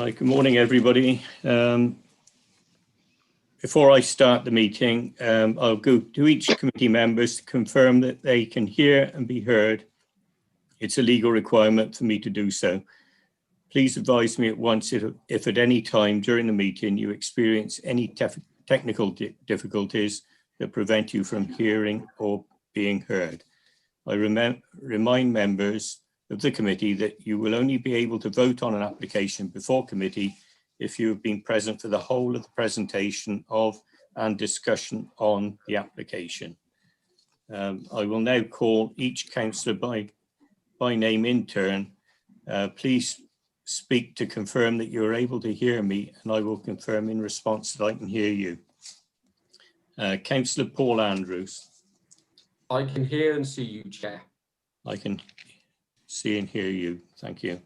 Hi, good morning, everybody. Before I start the meeting, I'll go to each committee members to confirm that they can hear and be heard. It's a legal requirement for me to do so. Please advise me at once if at any time during the meeting you experience any technical difficulties that prevent you from hearing or being heard. I remind members of the committee that you will only be able to vote on an application before committee if you have been present for the whole of the presentation of and discussion on the application. I will now call each councillor by name in turn. Please speak to confirm that you are able to hear me, and I will confirm in response that I can hear you. Councillor Paul Andrews. I can hear and see you, Chair. I can see and hear you. Thank you.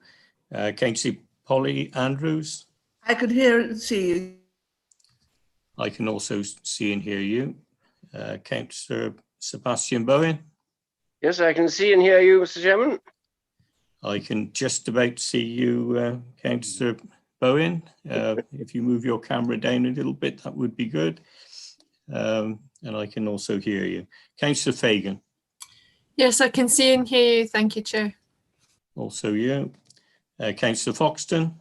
Councillor Polly Andrews. I can hear and see you. I can also see and hear you. Councillor Sebastian Bowen. Yes, I can see and hear you, Mr. Chairman. I can just about see you, Councillor Bowen. If you move your camera down a little bit, that would be good. And I can also hear you. Councillor Fagan. Yes, I can see and hear you. Thank you, Chair. Also you. Councillor Foxton.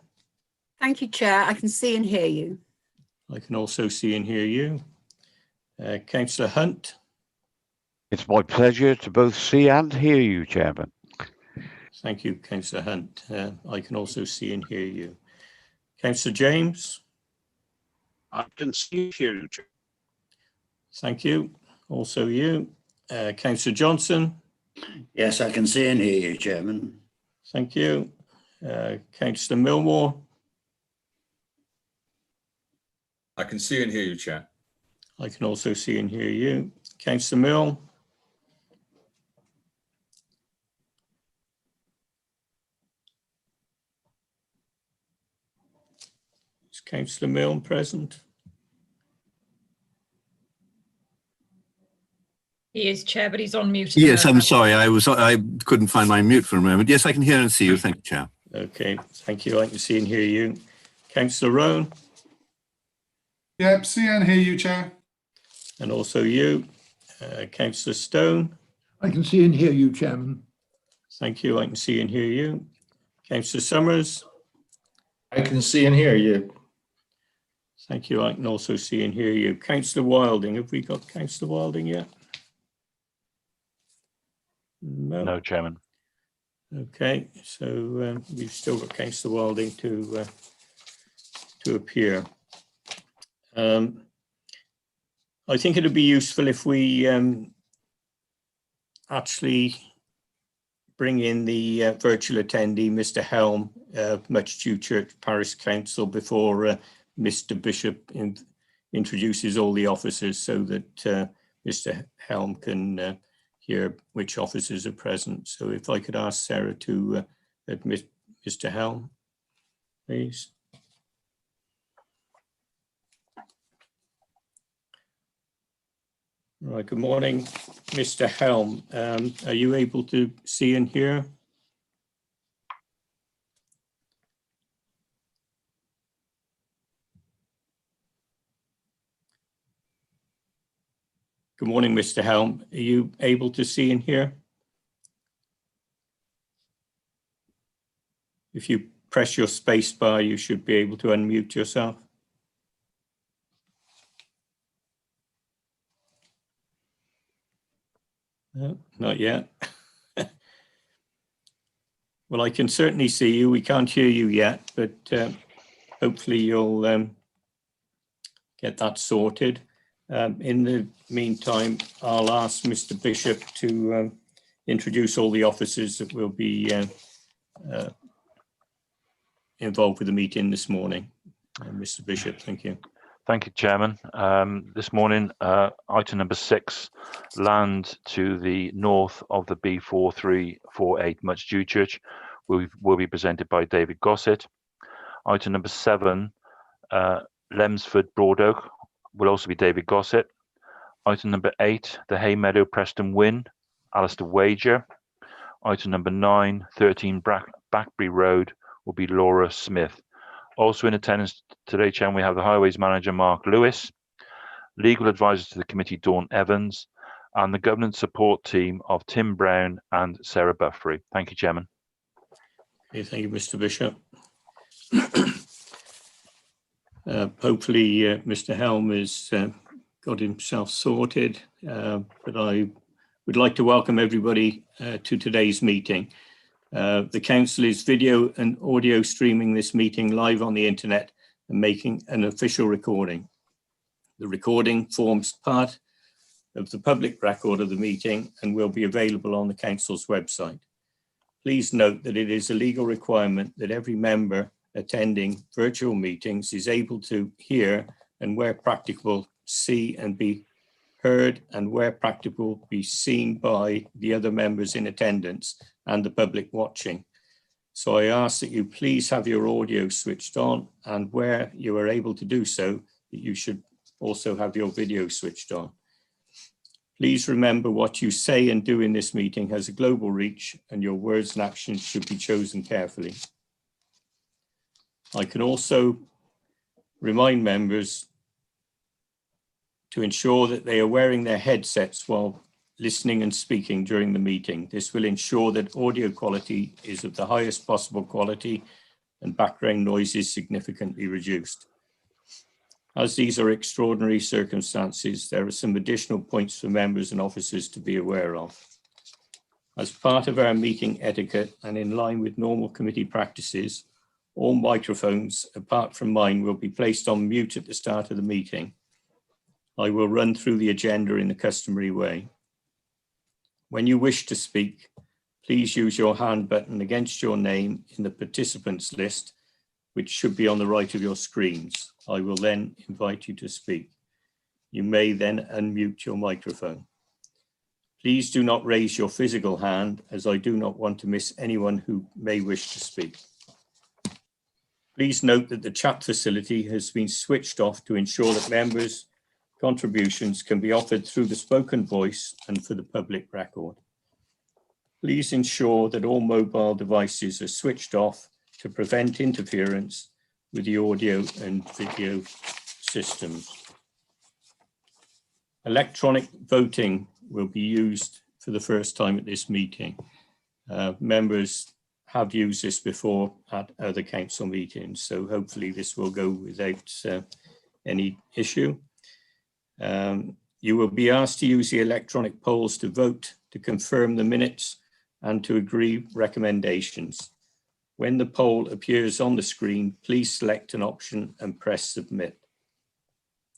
Thank you, Chair. I can see and hear you. I can also see and hear you. Councillor Hunt. It's my pleasure to both see and hear you, Chairman. Thank you, Councillor Hunt. I can also see and hear you. Councillor James. I can see and hear you, Chair. Thank you. Also you. Councillor Johnson. Yes, I can see and hear you, Chairman. Thank you. Councillor Millmore. I can see and hear you, Chair. I can also see and hear you. Councillor Mill. Is Councillor Milne present? He is, Chair, but he's on mute. Yes, I'm sorry. I couldn't find my mute for a moment. Yes, I can hear and see you. Thank you, Chair. Okay, thank you. I can see and hear you. Councillor Rowan. Yep, see and hear you, Chair. And also you. Councillor Stone. I can see and hear you, Chairman. Thank you. I can see and hear you. Councillor Summers. I can see and hear you. Thank you. I can also see and hear you. Councillor Wilding. Have we got Councillor Wilding yet? No, Chairman. Okay, so we've still got Councillor Wilding to appear. I think it'd be useful if we actually bring in the virtual attendee, Mr. Helm, Much Dew Church Parish Council, before Mr. Bishop introduces all the officers, so that Mr. Helm can hear which officers are present. So if I could ask Sarah to admit Mr. Helm, please. Right, good morning, Mr. Helm. Are you able to see and hear? Good morning, Mr. Helm. Are you able to see and hear? If you press your space bar, you should be able to unmute yourself. No, not yet. Well, I can certainly see you. We can't hear you yet, but hopefully you'll get that sorted. In the meantime, I'll ask Mr. Bishop to introduce all the officers that will be involved with the meeting this morning. Mr. Bishop, thank you. Thank you, Chairman. This morning, item number 6, land to the north of the B4348 Much Dew Church will be presented by David Gossett. Item number 7, Lemsford Broad Oak, will also be David Gossett. Item number 8, the Haymeadow Preston Wynn, Alistair Wager. Item number 9, 13 Backbury Road will be Laura Smith. Also in attendance today, Chairman, we have the Highways Manager, Mark Lewis, Legal Advisor to the Committee, Dawn Evans, and the Governance Support Team of Tim Brown and Sarah Buffery. Thank you, Chairman. Okay, thank you, Mr. Bishop. Hopefully, Mr. Helm has got himself sorted, but I would like to welcome everybody to today's meeting. The Council is video and audio streaming this meeting live on the internet and making an official recording. The recording forms part of the public record of the meeting and will be available on the Council's website. Please note that it is a legal requirement that every member attending virtual meetings is able to hear and, where practicable, see and be heard, and where practicable, be seen by the other members in attendance and the public watching. So I ask that you please have your audio switched on, and where you are able to do so, that you should also have your video switched on. Please remember what you say and do in this meeting has a global reach, and your words and actions should be chosen carefully. I can also remind members to ensure that they are wearing their headsets while listening and speaking during the meeting. This will ensure that audio quality is of the highest possible quality and background noise is significantly reduced. As these are extraordinary circumstances, there are some additional points for members and officers to be aware of. As part of our meeting etiquette and in line with normal committee practices, all microphones, apart from mine, will be placed on mute at the start of the meeting. I will run through the agenda in the customary way. When you wish to speak, please use your hand button against your name in the participants list, which should be on the right of your screens. I will then invite you to speak. You may then unmute your microphone. Please do not raise your physical hand, as I do not want to miss anyone who may wish to speak. Please note that the chat facility has been switched off to ensure that members' contributions can be offered through the spoken voice and for the public record. Please ensure that all mobile devices are switched off to prevent interference with the audio and video systems. Electronic voting will be used for the first time at this meeting. Members have used this before at other council meetings, so hopefully this will go without any issue. You will be asked to use the electronic polls to vote, to confirm the minutes, and to agree recommendations. When the poll appears on the screen, please select an option and press submit.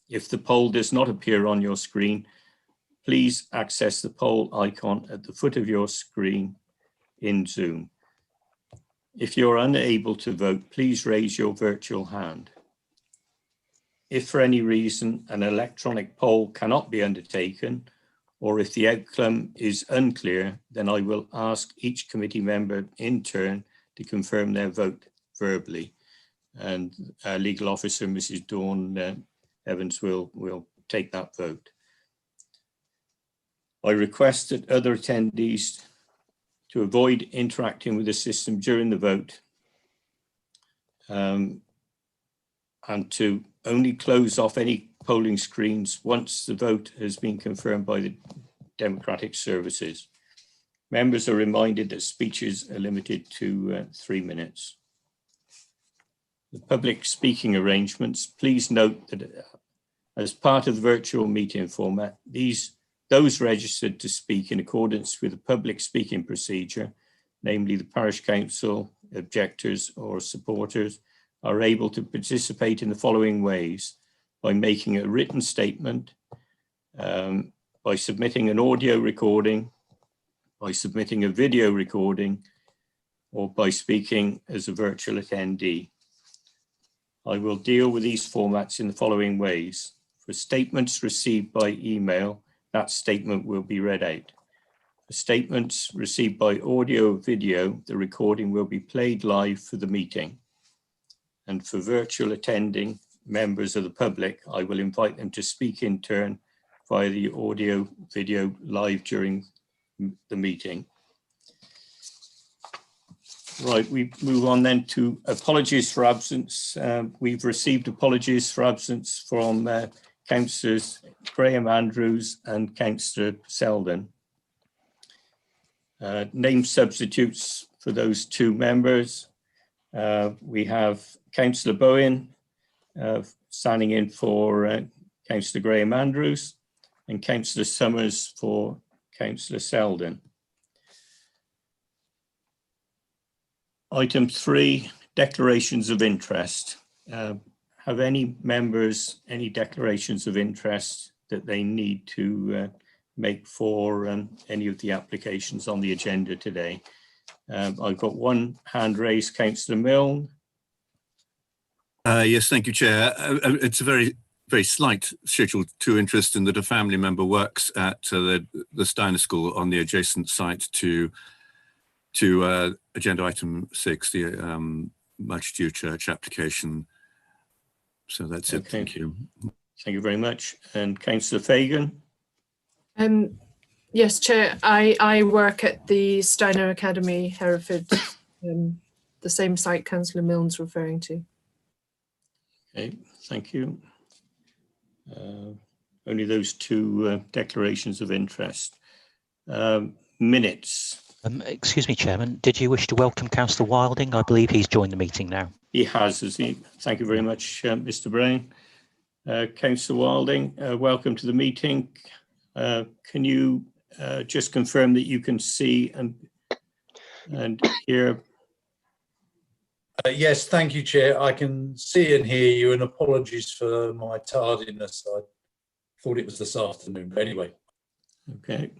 If the poll does not appear on your screen, please access the poll icon at the foot of your screen in Zoom. If you're unable to vote, please raise your virtual hand. If for any reason an electronic poll cannot be undertaken, or if the outcome is unclear, then I will ask each committee member in turn to confirm their vote verbally. And our legal officer, Mrs. Dawn Evans, will take that vote. I request that other attendees to avoid interacting with the system during the vote, and to only close off any polling screens once the vote has been confirmed by the Democratic Services. Members are reminded that speeches are limited to 3 minutes. The public speaking arrangements, please note that as part of the virtual meeting format, those registered to speak in accordance with the public speaking procedure, namely the parish council, objectors or supporters, are able to participate in the following ways: by making a written statement, by submitting an audio recording, by submitting a video recording, or by speaking as a virtual attendee. I will deal with these formats in the following ways. For statements received by email, that statement will be read out. For statements received by audio or video, the recording will be played live for the meeting. And for virtual attending members of the public, I will invite them to speak in turn via the audio video live during the meeting. Right, we move on then to apologies for absence. We've received apologies for absence from Councillors Graham Andrews and Councillor Selden. Name substitutes for those two members. We have Councillor Bowen signing in for Councillor Graham Andrews and Councillor Summers for Councillor Selden. Item 3, declarations of interest. Have any members any declarations of interest that they need to make for any of the applications on the agenda today? I've got one hand raised, Councillor Milne. Yes, thank you, Chair. It's a very slight Schedule 2 interest in that a family member works at the Steiner School on the adjacent site to agenda item 6, the Much Due Church application. So that's it. Okay. Thank you. Thank you very much. And Councillor Fagan. Yes, Chair. I work at the Steiner Academy, Hereford, the same site Councillor Milne's referring to. Okay, thank you. Only those two declarations of interest. Minutes. Excuse me, Chairman. Did you wish to welcome Councillor Wilding? I believe he's joined the meeting now. He has, has he? Thank you very much, Mr. Brain. Councillor Wilding, welcome to the meeting. Can you just confirm that you can see and hear? Yes, thank you, Chair. I can see and hear you, and apologies for my tardiness. I thought it was this afternoon, but anyway. Okay,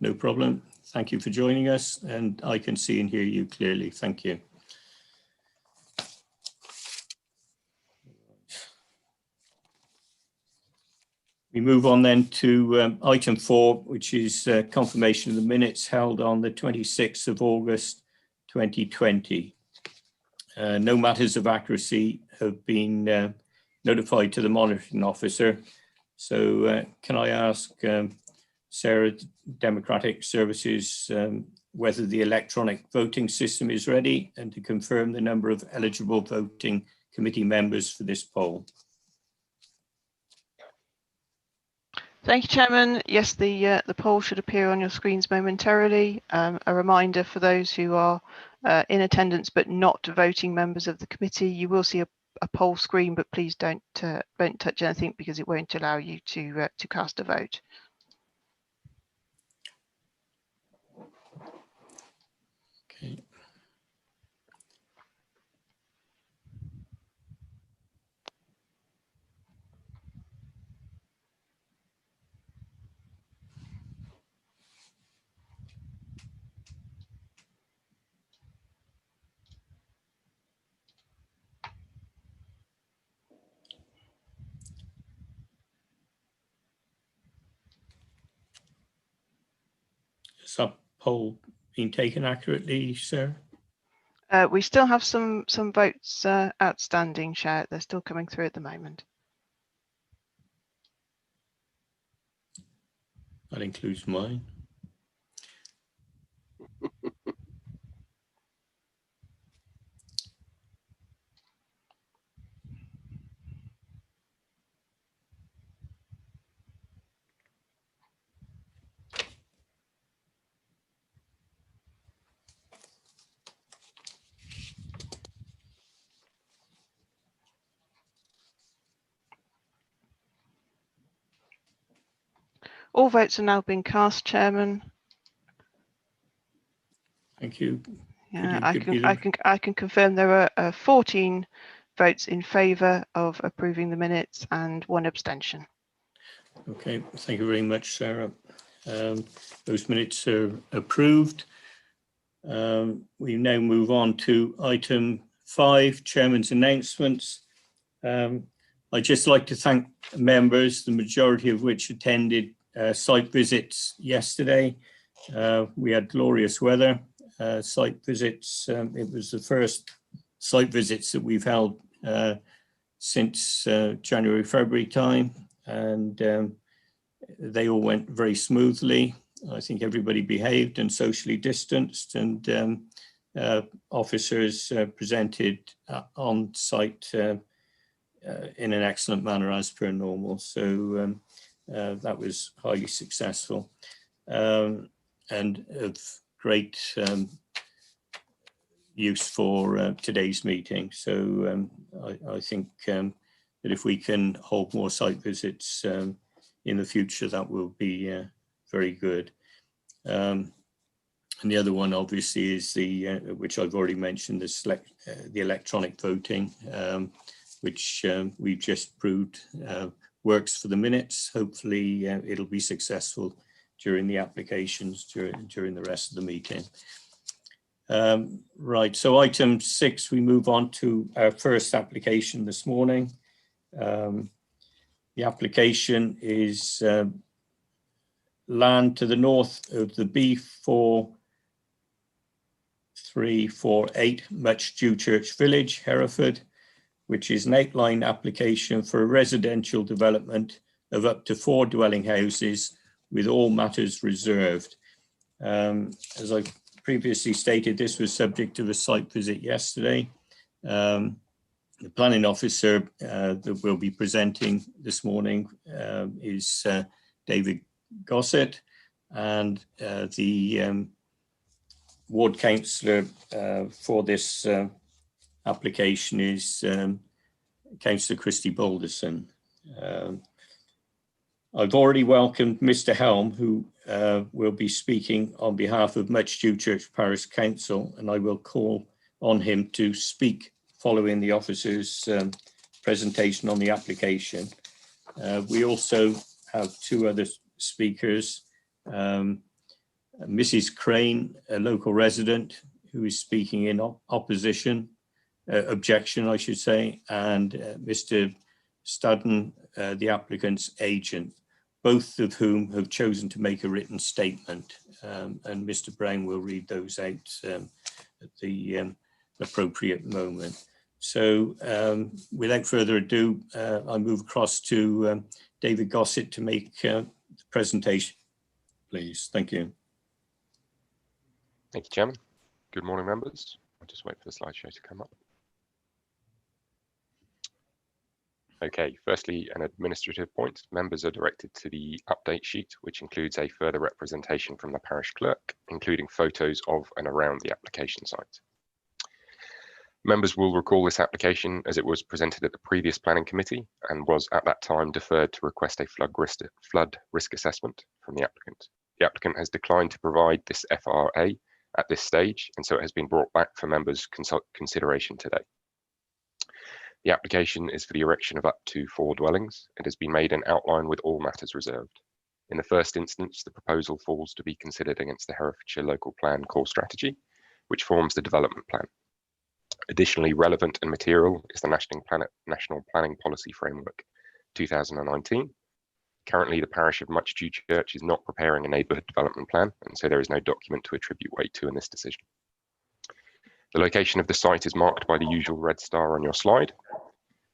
no problem. Thank you for joining us, and I can see and hear you clearly. Thank you. We move on then to item 4, which is confirmation of the minutes held on the 26th of August 2020. No matters of accuracy have been notified to the monitoring officer. So can I ask Sarah, Democratic Services, whether the electronic voting system is ready and to confirm the number of eligible voting committee members for this poll? Thank you, Chairman. Yes, the poll should appear on your screens momentarily. A reminder for those who are in attendance but not voting members of the committee, you will see a poll screen, but please don't touch anything because it won't allow you to cast a vote. Okay. Has that poll been taken accurately, sir? We still have some votes outstanding, Chair. They're still coming through at the moment. That includes mine. All votes have now been cast, Chairman. Thank you. Yeah, I can confirm there are 14 votes in favour of approving the minutes and 1 abstention. Okay, thank you very much, Sarah. Those minutes are approved. We now move on to item 5, Chairman's announcements. I'd just like to thank members, the majority of which attended site visits yesterday. We had glorious weather. Site visits, it was the first site visits that we've held since January, February time, and they all went very smoothly. I think everybody behaved and socially distanced, and officers presented on site in an excellent manner as per normal. So that was highly successful and of great use for today's meeting. So I think that if we can hold more site visits in the future, that will be very good. And the other one obviously is the, which I've already mentioned, the electronic voting, which we've just proved works for the minutes. Hopefully it'll be successful during the applications during the rest of the meeting. Right, so item 6, we move on to our first application this morning. The application is land to the north of the B4348 Much Dew Church Village, Hereford, which is an outline application for a residential development of up to 4 dwelling houses with all matters reserved. As I previously stated, this was subject to the site visit yesterday. The planning officer that will be presenting this morning is David Gossett, and the ward councillor for this application is Councillor Christy Balderson. I've already welcomed Mr. Helm, who will be speaking on behalf of Much Dew Church Parish Council, and I will call on him to speak following the officer's presentation on the application. We also have 2 other speakers, Mrs. Crane, a local resident who is speaking in objection, I should say, and Mr. Studden, the applicant's agent, both of whom have chosen to make a written statement, and Mr. Brown will read those out at the appropriate moment. So without further ado, I move across to David Gossett to make the presentation, please. Thank you. Thank you, Chairman. Good morning, members. I'll just wait for the slideshow to come up. Okay, firstly, an administrative point. Members are directed to the update sheet, which includes a further representation from the parish clerk, including photos of and around the application site. Members will recall this application as it was presented at the previous planning committee and was at that time deferred to request a flood risk assessment from the applicant. The applicant has declined to provide this FRA at this stage, and so it has been brought back for members' consideration today. The application is for the erection of up to 4 dwellings. It has been made an outline with all matters reserved. In the first instance, the proposal falls to be considered against the Herefordshire Local Plan core strategy, which forms the development plan. Additionally relevant and material is the National Planning Policy Framework 2019. Currently, the parish of Much Dew Church is not preparing a neighbourhood development plan, and so there is no document to attribute weight to in this decision. The location of the site is marked by the usual red star on your slide.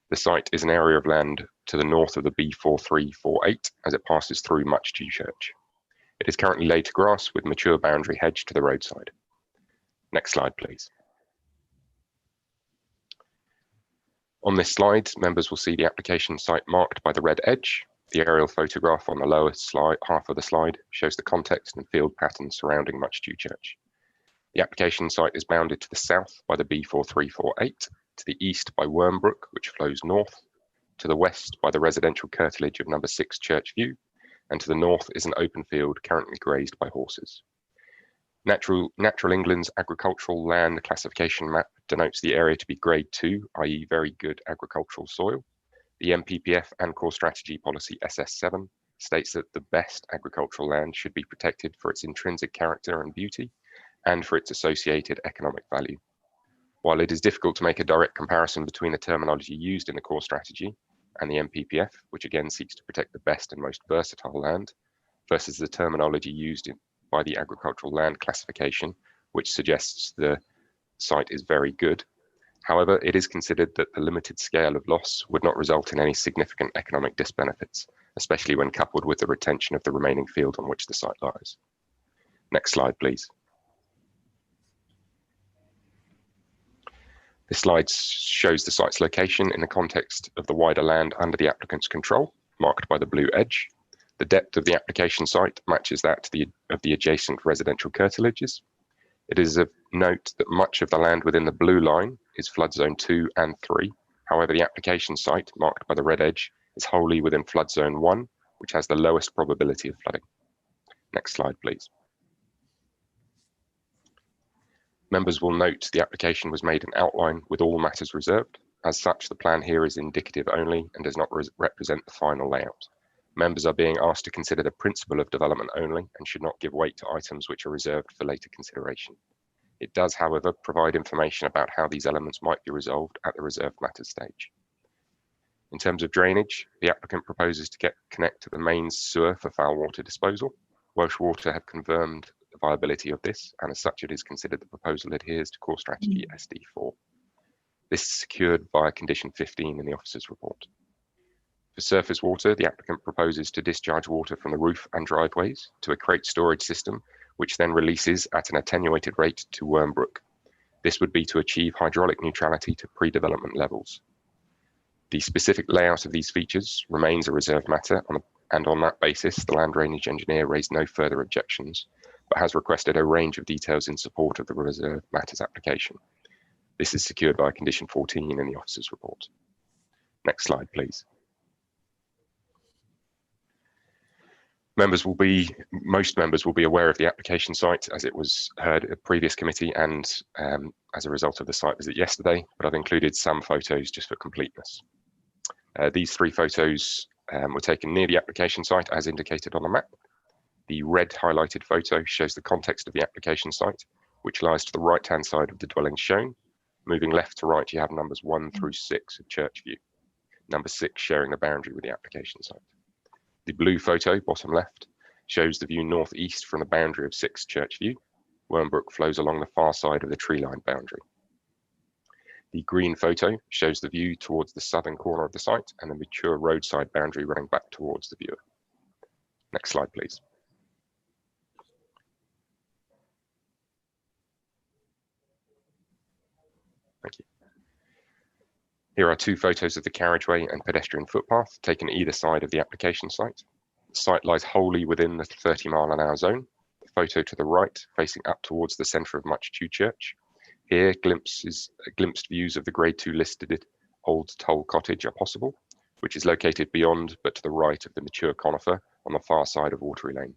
The site is an area of land to the north of the B4348 as it passes through Much Dew Church. It is currently laid to grass with mature boundary hedge to the roadside. Next slide, please. On this slide, members will see the application site marked by the red edge. The aerial photograph on the lower slide, half of the slide, shows the context and field patterns surrounding Much Dew Church. The application site is bounded to the south by the B4348, to the east by Wormbrook, which flows north, to the west by the residential curtilage of number 6 Church View, and to the north is an open field currently grazed by horses. Natural England's agricultural land classification map denotes the area to be grade 2, i.e. very good agricultural soil. The MPPF and core strategy policy SS7 states that the best agricultural land should be protected for its intrinsic character and beauty and for its associated economic value. While it is difficult to make a direct comparison between the terminology used in the core strategy and the MPPF, which again seeks to protect the best and most versatile land, versus the terminology used by the agricultural land classification, which suggests the site is very good. However, it is considered that the limited scale of loss would not result in any significant economic disbenefits, especially when coupled with the retention of the remaining field on which the site lies. Next slide, please. This slide shows the site's location in the context of the wider land under the applicant's control, marked by the blue edge. The depth of the application site matches that of the adjacent residential curtilages. It is of note that much of the land within the blue line is flood zone 2 and 3. However, the application site, marked by the red edge, is wholly within flood zone 1, which has the lowest probability of flooding. Next slide, please. Members will note the application was made in outline with all matters reserved. As such, the plan here is indicative only and does not represent the final layout. Members are being asked to consider the principle of development only and should not give weight to items which are reserved for later consideration. It does, however, provide information about how these elements might be resolved at the reserved matters stage. In terms of drainage, the applicant proposes to connect to the mains sewer for foul water disposal. Welsh Water have confirmed the viability of this, and as such it is considered the proposal adheres to core strategy SD4. This is secured via condition 15 in the officer's report. For surface water, the applicant proposes to discharge water from the roof and driveways to a crate storage system, which then releases at an attenuated rate to Wormbrook. This would be to achieve hydraulic neutrality to pre-development levels. The specific layout of these features remains a reserved matter, and on that basis, the land drainage engineer raised no further objections, but has requested a range of details in support of the reserved matters application. This is secured by condition 14 in the officer's report. Next slide, please. Most members will be aware of the application site as it was heard at a previous committee and as a result of the site visit yesterday, but I've included some photos just for completeness. These 3 photos were taken near the application site as indicated on the map. The red highlighted photo shows the context of the application site, which lies to the right-hand side of the dwelling shown. Moving left to right, you have numbers 1 through 6 of Churchview, number 6 sharing the boundary with the application site. The blue photo, bottom left, shows the view northeast from the boundary of 6 Churchview. Wormbrook flows along the far side of the tree-lined boundary. The green photo shows the view towards the southern corner of the site and the mature roadside boundary running back towards the viewer. Next slide, please. Thank you. Here are 2 photos of the carriageway and pedestrian footpath taken either side of the application site. The site lies wholly within the 30-mile-an-hour zone. The photo to the right, facing up towards the centre of Much Dew Church. Here, glimpsed views of the Grade 2 listed Old Toll Cottage are possible, which is located beyond but to the right of the mature conifer on the far side of Watery Lane.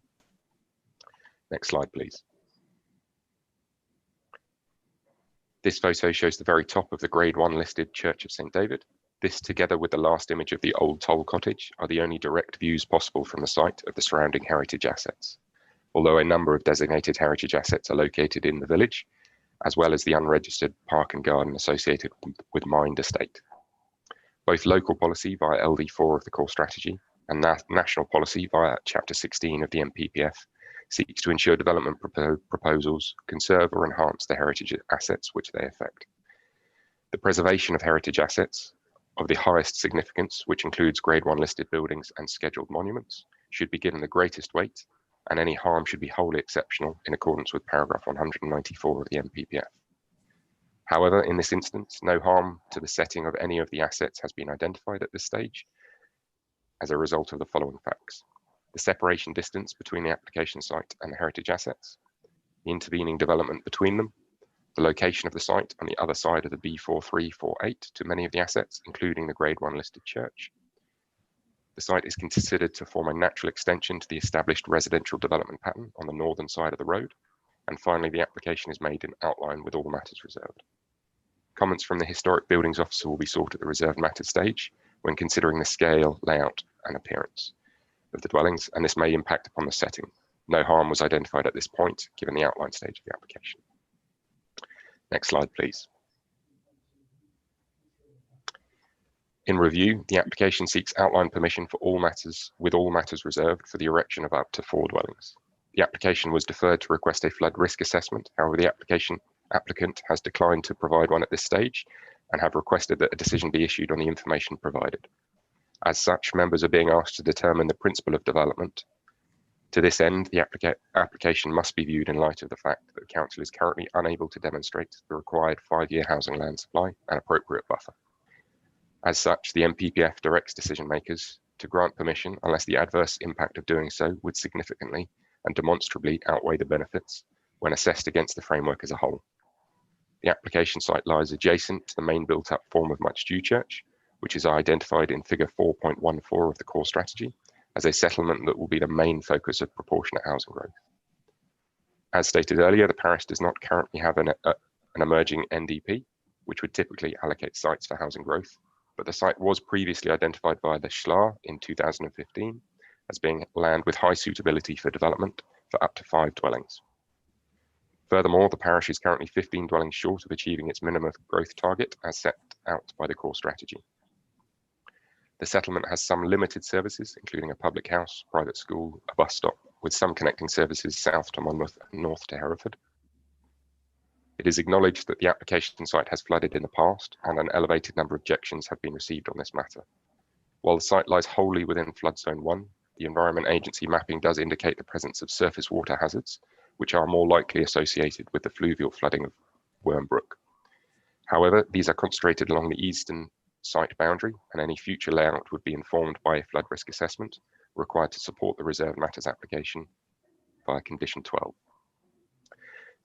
Next slide, please. This photo shows the very top of the Grade 1 listed Church of St David. This, together with the last image of the Old Toll Cottage, are the only direct views possible from the site of the surrounding heritage assets. Although a number of designated heritage assets are located in the village, as well as the unregistered park and garden associated with Mind Estate. Both local policy via LD4 of the core strategy and national policy via Chapter 16 of the MPPF seeks to ensure development proposals conserve or enhance the heritage assets which they affect. The preservation of heritage assets of the highest significance, which includes Grade 1 listed buildings and scheduled monuments, should be given the greatest weight, and any harm should be wholly exceptional in accordance with paragraph 194 of the MPPF. However, in this instance, no harm to the setting of any of the assets has been identified at this stage as a result of the following facts: the separation distance between the application site and the heritage assets, the intervening development between them, the location of the site on the other side of the B4348 to many of the assets, including the Grade 1 listed church. The site is considered to form a natural extension to the established residential development pattern on the northern side of the road. And finally, the application is made in outline with all matters reserved. Comments from the Historic Buildings Officer will be sought at the reserved matters stage when considering the scale, layout, and appearance of the dwellings, and this may impact upon the setting. No harm was identified at this point, given the outline stage of the application. Next slide, please. In review, the application seeks outline permission for all matters, with all matters reserved for the erection of up to 4 dwellings. The application was deferred to request a flood risk assessment. However, the applicant has declined to provide one at this stage and have requested that a decision be issued on the information provided. As such, members are being asked to determine the principle of development To this end, the application must be viewed in light of the fact that the council is currently unable to demonstrate the required 5-year housing land supply and appropriate buffer. As such, the MPPF directs decision makers to grant permission unless the adverse impact of doing so would significantly and demonstrably outweigh the benefits when assessed against the framework as a whole. The application site lies adjacent to the main built-up form of Much Dew Church, which is identified in figure 4.14 of the core strategy as a settlement that will be the main focus of proportionate housing growth. As stated earlier, the parish does not currently have an emerging NDP, which would typically allocate sites for housing growth, but the site was previously identified by the SHLA in 2015 as being land with high suitability for development for up to 5 dwellings. Furthermore, the parish is currently 15 dwellings short of achieving its minimum growth target as set out by the core strategy. The settlement has some limited services, including a public house, private school, a bus stop, with some connecting services south to Monmouth and north to Hereford. It is acknowledged that the application site has flooded in the past and an elevated number of objections have been received on this matter. While the site lies wholly within flood zone 1, the Environment Agency mapping does indicate the presence of surface water hazards, which are more likely associated with the fluvial flooding of Worm Brook. However, these are concentrated along the eastern site boundary, and any future layout would be informed by a flood risk assessment required to support the reserved matters application via condition 12.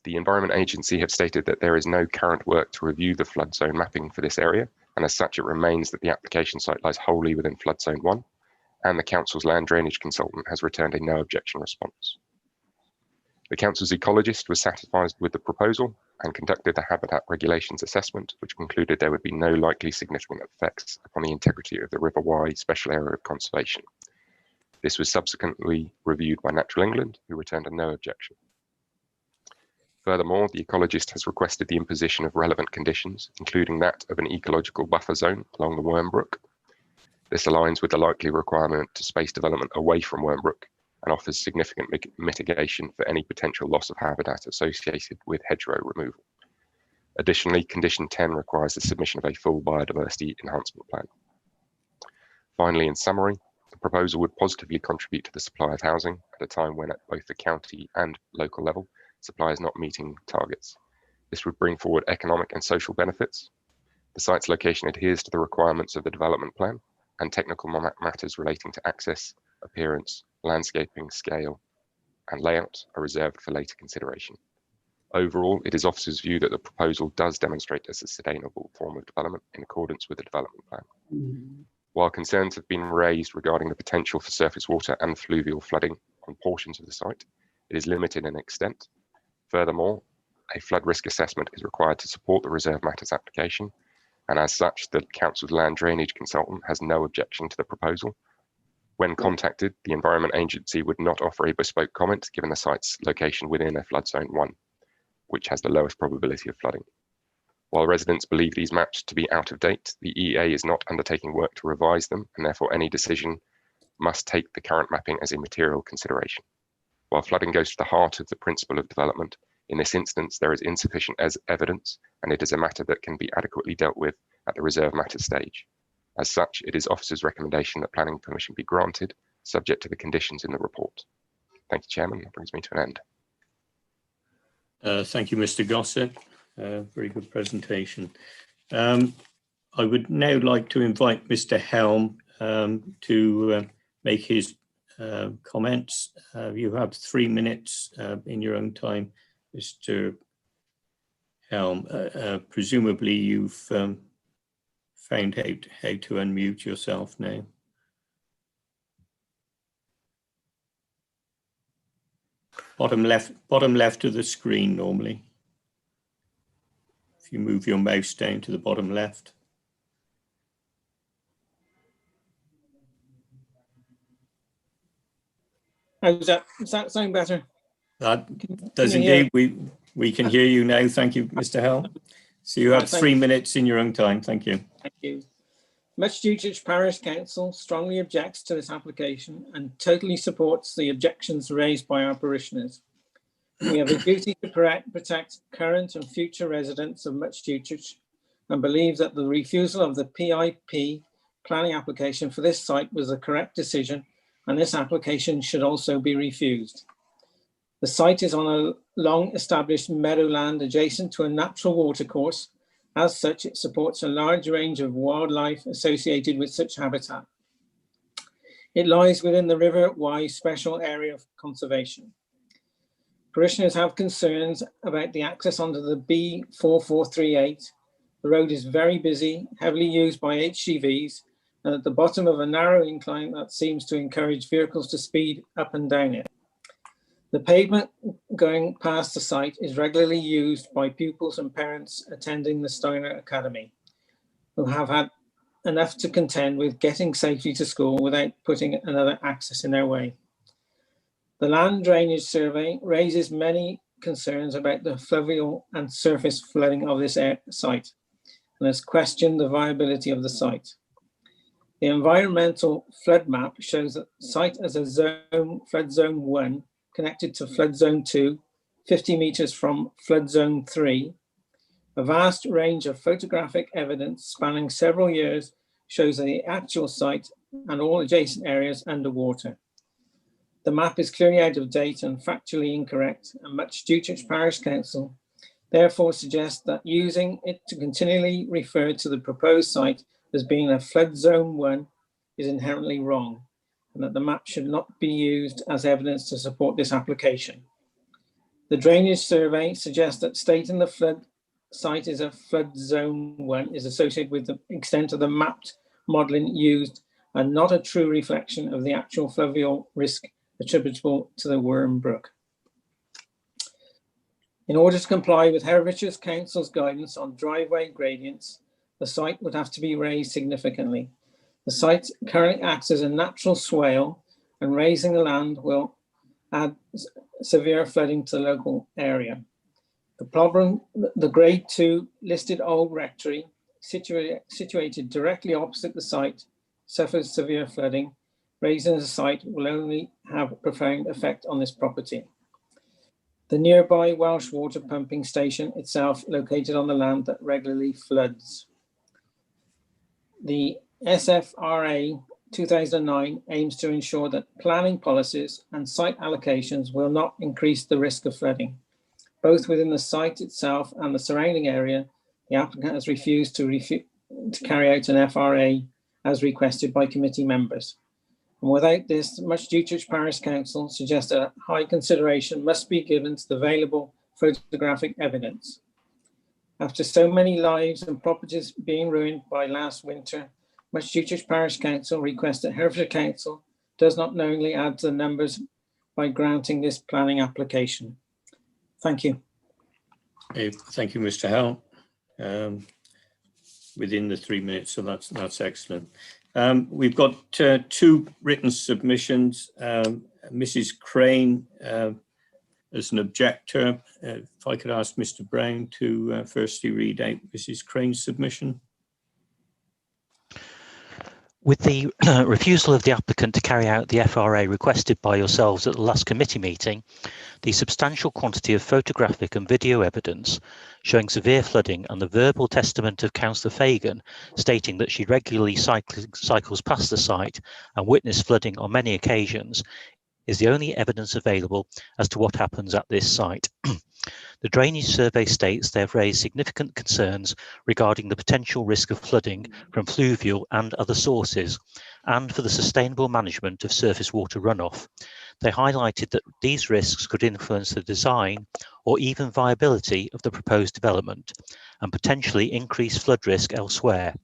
The Environment Agency have stated that there is no current work to review the flood zone mapping for this area, and as such it remains that the application site lies wholly within flood zone 1, and the council's land drainage consultant has returned a no objection response. The council's ecologist was satisfied with the proposal and conducted the habitat regulations assessment, which concluded there would be no likely significant effects upon the integrity of the River Wye special area of conservation. This was subsequently reviewed by Natural England, who returned a no objection. Furthermore, the ecologist has requested the imposition of relevant conditions, including that of an ecological buffer zone along the Worm Brook. This aligns with the likely requirement to space development away from Worm Brook and offers significant mitigation for any potential loss of habitat associated with hedgerow removal. Additionally, condition 10 requires the submission of a full biodiversity enhancement plan. Finally, in summary, the proposal would positively contribute to the supply of housing at a time when at both the county and local level, supply is not meeting targets. This would bring forward economic and social benefits. The site's location adheres to the requirements of the development plan, and technical matters relating to access, appearance, landscaping, scale, and layout are reserved for later consideration. Overall, it is officers' view that the proposal does demonstrate as a sustainable form of development in accordance with the development plan. While concerns have been raised regarding the potential for surface water and fluvial flooding on portions of the site, it is limited in extent. Furthermore, a flood risk assessment is required to support the reserve matters application, and as such, the council's land drainage consultant has no objection to the proposal. When contacted, the Environment Agency would not offer a bespoke comment given the site's location within a flood zone 1, which has the lowest probability of flooding. While residents believe these maps to be out of date, the EA is not undertaking work to revise them, and therefore any decision must take the current mapping as a material consideration. While flooding goes to the heart of the principle of development, in this instance there is insufficient evidence, and it is a matter that can be adequately dealt with at the reserve matters stage. As such, it is officers' recommendation that planning permission be granted, subject to the conditions in the report. Thank you, Chairman. That brings me to an end. Thank you, Mr. Gossett. Very good presentation. I would now like to invite Mr. Helm to make his comments. You have 3 minutes in your own time, Mr. Helm. Presumably you've found how to unmute yourself now. Bottom left of the screen normally. If you move your mouse down to the bottom left. Is that sound better? That does indeed. We can hear you now. Thank you, Mr. Helm. So you have 3 minutes in your own time. Thank you. Thank you. Much Dew Church Parish Council strongly objects to this application and totally supports the objections raised by our parishioners. We have a duty to protect current and future residents of Much Dew Church and believe that the refusal of the PIP planning application for this site was the correct decision and this application should also be refused. The site is on a long-established meadowland adjacent to a natural watercourse. As such, it supports a large range of wildlife associated with such habitat. It lies within the River Wye Special Area of Conservation. Parishioners have concerns about the access onto the B4438. The road is very busy, heavily used by HGVs, and at the bottom of a narrow incline that seems to encourage vehicles to speed up and down it. The pavement going past the site is regularly used by pupils and parents attending the Steiner Academy, who have had enough to contend with getting safely to school without putting another access in their way. The land drainage survey raises many concerns about the fluvial and surface flooding of this site and has questioned the viability of the site. The environmental flood map shows that the site as a zone, flood zone 1, connected to flood zone 2, 50 meters from flood zone 3. A vast range of photographic evidence spanning several years shows the actual site and all adjacent areas underwater. The map is clearly out of date and factually incorrect, and Much Dewchurch Parish Council therefore suggests that using it to continually refer to the proposed site as being a flood zone 1 is inherently wrong, and that the map should not be used as evidence to support this application. The drainage survey suggests that stating the flood site is a flood zone 1 is associated with the extent of the mapped modelling used and not a true reflection of the actual fluvial risk attributable to the Worm Brook. In order to comply with Herefordshire Council's guidance on driveway gradients, the site would have to be raised significantly. The site currently acts as a natural swale, and raising the land will add severe flooding to the local area. The problem, the grade 2 listed old rectory, situated directly opposite the site, suffers severe flooding. Raising the site will only have a profound effect on this property. The nearby Welsh water pumping station itself located on the land that regularly floods. The SFRA 2009 aims to ensure that planning policies and site allocations will not increase the risk of flooding. Both within the site itself and the surrounding area, the applicant has refused to carry out an FRA as requested by committee members. And without this, Much Dewchurch Parish Council suggests that high consideration must be given to the available photographic evidence. After so many lives and properties being ruined by last winter, Much Dewchurch Parish Council requests that Herefordshire Council does not knowingly add to the numbers by granting this planning application. Thank you. Thank you, Mr. Howell. Within the 3 minutes, so that's excellent. We've got 2 written submissions. Mrs. Crane as an objector. If I could ask Mr. Brown to firstly read out Mrs. Crane's submission. With the refusal of the applicant to carry out the FRA requested by yourselves at the last committee meeting, the substantial quantity of photographic and video evidence showing severe flooding and the verbal testament of Councillor Fagan stating that she regularly cycles past the site and witnessed flooding on many occasions is the only evidence available as to what happens at this site. The drainage survey states they have raised significant concerns regarding the potential risk of flooding from fluvial and other sources, and for the sustainable management of surface water runoff. They highlighted that these risks could influence the design or even viability of the proposed development, and potentially increase flood risk elsewhere.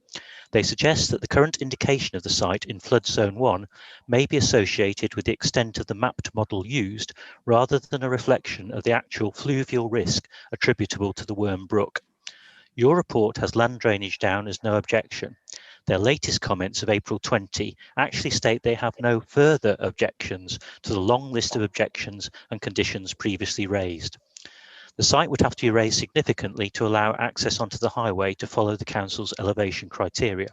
They suggest that the current indication of the site in flood zone 1 may be associated with the extent of the mapped model used rather than a reflection of the actual fluvial risk attributable to the Worm Brook. Your report has land drainage down as no objection. Their latest comments of April 20 actually state they have no further objections to the long list of objections and conditions previously raised. The site would have to be raised significantly to allow access onto the highway to follow the council's elevation criteria.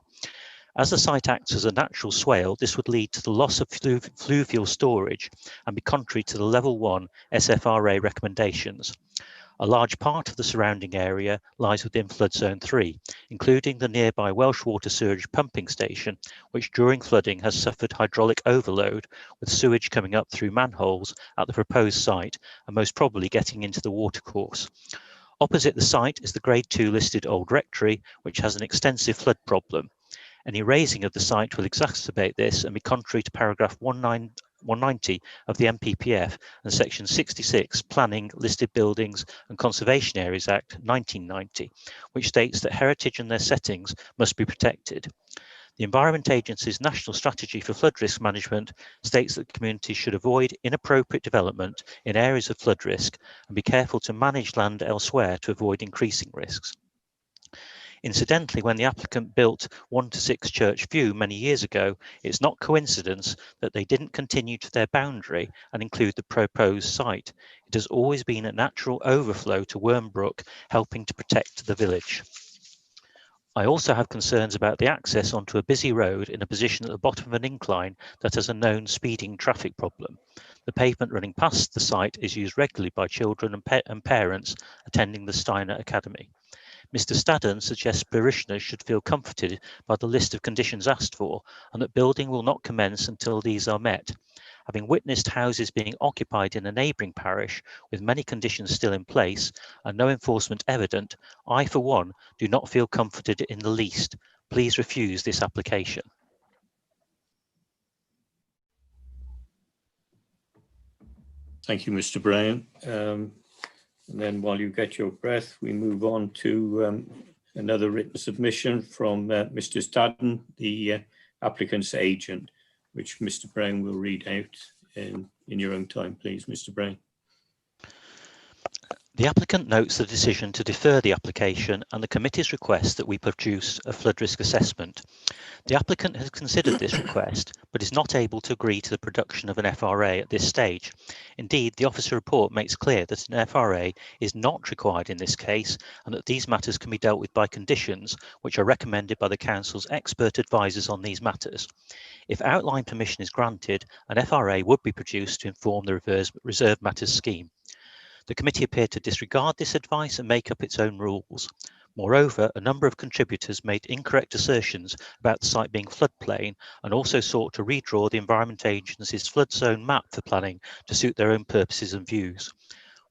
As the site acts as a natural swale, this would lead to the loss of fluvial storage and be contrary to the level 1 SFRA recommendations. A large part of the surrounding area lies within flood zone 3, including the nearby Welsh water sewage pumping station, which during flooding has suffered hydraulic overload, with sewage coming up through manholes at the proposed site and most probably getting into the watercourse. Opposite the site is the Grade 2 listed Old Rectory, which has an extensive flood problem. Any raising of the site will exacerbate this and be contrary to paragraph 190 of the MPPF and section 66 Planning, Listed Buildings and Conservation Areas Act 1990, which states that heritage and their settings must be protected. The Environment Agency's National Strategy for Flood Risk Management states that communities should avoid inappropriate development in areas of flood risk and be careful to manage land elsewhere to avoid increasing risks. Incidentally, when the applicant built 1 to 6 Church View many years ago, it's not coincidence that they didn't continue to their boundary and include the proposed site. It has always been a natural overflow to Wormbrook, helping to protect the village. I also have concerns about the access onto a busy road in a position at the bottom of an incline that has a known speeding traffic problem. The pavement running past the site is used regularly by children and parents attending the Steiner Academy. Mr. Staddon suggests parishioners should feel comforted by the list of conditions asked for and that building will not commence until these are met. Having witnessed houses being occupied in a neighbouring parish with many conditions still in place and no enforcement evident, I, for one, do not feel comforted in the least. Please refuse this application. Thank you, Mr. Brown. And then while you get your breath, we move on to another written submission from Mr. Staddon, the applicant's agent, which Mr. Brown will read out in your own time, please, Mr. Brown. The applicant notes the decision to defer the application and the committee's request that we produce a flood risk assessment. The applicant has considered this request, but is not able to agree to the production of an FRA at this stage. Indeed, the officer report makes clear that an FRA is not required in this case and that these matters can be dealt with by conditions which are recommended by the Council's expert advisors on these matters. If outline permission is granted, an FRA would be produced to inform the reserve matters scheme. The committee appeared to disregard this advice and make up its own rules. Moreover, a number of contributors made incorrect assertions about the site being floodplain and also sought to redraw the Environment Agency's flood zone map for planning to suit their own purposes and views.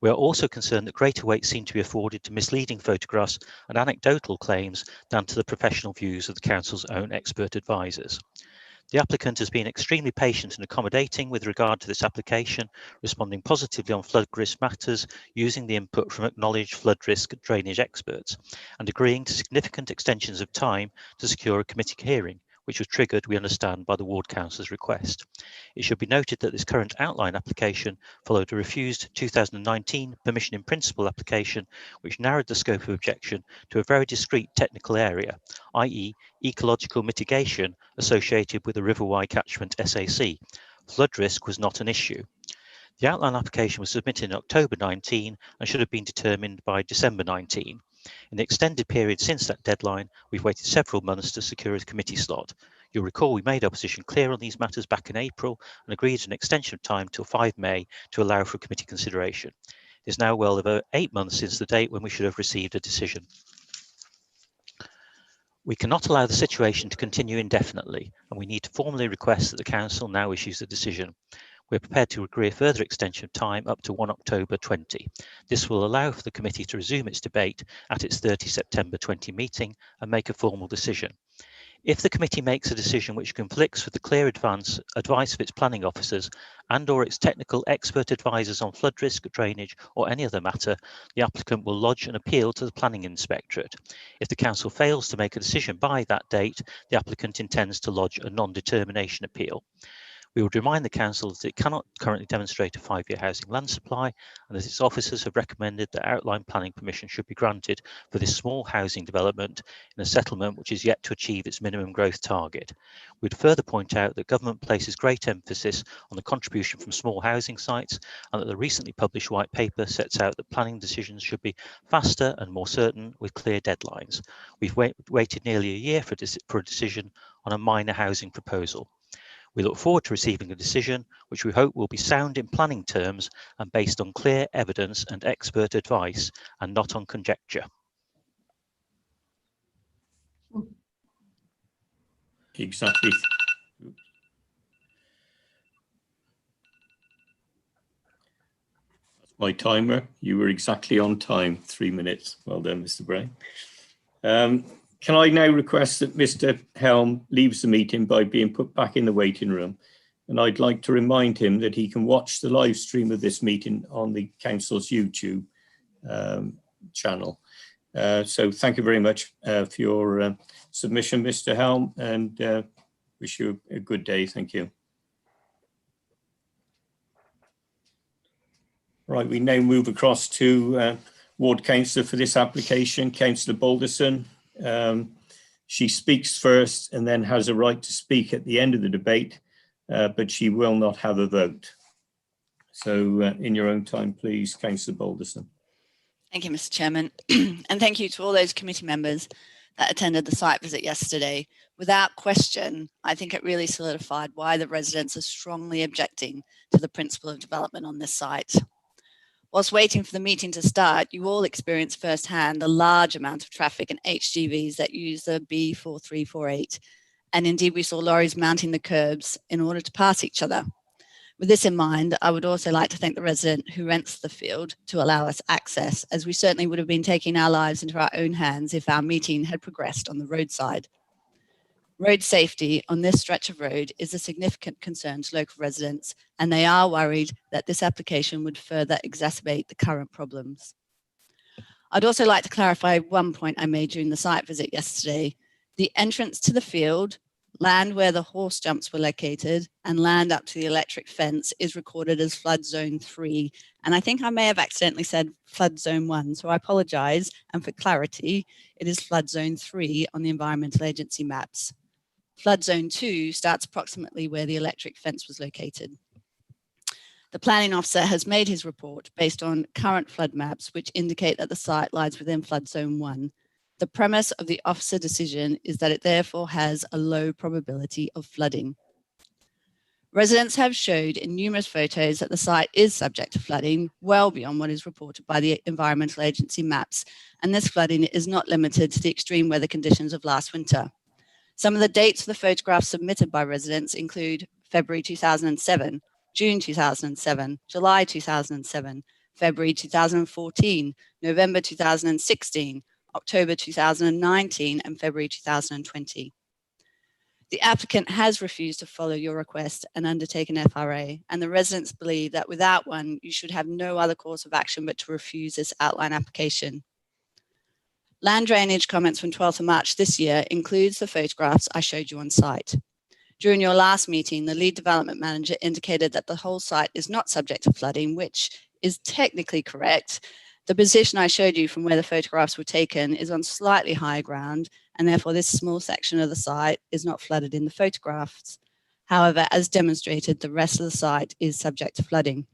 We are also concerned that greater weight seemed to be afforded to misleading photographs and anecdotal claims than to the professional views of the Council's own expert advisors. The applicant has been extremely patient and accommodating with regard to this application, responding positively on flood risk matters using the input from acknowledged flood risk drainage experts, and agreeing to significant extensions of time to secure a committee hearing, which was triggered, we understand, by the Ward Council's request. It should be noted that this current outline application followed a refused 2019 permission in principle application, which narrowed the scope of objection to a very discrete technical area, i.e. ecological mitigation associated with the River-wide catchment SAC. Flood risk was not an issue. The outline application was submitted in October 19 and should have been determined by December 19. In the extended period since that deadline, we've waited several months to secure a committee slot. You'll recall we made our position clear on these matters back in April and agreed an extension of time till 5 May to allow for committee consideration. It is now well over 8 months since the date when we should have received a decision. We cannot allow the situation to continue indefinitely, and we need to formally request that the Council now issues a decision. We're prepared to agree a further extension of time up to 1 October 20. This will allow for the committee to resume its debate at its 30 September 20 meeting and make a formal decision. If the committee makes a decision which conflicts with the clear advice of its planning officers and or its technical expert advisors on flood risk, drainage or any other matter, the applicant will lodge an appeal to the Planning Inspectorate. If the Council fails to make a decision by that date, the applicant intends to lodge a non-determination appeal. We would remind the Council that it cannot currently demonstrate a 5-year housing land supply and that its officers have recommended that outline planning permission should be granted for this small housing development in a settlement which is yet to achieve its minimum growth target. We'd further point out that government places great emphasis on the contribution from small housing sites and that the recently published white paper sets out that planning decisions should be faster and more certain with clear deadlines. We've waited nearly a year for a decision on a minor housing proposal. We look forward to receiving a decision which we hope will be sound in planning terms and based on clear evidence and expert advice and not on conjecture. Exactly. That's my timer. You were exactly on time, 3 minutes. Well done, Mr. Bray. Can I now request that Mr. Helm leaves the meeting by being put back in the waiting room? And I'd like to remind him that he can watch the live stream of this meeting on the Council's YouTube channel. So thank you very much for your submission, Mr. Helm, and wish you a good day. Thank you. Right, we now move across to Ward Councillor for this application, Councillor Balderson. She speaks first and then has a right to speak at the end of the debate, but she will not have a vote. So in your own time, please, Councillor Balderson. Thank you, Mr. Chairman. And thank you to all those committee members that attended the site visit yesterday. Without question, I think it really solidified why the residents are strongly objecting to the principle of development on this site. Whilst waiting for the meeting to start, you all experienced firsthand the large amount of traffic and HGVs that use the B4348. And indeed, we saw lorries mounting the curbs in order to pass each other. With this in mind, I would also like to thank the resident who rents the field to allow us access, as we certainly would have been taking our lives into our own hands if our meeting had progressed on the roadside. Road safety on this stretch of road is a significant concern to local residents, and they are worried that this application would further exacerbate the current problems. I'd also like to clarify one point I made during the site visit yesterday. The entrance to the field, land where the horse jumps were located, and land up to the electric fence is recorded as flood zone 3. And I think I may have accidentally said flood zone 1, so I apologise. And for clarity, it is flood zone 3 on the Environmental Agency maps. Flood zone 2 starts approximately where the electric fence was located. The planning officer has made his report based on current flood maps, which indicate that the site lies within flood zone 1. The premise of the officer decision is that it therefore has a low probability of flooding. Residents have showed in numerous photos that the site is subject to flooding well beyond what is reported by the Environmental Agency maps, and this flooding is not limited to the extreme weather conditions of last winter. Some of the dates for the photographs submitted by residents include February 2007, June 2007, July 2007, February 2014, November 2016, October 2019, and February 2020. The applicant has refused to follow your request and undertake an FRA, and the residents believe that without one, you should have no other course of action but to refuse this outline application. Land drainage comments from 12th of March this year includes the photographs I showed you on site. During your last meeting, the lead development manager indicated that the whole site is not subject to flooding, which is technically correct. The position I showed you from where the photographs were taken is on slightly higher ground, and therefore this small section of the site is not flooded in the photographs. However, as demonstrated, the rest of the site is subject to flooding.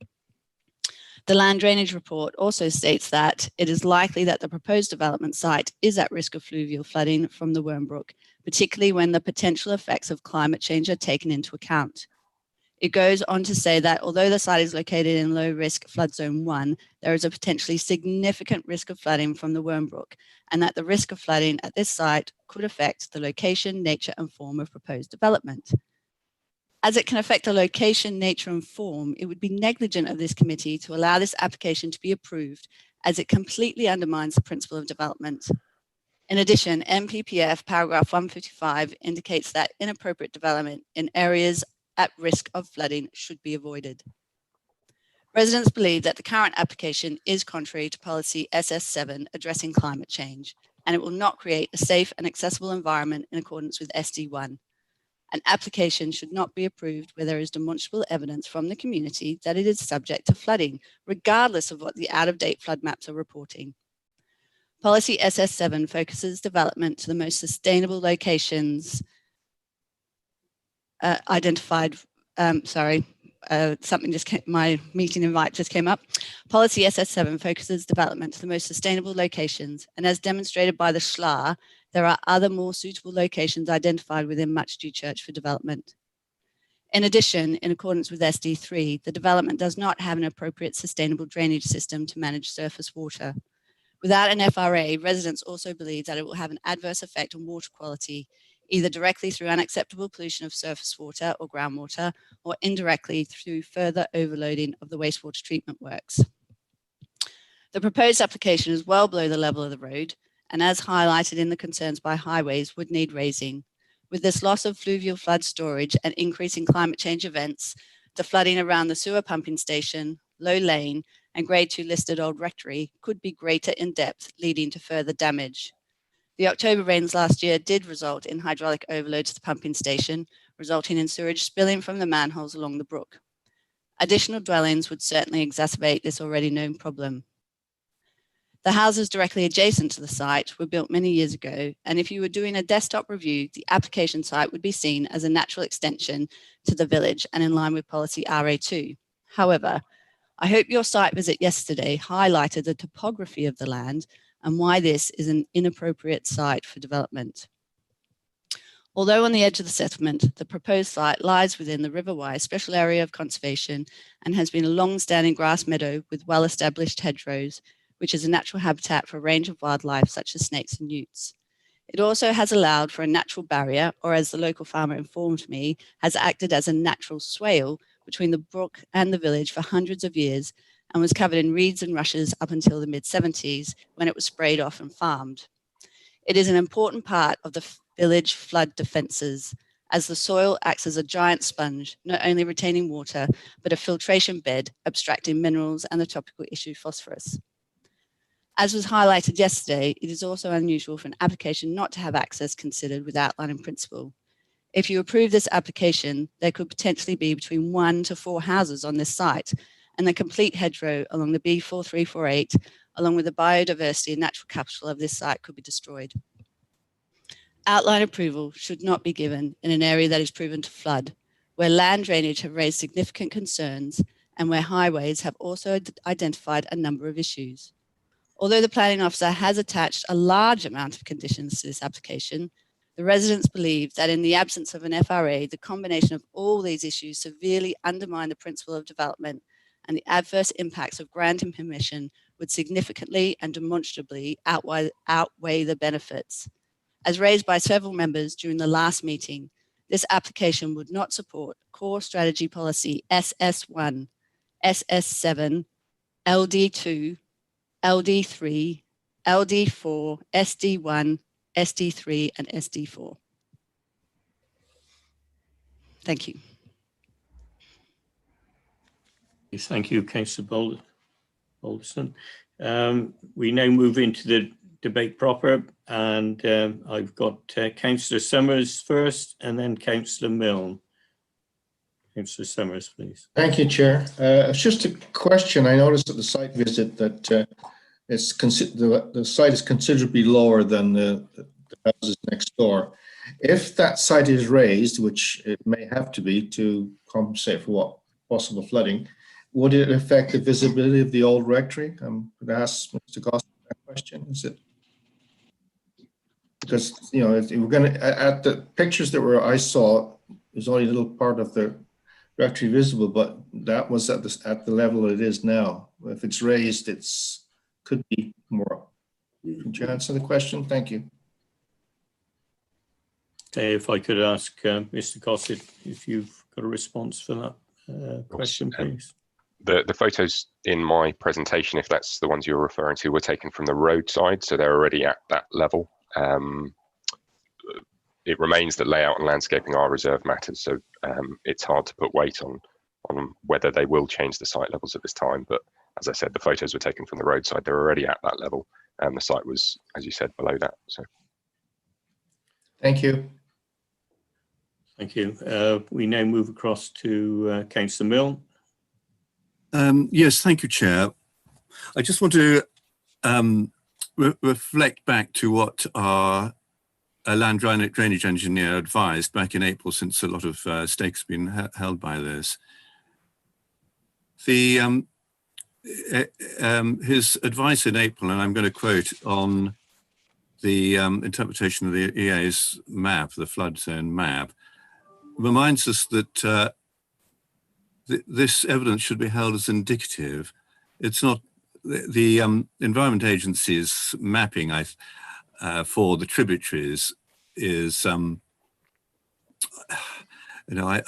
The land drainage report also states that it is likely that the proposed development site is at risk of fluvial flooding from the Wormbrook, particularly when the potential effects of climate change are taken into account. It goes on to say that although the site is located in low risk flood zone 1, there is a potentially significant risk of flooding from the Wormbrook, and that the risk of flooding at this site could affect the location, nature and form of proposed development. As it can affect the location, nature and form, it would be negligent of this committee to allow this application to be approved, as it completely undermines the principle of development. In addition, MPPF paragraph 155 indicates that inappropriate development in areas at risk of flooding should be avoided. Residents believe that the current application is contrary to policy SS7 addressing climate change, and it will not create a safe and accessible environment in accordance with SD1. An application should not be approved where there is demonstrable evidence from the community that it is subject to flooding, regardless of what the out-of-date flood maps are reporting. Policy SS7 focuses development to the most sustainable locations identified. Something just came, my meeting invite just came up. Policy SS7 focuses development to the most sustainable locations, and as demonstrated by the SLA, there are other more suitable locations identified within Much Due Church for development. In addition, in accordance with SD3, the development does not have an appropriate sustainable drainage system to manage surface water. Without an FRA, residents also believe that it will have an adverse effect on water quality, either directly through unacceptable pollution of surface water or groundwater, or indirectly through further overloading of the wastewater treatment works. The proposed application is well below the level of the road, and as highlighted in the concerns by Highways, would need raising. With this loss of fluvial flood storage and increasing climate change events, the flooding around the sewer pumping station, Low Lane, and Grade 2 listed Old Rectory could be greater in depth, leading to further damage. The October rains last year did result in hydraulic overload to the pumping station, resulting in sewage spilling from the manholes along the brook. Additional dwellings would certainly exacerbate this already known problem. The houses directly adjacent to the site were built many years ago, and if you were doing a desktop review, the application site would be seen as a natural extension to the village and in line with policy RA2. However, I hope your site visit yesterday highlighted the topography of the land and why this is an inappropriate site for development. Although on the edge of the settlement, the proposed site lies within the River Wye Special Area of Conservation and has been a long-standing grass meadow with well-established hedgerows, which is a natural habitat for a range of wildlife such as snakes and newts. It also has allowed for a natural barrier, or as the local farmer informed me, has acted as a natural swale between the brook and the village for hundreds of years and was covered in reeds and rushes up until the mid-70s when it was sprayed off and farmed. It is an important part of the village flood defences, as the soil acts as a giant sponge, not only retaining water, but a filtration bed abstracting minerals and the topical issue phosphorus. As was highlighted yesterday, it is also unusual for an application not to have access considered with outline in principle. If you approve this application, there could potentially be between 1 to 4 houses on this site, and the complete hedgerow along the B4348, along with the biodiversity and natural capital of this site, could be destroyed. Outline approval should not be given in an area that is proven to flood, where land drainage have raised significant concerns, and where Highways have also identified a number of issues. Although the planning officer has attached a large amount of conditions to this application, the residents believe that in the absence of an FRA, the combination of all these issues severely undermine the principle of development, and the adverse impacts of granting permission would significantly and demonstrably outweigh the benefits. As raised by several members during the last meeting, this application would not support core strategy policy SS1, SS7, LD2, LD3, LD4, SD1, SD3, and SD4. Thank you. Thank you, Councillor Balderson. We now move into the debate proper, and I've got Councillor Summers first, and then Councillor Milne. Councillor Summers, please. Thank you, Chair. It's just a question. I noticed at the site visit that the site is considerably lower than the houses next door. If that site is raised, which it may have to be to compensate for what possible flooding, would it affect the visibility of the old rectory? I'm going to ask Mr. Goss that question. Is it? Because, you know, if we're going to, at the pictures that I saw, there's only a little part of the rectory visible, but that was at the level it is now. If it's raised, it's could be more. Could you answer the question? Thank you. Okay, if I could ask Mr. Gossett if you've got a response for that question, please. The photos in my presentation, if that's the ones you're referring to, were taken from the roadside, so they're already at that level. It remains that layout and landscaping are reserved matters, so it's hard to put weight on whether they will change the site levels at this time. But as I said, the photos were taken from the roadside; they're already at that level, and the site was, as you said, below that. So, thank you. Thank you. We now move across to Councillor Milne. Yes, thank you, Chair. I just want to reflect back to what our land drainage engineer advised back in April, since a lot of stakes have been held by this. His advice in April, and I'm going to quote on the interpretation of the EA's map, the flood zone map, reminds us that this evidence should be held as indicative. It's not the Environment Agency's mapping for the tributaries is, I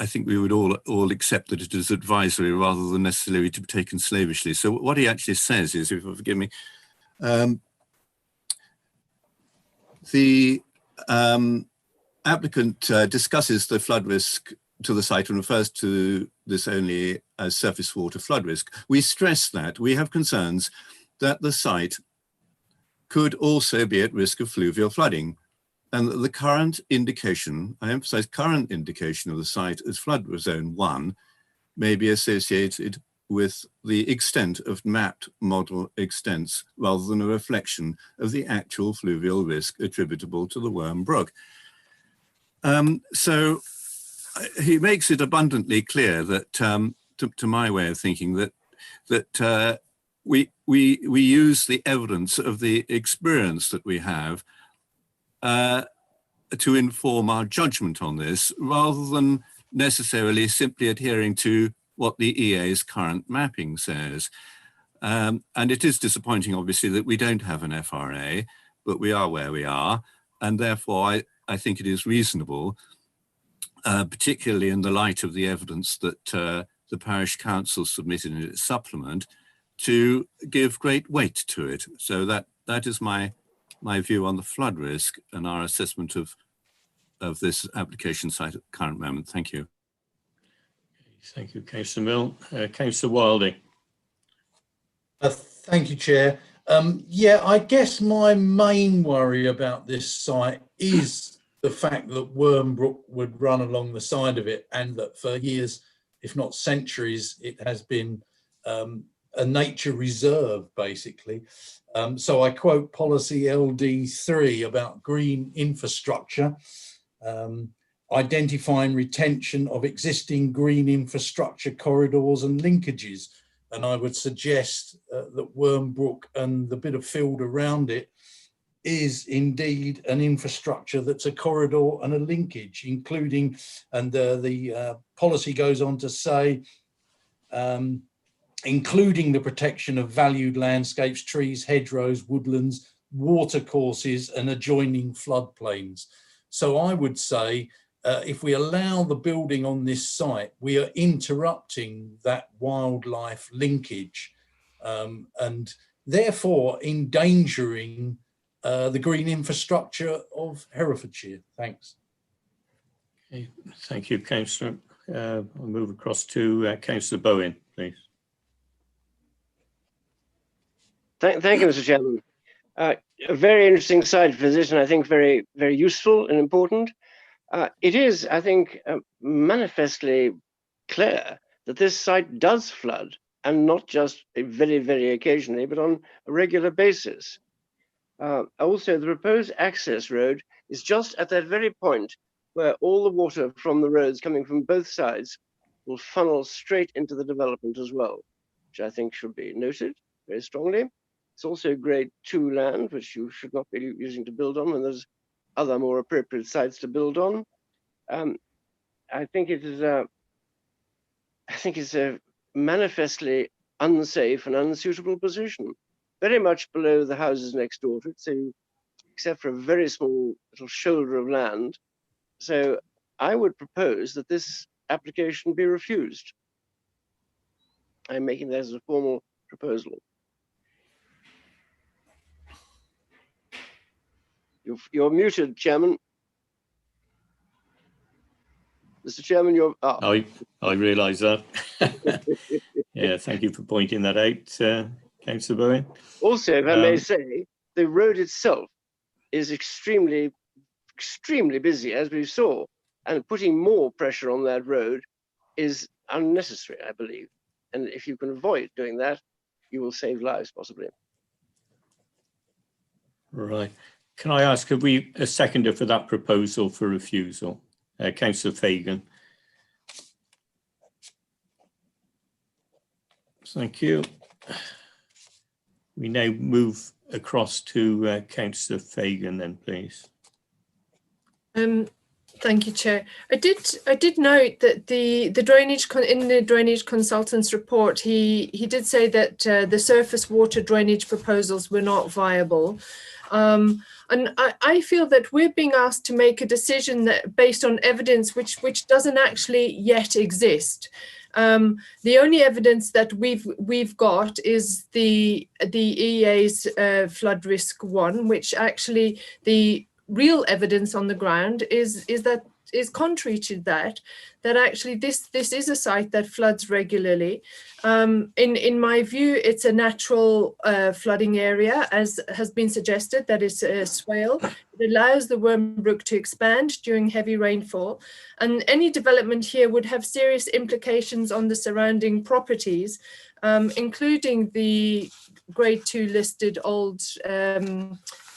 think we would all accept that it is advisory rather than necessarily to be taken slavishly. So what he actually says is, if you'll forgive me, the applicant discusses the flood risk to the site and refers to this only as surface water flood risk. We stress that we have concerns that the site could also be at risk of fluvial flooding, and that the current indication, I emphasize current indication of the site as flood zone 1 may be associated with the extent of mapped model extents rather than a reflection of the actual fluvial risk attributable to the Worm Brook. So he makes it abundantly clear that, to my way of thinking, that we use the evidence of the experience that we have to inform our judgment on this, rather than necessarily simply adhering to what the EA's current mapping says. And it is disappointing, obviously, that we don't have an FRA, but we are where we are. And therefore, I think it is reasonable, particularly in the light of the evidence that the Parish Council submitted in its supplement, to give great weight to it. So that is my view on the flood risk and our assessment of this application site at the current moment. Thank you. Thank you, Councillor Mill. Councillor Wilding. Thank you, Chair. Yeah, I guess my main worry about this site is the fact that Worm Brook would run along the side of it, and that for years, if not centuries, it has been a nature reserve, basically. So I quote policy LD3 about green infrastructure, identifying retention of existing green infrastructure corridors and linkages. And I would suggest that Worm Brook and the bit of field around it is indeed an infrastructure that's a corridor and a linkage, including, and the policy goes on to say, including the protection of valued landscapes, trees, hedgerows, woodlands, watercourses and adjoining floodplains. So I would say, if we allow the building on this site, we are interrupting that wildlife linkage and therefore endangering the green infrastructure of Herefordshire. Thanks. Okay, thank you, Councillor. I'll move across to Councillor Bowen, please. Thank you, Mr. Chairman. A very interesting site visit, and I think very, very useful and important. It is, I think, manifestly clear that this site does flood, and not just very, very occasionally, but on a regular basis. Also, the proposed access road is just at that very point where all the water from the roads coming from both sides will funnel straight into the development as well, which I think should be noted very strongly. It's also grade 2 land, which you should not be using to build on when there's other more appropriate sites to build on. I think it is it's a manifestly unsafe and unsuitable position, very much below the houses next door to it, so except for a very small little shoulder of land. So I would propose that this application be refused. I'm making that as a formal proposal. You're muted, Chairman. Mr. Chairman, you're... Oh. I realise that. Yeah, thank you for pointing that out, Councillor Bowen. Also, if I may say, the road itself is extremely busy, as we saw, and putting more pressure on that road is unnecessary, I believe. And if you can avoid doing that, you will save lives, possibly. Right. Can I ask, have we a seconder for that proposal for refusal? Councillor Fagan. Thank you. We now move across to Councillor Fagan then, please. Thank you, Chair. I did note that the drainage in the drainage consultant's report, he did say that the surface water drainage proposals were not viable. And I feel that we're being asked to make a decision that based on evidence which doesn't actually yet exist. The only evidence that we've got is the EA's flood risk 1, which actually the real evidence on the ground is contrary to that actually this is a site that floods regularly. In my view, it's a natural flooding area, as has been suggested, that it's a swale. It allows the Wormbrook to expand during heavy rainfall, and any development here would have serious implications on the surrounding properties, including the grade 2 listed old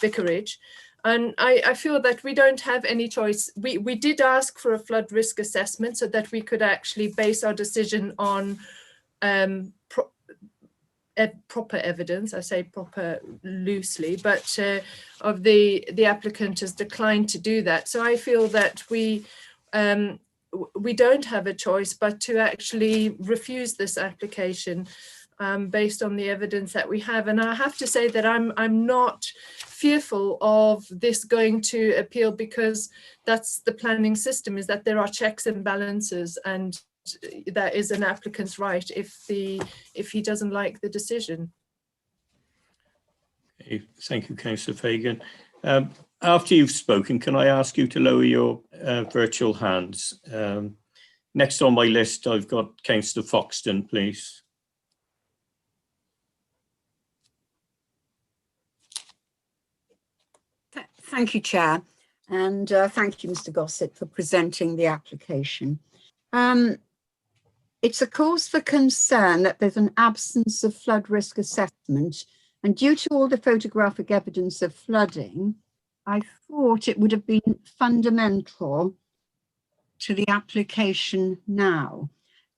vicarage. And I feel that we don't have any choice. We did ask for a flood risk assessment so that we could actually base our decision on proper evidence. I say proper loosely, but of the applicant has declined to do that. So I feel that we don't have a choice but to actually refuse this application based on the evidence that we have. And I have to say that I'm not fearful of this going to appeal, because that's the planning system, is that there are checks and balances, and that is an applicant's right if he doesn't like the decision. Okay, thank you, Councillor Fagan. After you've spoken, can I ask you to lower your virtual hands? Next on my list, I've got Councillor Foxton, please. Thank you, Chair, and thank you, Mr. Gossett, for presenting the application. It's a cause for concern that there's an absence of flood risk assessment, and due to all the photographic evidence of flooding, I thought it would have been fundamental to the application now.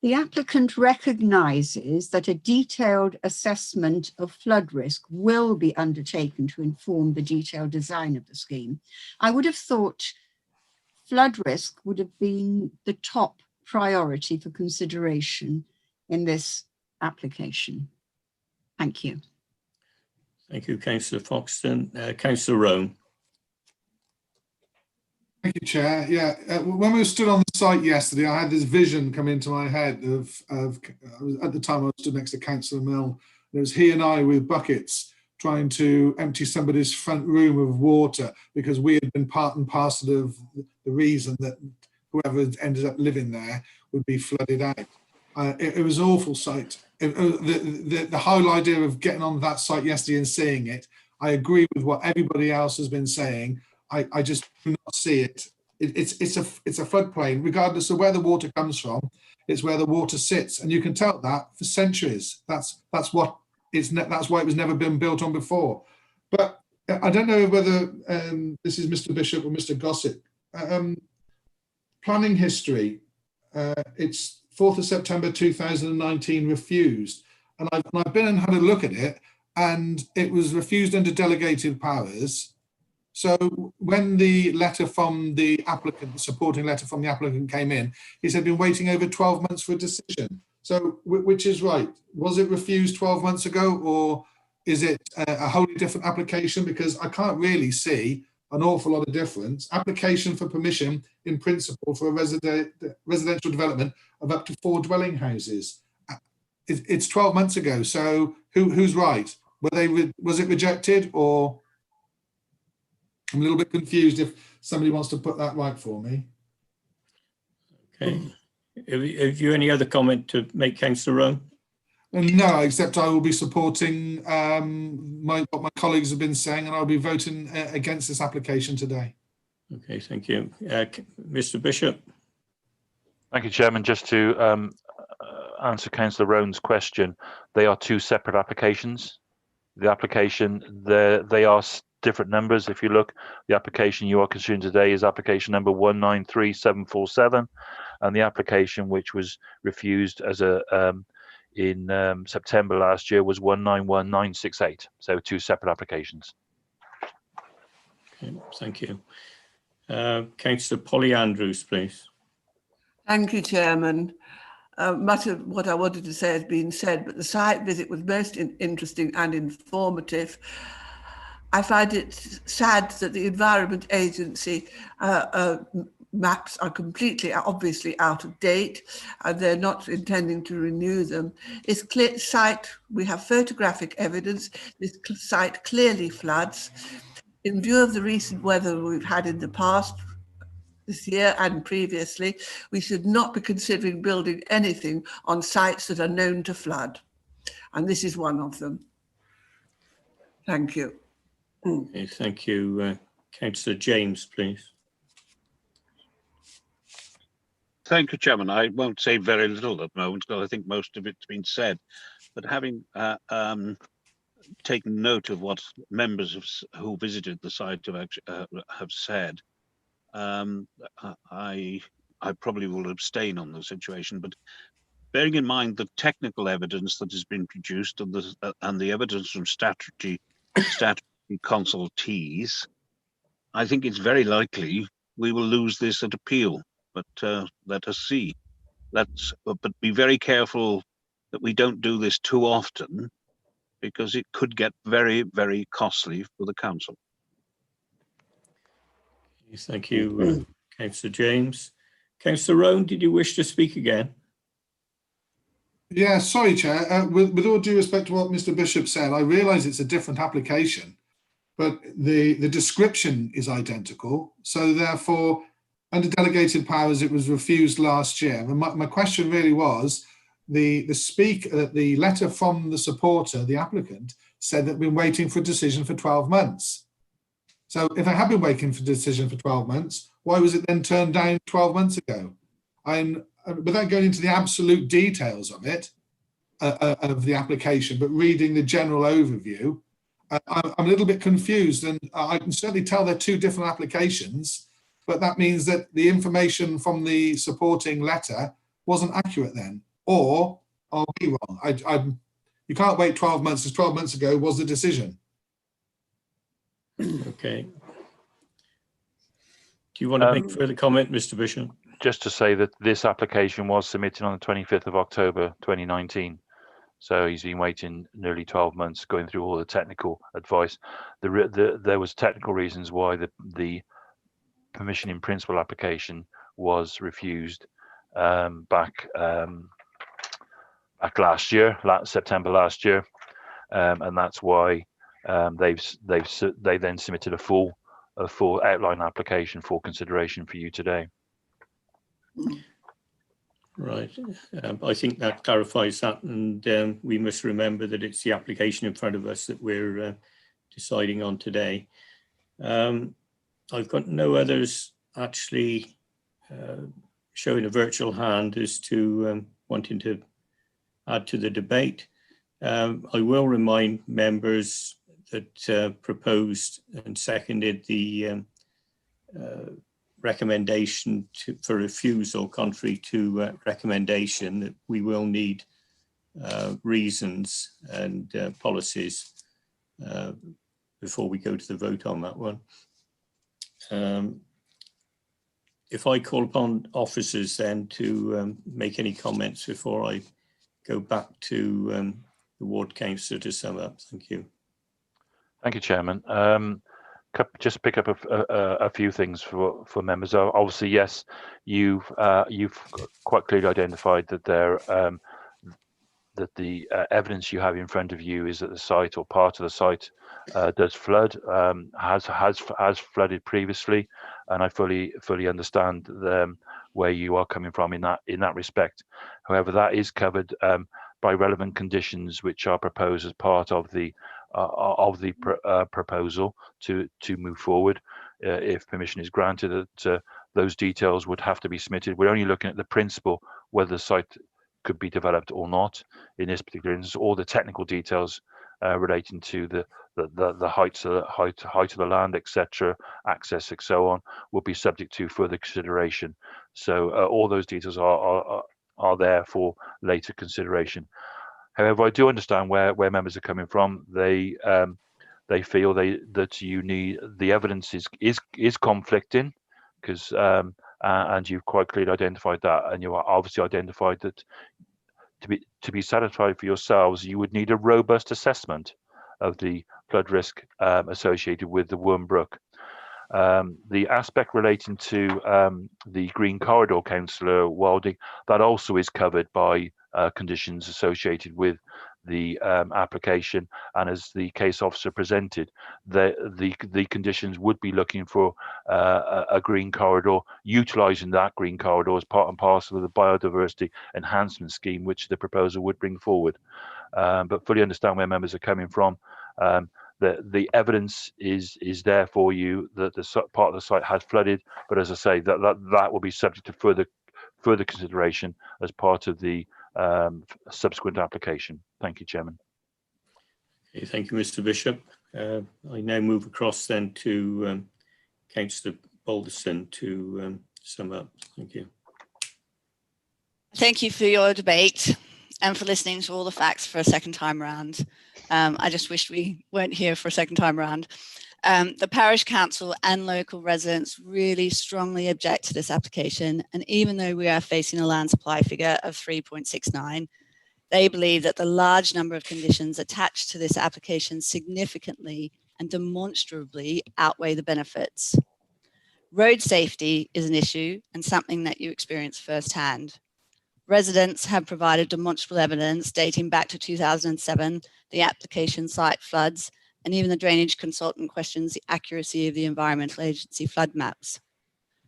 The applicant recognises that a detailed assessment of flood risk will be undertaken to inform the detailed design of the scheme. I would have thought flood risk would have been the top priority for consideration in this application. Thank you. Thank you, Councillor Foxton. Councillor Rowan. Thank you, Chair. Yeah, when we stood on the site yesterday, I had this vision come into my head of at the time I was stood next to Councillor Mill. There was he and I with buckets trying to empty somebody's front room of water because we had been part and parcel of the reason that whoever ended up living there would be flooded out. It was an awful sight. The whole idea of getting on that site yesterday and seeing it, I agree with what everybody else has been saying. I just do not see it. It's a floodplain, regardless of where the water comes from. It's where the water sits, and you can tell that for centuries. That's what it's. That's why it was never been built on before. But I don't know whether this is Mr. Bishop or Mr. Gossett. Planning history. It's 4th of September 2019 refused, and I've been and had a look at it, and it was refused under delegated powers. So when the letter from the applicant, the supporting letter from the applicant came in, he said been waiting over 12 months for a decision. So which is right? Was it refused 12 months ago, or is it a wholly different application? Because I can't really see an awful lot of difference. Application for permission in principle for a residential development of up to 4 dwelling houses. It's 12 months ago. So who's right? Was it rejected, or? I'm a little bit confused if somebody wants to put that right for me. Okay. Have you any other comment to make, Councillor Rowan? No, except I will be supporting what my colleagues have been saying, and I'll be voting against this application today. Okay, thank you. Mr. Bishop. Thank you, Chairman. Just to answer Councillor Rowan's question, they are 2 separate applications. The application, they are different numbers. If you look, the application you are considering today is application number 193747, and the application which was refused as in September last year was 191968. So 2 separate applications. Okay, thank you. Councillor Polly Andrews, please. Thank you, Chairman. Much of what I wanted to say has been said, but the site visit was most interesting and informative. I find it sad that the Environment Agency maps are completely, obviously out of date, and they're not intending to renew them. This site, we have photographic evidence, this site clearly floods. In view of the recent weather we've had in the past, this year and previously, we should not be considering building anything on sites that are known to flood. And this is one of them. Thank you. Okay, thank you. Councillor James, please. Thank you, Chairman. I won't say very little at the moment because I think most of it's been said. But having taken note of what members who visited the site have said, I probably will abstain on the situation. But bearing in mind the technical evidence that has been produced and the evidence from statutory consultees, I think it's very likely we will lose this at appeal. But let us see. But be very careful that we don't do this too often, because it could get very, very costly for the council. Thank you, Councillor James. Councillor Rowan, did you wish to speak again? Yeah, sorry, Chair. With all due respect to what Mr. Bishop said, I realise it's a different application, but the description is identical. So therefore, under delegated powers, it was refused last year. And my question really was, the letter from the supporter, the applicant, said that we've been waiting for a decision for 12 months. So if I have been waiting for a decision for 12 months, why was it then turned down 12 months ago? Without going into the absolute details of it, of the application, but reading the general overview, I'm a little bit confused, and I can certainly tell they're two different applications, but that means that the information from the supporting letter wasn't accurate then, or are we wrong? You can't wait 12 months, because 12 months ago was the decision. Okay. Do you want to make further comment, Mr. Bishop? Just to say that this application was submitted on the 25th of October 2019. So he's been waiting nearly 12 months, going through all the technical advice. There was technical reasons why the permission in principle application was refused back last year, September last year, and that's why they then submitted a full outline application for consideration for you today. Right. I think that clarifies that, and we must remember that it's the application in front of us that we're deciding on today. I've got no others actually showing a virtual hand as to wanting to add to the debate. I will remind members that proposed and seconded the recommendation for refusal, contrary to recommendation, that we will need reasons and policies before we go to the vote on that one. If I call upon officers then to make any comments before I go back to the ward councillor to sum up. Thank you. Thank you, Chairman. Just pick up a few things for members. Obviously, yes, you've quite clearly identified that that the evidence you have in front of you is that the site or part of the site does flood, has flooded previously, and I fully understand where you are coming from in that respect. However, that is covered by relevant conditions which are proposed as part of the proposal to move forward. If permission is granted, that those details would have to be submitted. We're only looking at the principle, whether the site could be developed or not. In this particular instance, all the technical details relating to the height of the land, etc., access, and so on, will be subject to further consideration. So all those details are there for later consideration. However, I do understand where members are coming from. They feel that you need the evidence is conflicting because and you've quite clearly identified that, and you are obviously identified that to be satisfied for yourselves, you would need a robust assessment of the flood risk associated with the Worm Brook. The aspect relating to the Green Corridor, Councillor Wilding, that also is covered by conditions associated with the application, and as the case officer presented, the conditions would be looking for a green corridor, utilising that green corridor as part and parcel of the biodiversity enhancement scheme which the proposal would bring forward. But fully understand where members are coming from. The evidence is there for you that the part of the site has flooded, but as I say, that will be subject to further consideration as part of the subsequent application. Thank you, Chairman. Okay, thank you, Mr. Bishop. I now move across then to Councillor Balderson to sum up. Thank you. Thank you for your debate and for listening to all the facts for a second time round. I just wished we weren't here for a second time round. The Parish Council and local residents really strongly object to this application, and even though we are facing a land supply figure of 3.69, they believe that the large number of conditions attached to this application significantly and demonstrably outweigh the benefits. Road safety is an issue and something that you experience firsthand. Residents have provided demonstrable evidence dating back to 2007, the application site floods, and even the drainage consultant questions the accuracy of the Environmental Agency flood maps.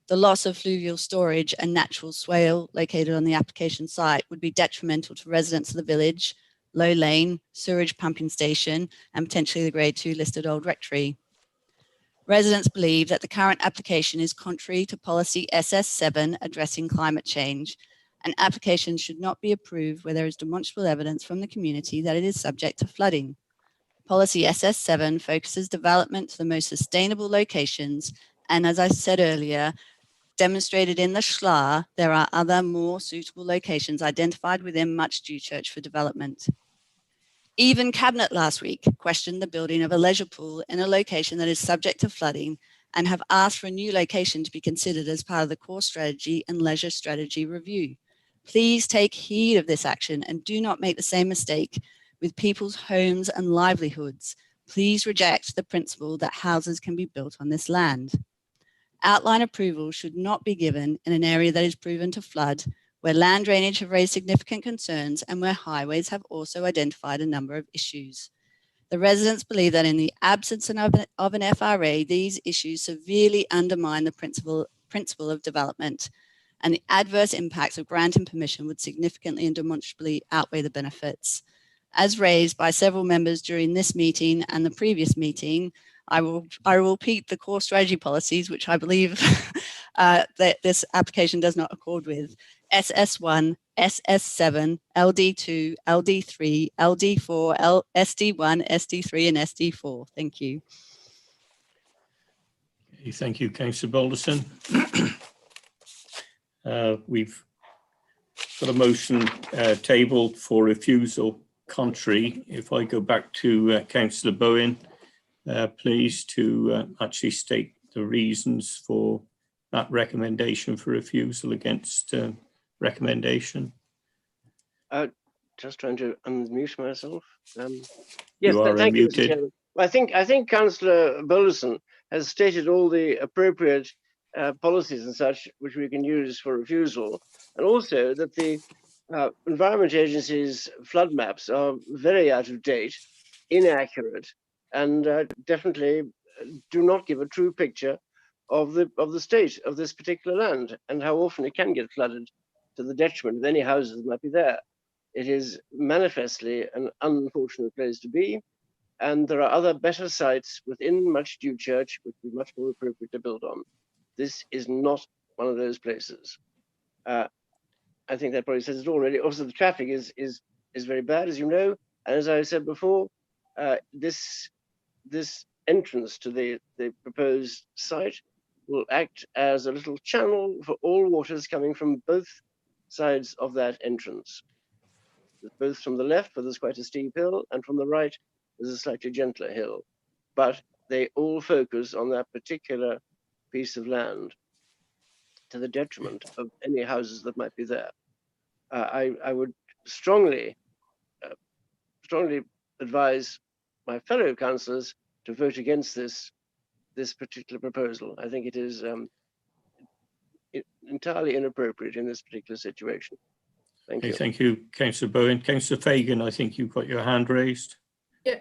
The loss of fluvial storage and natural swale located on the application site would be detrimental to residents of the village, Low Lane, sewage pumping station, and potentially the Grade 2 listed Old Rectory. Residents believe that the current application is contrary to policy SS7 addressing climate change, and applications should not be approved where there is demonstrable evidence from the community that it is subject to flooding. Policy SS7 focuses development to the most sustainable locations, and as I said earlier, demonstrated in the SHLA, there are other more suitable locations identified within Much Dewchurch for development. Even Cabinet last week questioned the building of a leisure pool in a location that is subject to flooding and have asked for a new location to be considered as part of the core strategy and leisure strategy review. Please take heed of this action and do not make the same mistake with people's homes and livelihoods. Please reject the principle that houses can be built on this land. Outline approval should not be given in an area that is proven to flood, where land drainage have raised significant concerns and where highways have also identified a number of issues. The residents believe that in the absence of an FRA, these issues severely undermine the principle of development, and the adverse impacts of granting permission would significantly and demonstrably outweigh the benefits. As raised by several members during this meeting and the previous meeting, I will repeat the core strategy policies, which I believe that this application does not accord with. SS1, SS7, LD2, LD3, LD4, SD1, SD3, and SD4. Thank you. Okay, thank you, Councillor Balderson. We've got a motion tabled for refusal contrary. If I go back to Councillor Bowen, please, to actually state the reasons for that recommendation for refusal against recommendation. Just trying to unmute myself. Yes, you are thank you, Mr. unmuted. Chairman. I think Councillor Balderson has stated all the appropriate policies and such which we can use for refusal, and also that the Environment Agency's flood maps are very out of date, inaccurate, and definitely do not give a true picture of the state of this particular land and how often it can get flooded to the detriment of any houses that might be there. It is manifestly an unfortunate place to be, and there are other better sites within Much Dewchurch which would be much more appropriate to build on. This is not one of those places. I think that probably says it already. Also, the traffic is very bad, as you know, and as I said before, this entrance to the proposed site will act as a little channel for all waters coming from both sides of that entrance. Both from the left, where there's quite a steep hill, and from the right, there's a slightly gentler hill. But they all focus on that particular piece of land. to the detriment of any houses that might be there. I would strongly advise my fellow councillors to vote against this particular proposal. I think it is entirely inappropriate in this particular situation. Thank you. Thank you, Councillor Bowen. Councillor Fagan, I think you've got your hand raised. Yeah,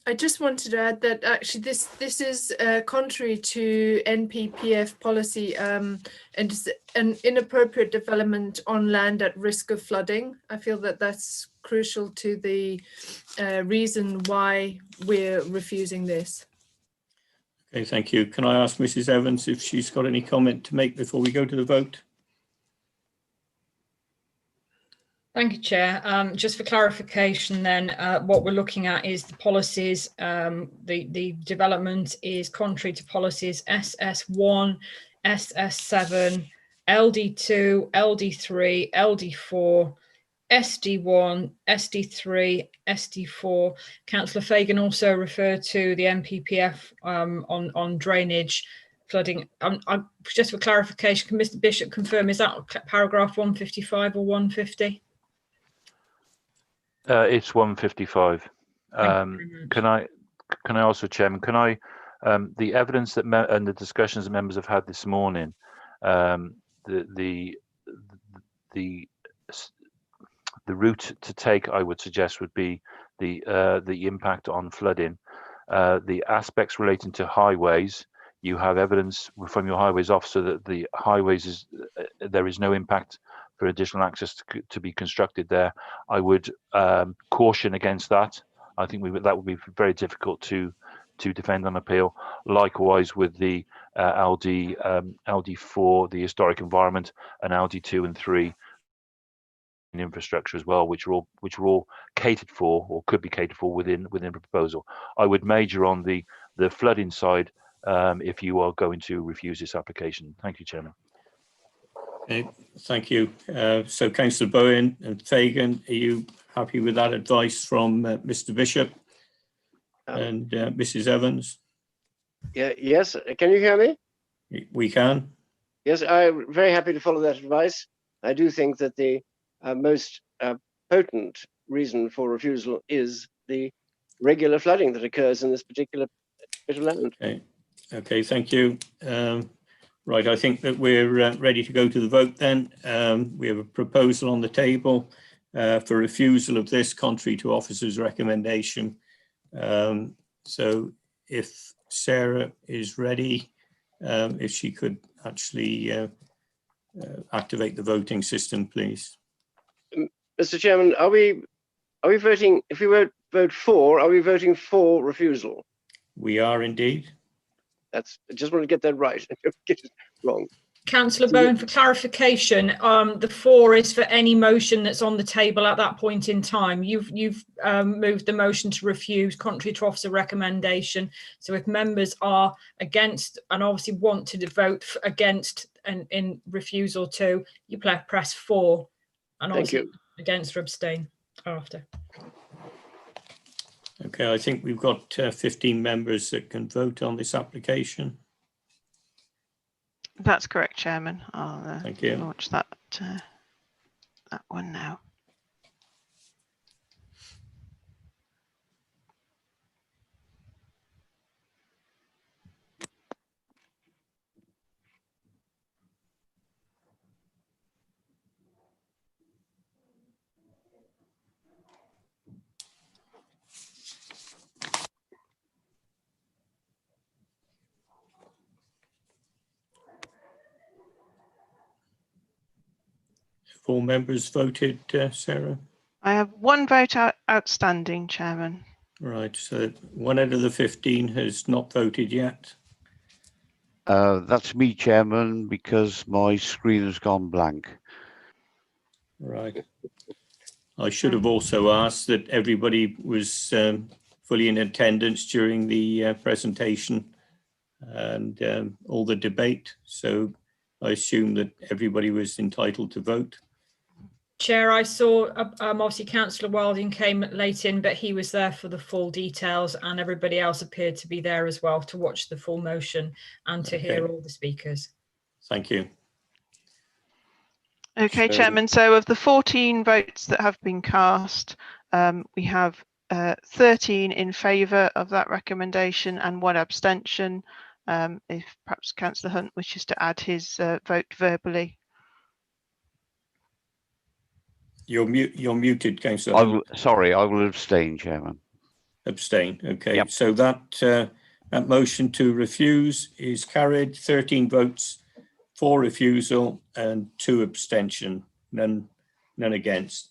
I just wanted to add that actually this is contrary to NPPF policy and it's an inappropriate development on land at risk of flooding. I feel that that's crucial to the reason why we're refusing this. Okay, thank you. Can I ask Mrs. Evans if she's got any comment to make before we go to the vote? Thank you, Chair. Just for clarification then, what we're looking at is the policies. The development is contrary to policies SS1, SS7, LD2, LD3, LD4, SD1, SD3, SD4. Councillor Fagan also referred to the NPPF on drainage, flooding. Just for clarification, can Mr. Bishop confirm, is that paragraph 155 or 150? It's 155. Can I also, Chairman, can I, the evidence that and the discussions that members have had this morning, the route to take, I would suggest, would be the impact on flooding, the aspects relating to highways. You have evidence from your highways officer that the highways there is no impact for additional access to be constructed there. I would caution against that. I think that would be very difficult to defend on appeal. Likewise with the LD4, the historic environment, and LD2 and 3 infrastructure as well, which are all catered for or could be catered for within the proposal. I would major on the flooding side if you are going to refuse this application. Thank you, Chairman. Okay, thank you. So Councillor Bowen and Fagan, are you happy with that advice from Mr. Bishop and Mrs. Evans? Yeah, yes. Can you hear me? We can. Yes, I'm very happy to follow that advice. I do think that the most potent reason for refusal is the regular flooding that occurs in this particular bit of land. Okay, thank you. Right, I think that we're ready to go to the vote then. We have a proposal on the table for refusal of this contrary to officer's recommendation. So if Sarah is ready, if she could actually activate the voting system, please. Mr. Chairman, are we voting, if we vote for, are we voting for refusal? We are indeed. I just want to get that right. Don't get it wrong. Councillor Bowen, for clarification, the 4 is for any motion that's on the table at that point in time. You've moved the motion to refuse contrary to officer recommendation. So if members are against and obviously want to vote against and in refusal to, you press 4, and obviously against or abstain after. Okay, I think we've got 15 members that can vote on this application. That's correct, Chairman. I'll Thank you. launch that one now. Have all members voted, Sarah? I have 1 vote outstanding, Chairman. Right, so 1 out of the 15 has not voted yet. That's me, Chairman, because my screen has gone blank. Right. I should have also asked that everybody was fully in attendance during the presentation and all the debate. So I assume that everybody was entitled to vote. Chair, I saw obviously Councillor Wilding came late in, but he was there for the full details, and everybody else appeared to be there as well to watch the full motion and to hear all the speakers. Thank you. Okay, So- Chairman. So of the 14 votes that have been cast, we have 13 in favour of that recommendation and 1 abstention. If perhaps Councillor Hunt wishes to add his vote verbally. You're muted, Councillor Hunt. Sorry, I will abstain, Chairman. Abstain. Okay. Yep. So that motion to refuse is carried. 13 votes for refusal and 2 abstention. None against.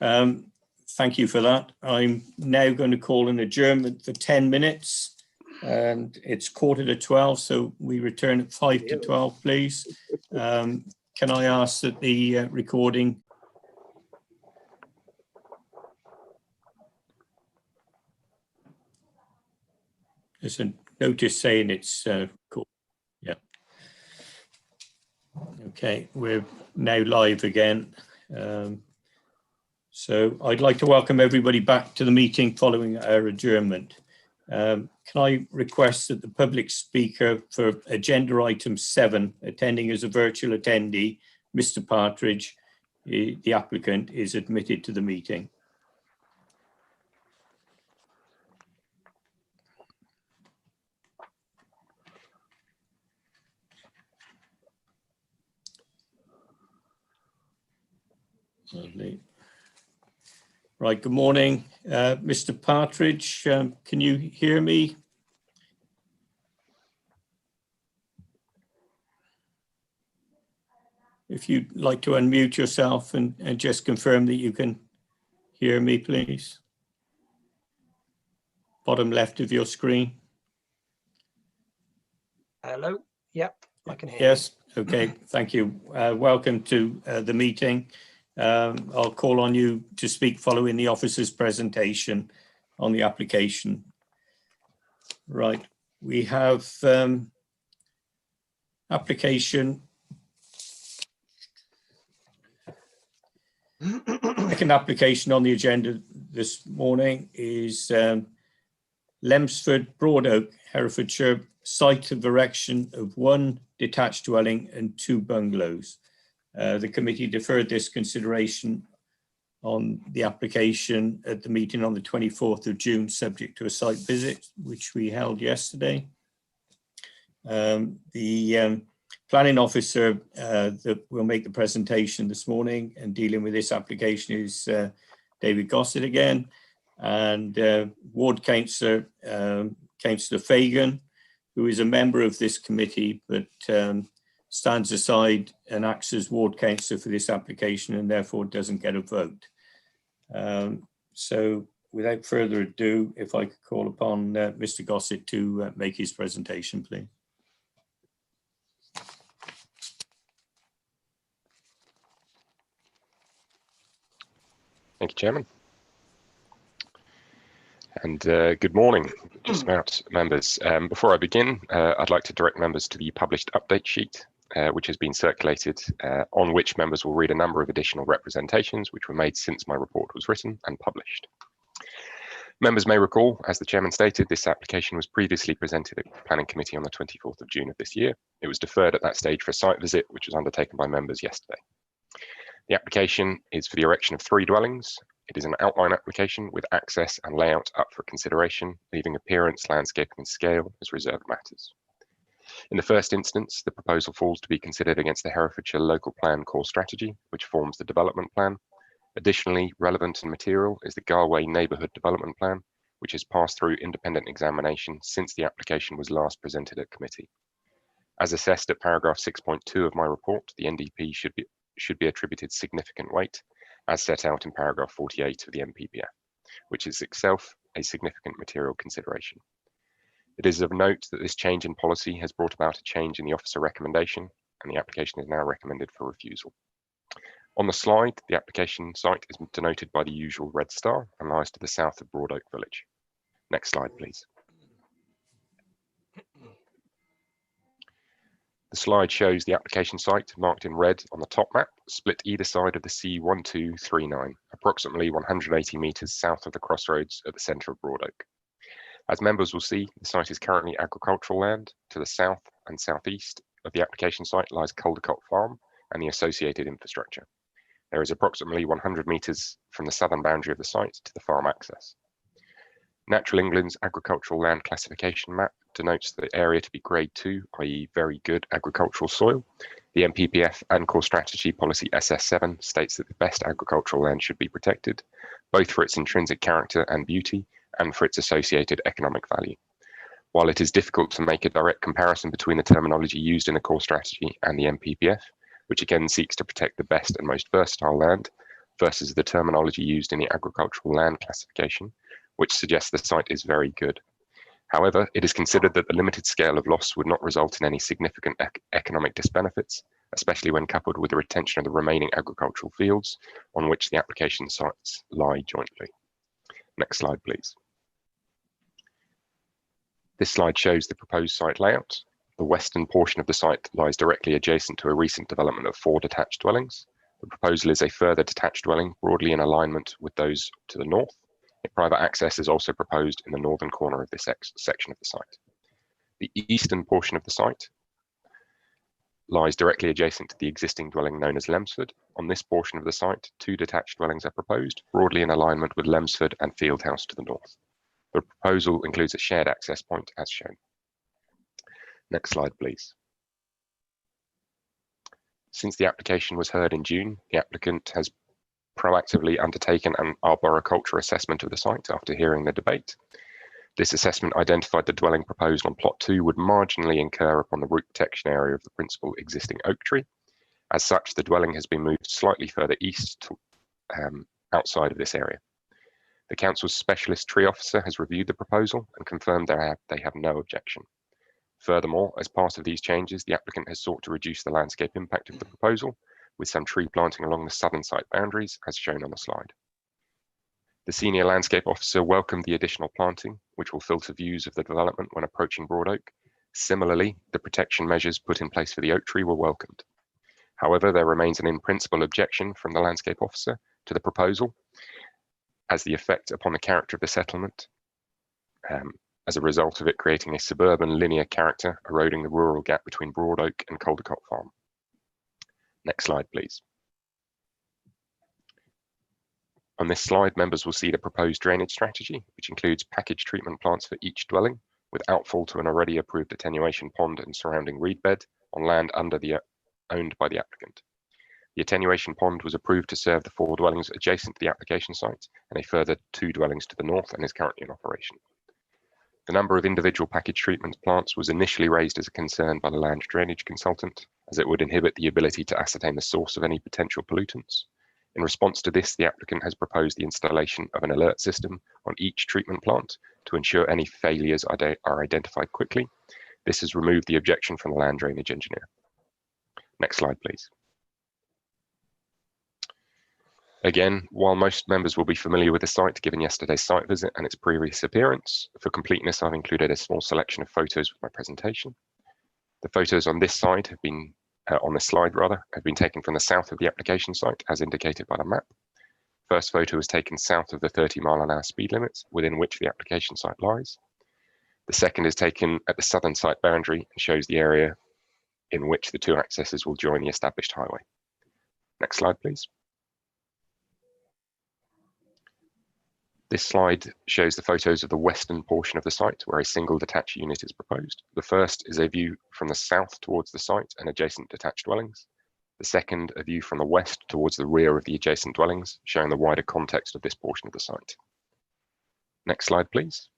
Thank you for that. I'm now going to call an adjournment for 10 minutes. And it's 11:45, so we return at 5 to 12, please. Can I ask that the recording... There's a notice saying it's cool. Yeah. Okay, we're now live again. So I'd like to welcome everybody back to the meeting following our adjournment. Can I request that the public speaker for agenda item 7, attending as a virtual attendee, Mr. Partridge, the applicant, is admitted to the meeting. Lovely. Right, good morning, Mr. Partridge. Can you hear me? If you'd like to unmute yourself and just confirm that you can hear me, please. Bottom left of your screen. Hello. Yep, I can hear Yes. Okay. Thank you. Welcome to the meeting. I'll call on you to speak following the officer's presentation on the application. Right. We have application. Second application on the agenda this morning is Lemsford, Broad Oak, Herefordshire, site of erection of 1 detached dwelling and 2 bungalows. The committee deferred this consideration on the application at the meeting on the 24th of June, subject to a site visit, which we held yesterday. The planning officer that will make the presentation this morning and dealing with this application is David Gossett again, and Ward Councillor, Councillor Fagan, who is a member of this committee, but stands aside and acts as ward councillor for this application and therefore doesn't get a vote. So without further ado, if I could call upon Mr. Gossett to make his presentation, please. Thank you, Chairman. And good morning, just about members. Before I begin, I'd like to direct members to the published update sheet, which has been circulated, on which members will read a number of additional representations which were made since my report was written and published. Members may recall, as the Chairman stated, this application was previously presented at the Planning Committee on the 24th of June of this year. It was deferred at that stage for a site visit, which was undertaken by members yesterday. The application is for the erection of 3 dwellings. It is an outline application with access and layout up for consideration, leaving appearance, landscaping and scale as reserved matters. In the first instance, the proposal falls to be considered against the Herefordshire Local Plan Core Strategy, which forms the development plan. Additionally, relevant and material is the Garway Neighbourhood Development Plan, which has passed through independent examination since the application was last presented at committee. As assessed at paragraph 6.2 of my report, the NDP should be attributed significant weight, as set out in paragraph 48 of the NPPF, which is itself a significant material consideration. It is of note that this change in policy has brought about a change in the officer recommendation, and the application is now recommended for refusal. On the slide, the application site is denoted by the usual red star and lies to the south of Broad Oak Village. Next slide, please. The slide shows the application site marked in red on the top map, split either side of the C1239, approximately 180 metres south of the crossroads at the centre of Broad Oak. As members will see, the site is currently agricultural land. To the south and southeast of the application site lies Caldecott Farm, and the associated infrastructure. There is approximately 100 metres from the southern boundary of the site to the farm access. Natural England's agricultural land classification map denotes the area to be grade 2, i.e. very good agricultural soil. The MPPF and Core Strategy Policy SS7 states that the best agricultural land should be protected, both for its intrinsic character and beauty and for its associated economic value. While it is difficult to make a direct comparison between the terminology used in the Core Strategy and the MPPF, which again seeks to protect the best and most versatile land, versus the terminology used in the agricultural land classification, which suggests the site is very good. However, it is considered that the limited scale of loss would not result in any significant economic disbenefits, especially when coupled with the retention of the remaining agricultural fields on which the application sites lie jointly. Next slide, please. This slide shows the proposed site layout. The western portion of the site lies directly adjacent to a recent development of 4 detached dwellings. The proposal is a further detached dwelling broadly in alignment with those to the north. A private access is also proposed in the northern corner of this section of the site. The eastern portion of the site lies directly adjacent to the existing dwelling known as Lemsford. On this portion of the site, 2 detached dwellings are proposed, broadly in alignment with Lemsford and Fieldhouse to the north. The proposal includes a shared access point as shown. Next slide, please. Since the application was heard in June, the applicant has proactively undertaken an arboriculture assessment of the site after hearing the debate. This assessment identified the dwelling proposed on plot 2 would marginally incur upon the root protection area of the principal existing oak tree. As such, the dwelling has been moved slightly further east to, outside of this area. The council's specialist tree officer has reviewed the proposal and confirmed they have no objection. Furthermore, as part of these changes, the applicant has sought to reduce the landscape impact of the proposal, with some tree planting along the southern site boundaries, as shown on the slide. The senior landscape officer welcomed the additional planting, which will filter views of the development when approaching Broad Oak. Similarly, the protection measures put in place for the oak tree were welcomed. However, there remains an in-principle objection from the landscape officer to the proposal, as the effect upon the character of the settlement, as a result of it creating a suburban linear character, eroding the rural gap between Broad Oak and Caldecott Farm. Next slide, please. On this slide, members will see the proposed drainage strategy, which includes package treatment plants for each dwelling, with outfall to an already approved attenuation pond and surrounding reed bed on land owned by the applicant. The attenuation pond was approved to serve the 4 dwellings adjacent to the application site and a further 2 dwellings to the north and is currently in operation. The number of individual package treatment plants was initially raised as a concern by the land drainage consultant, as it would inhibit the ability to ascertain the source of any potential pollutants. In response to this, the applicant has proposed the installation of an alert system on each treatment plant to ensure any failures are identified quickly. This has removed the objection from the land drainage engineer. Next slide, please. Again, while most members will be familiar with the site given yesterday's site visit and its previous appearance, for completeness, I've included a small selection of photos with my presentation. The photos on this side have been, on this slide rather, have been taken from the south of the application site as indicated by the map. First photo was taken south of the 30-mile-an-hour speed limit within which the application site lies. The second is taken at the southern site boundary and shows the area in which the 2 accesses will join the established highway. Next slide, please. This slide shows the photos of the western portion of the site where a single detached unit is proposed. The first is a view from the south towards the site and adjacent detached dwellings. The second, a view from the west towards the rear of the adjacent dwellings, showing the wider context of this portion of the site. Next slide, please.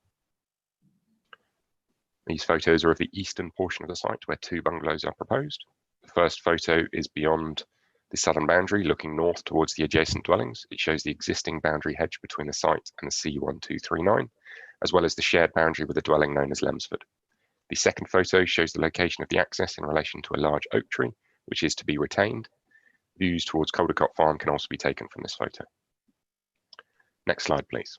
These photos are of the eastern portion of the site where 2 bungalows are proposed. The first photo is beyond the southern boundary, looking north towards the adjacent dwellings. It shows the existing boundary hedge between the site and the C1239, as well as the shared boundary with the dwelling known as Lemsford. The second photo shows the location of the access in relation to a large oak tree, which is to be retained. Views towards Caldecott Farm can also be taken from this photo. Next slide, please.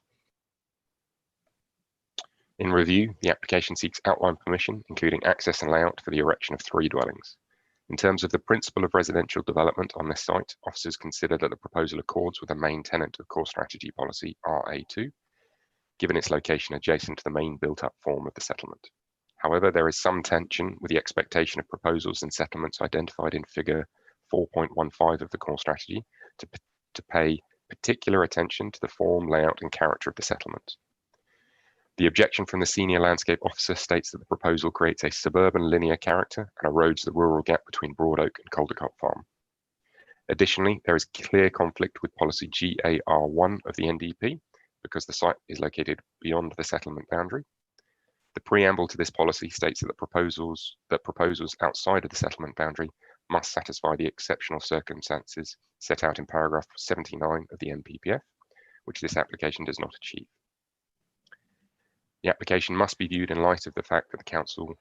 In review, the application seeks outline permission, including access and layout for the erection of 3 dwellings. In terms of the principle of residential development on this site, officers consider that the proposal accords with the main tenet of Core Strategy Policy RA2, given its location adjacent to the main built-up form of the settlement. However, there is some tension with the expectation of proposals and settlements identified in Figure 4.15 of the core strategy to pay particular attention to the form, layout and character of the settlement. The objection from the senior landscape officer states that the proposal creates a suburban linear character and erodes the rural gap between Broadoak and Caldecott Farm. Additionally, there is clear conflict with policy GAR1 of the NDP because the site is located beyond the settlement boundary. The preamble to this policy states that proposals outside of the settlement boundary must satisfy the exceptional circumstances set out in paragraph 79 of the NPPF, which this application does not achieve. The application must be viewed in light of the fact that the council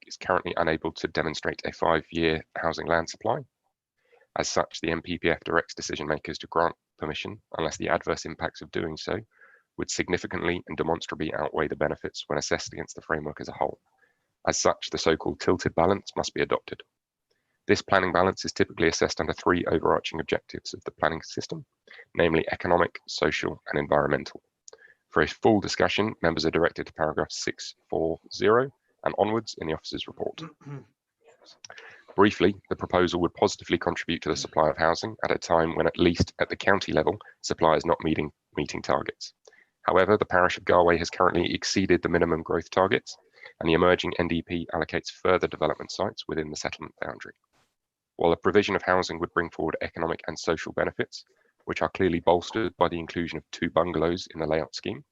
is currently unable to demonstrate a 5-year housing land supply. As such, the NPPF directs decision makers to grant permission unless the adverse impacts of doing so would significantly and demonstrably outweigh the benefits when assessed against the framework as a whole. As such, the so-called tilted balance must be adopted. This planning balance is typically assessed under 3 overarching objectives of the planning system, namely economic, social, and environmental. For a full discussion, members are directed to paragraph 640 and onwards in the officer's report. Briefly, the proposal would positively contribute to the supply of housing at a time when, at least at the county level, supply is not meeting targets. However, the parish of Galway has currently exceeded the minimum growth targets, and the emerging NDP allocates further development sites within the settlement boundary. While the provision of housing would bring forward economic and social benefits, which are clearly bolstered by the inclusion of 2 bungalows in the layout scheme,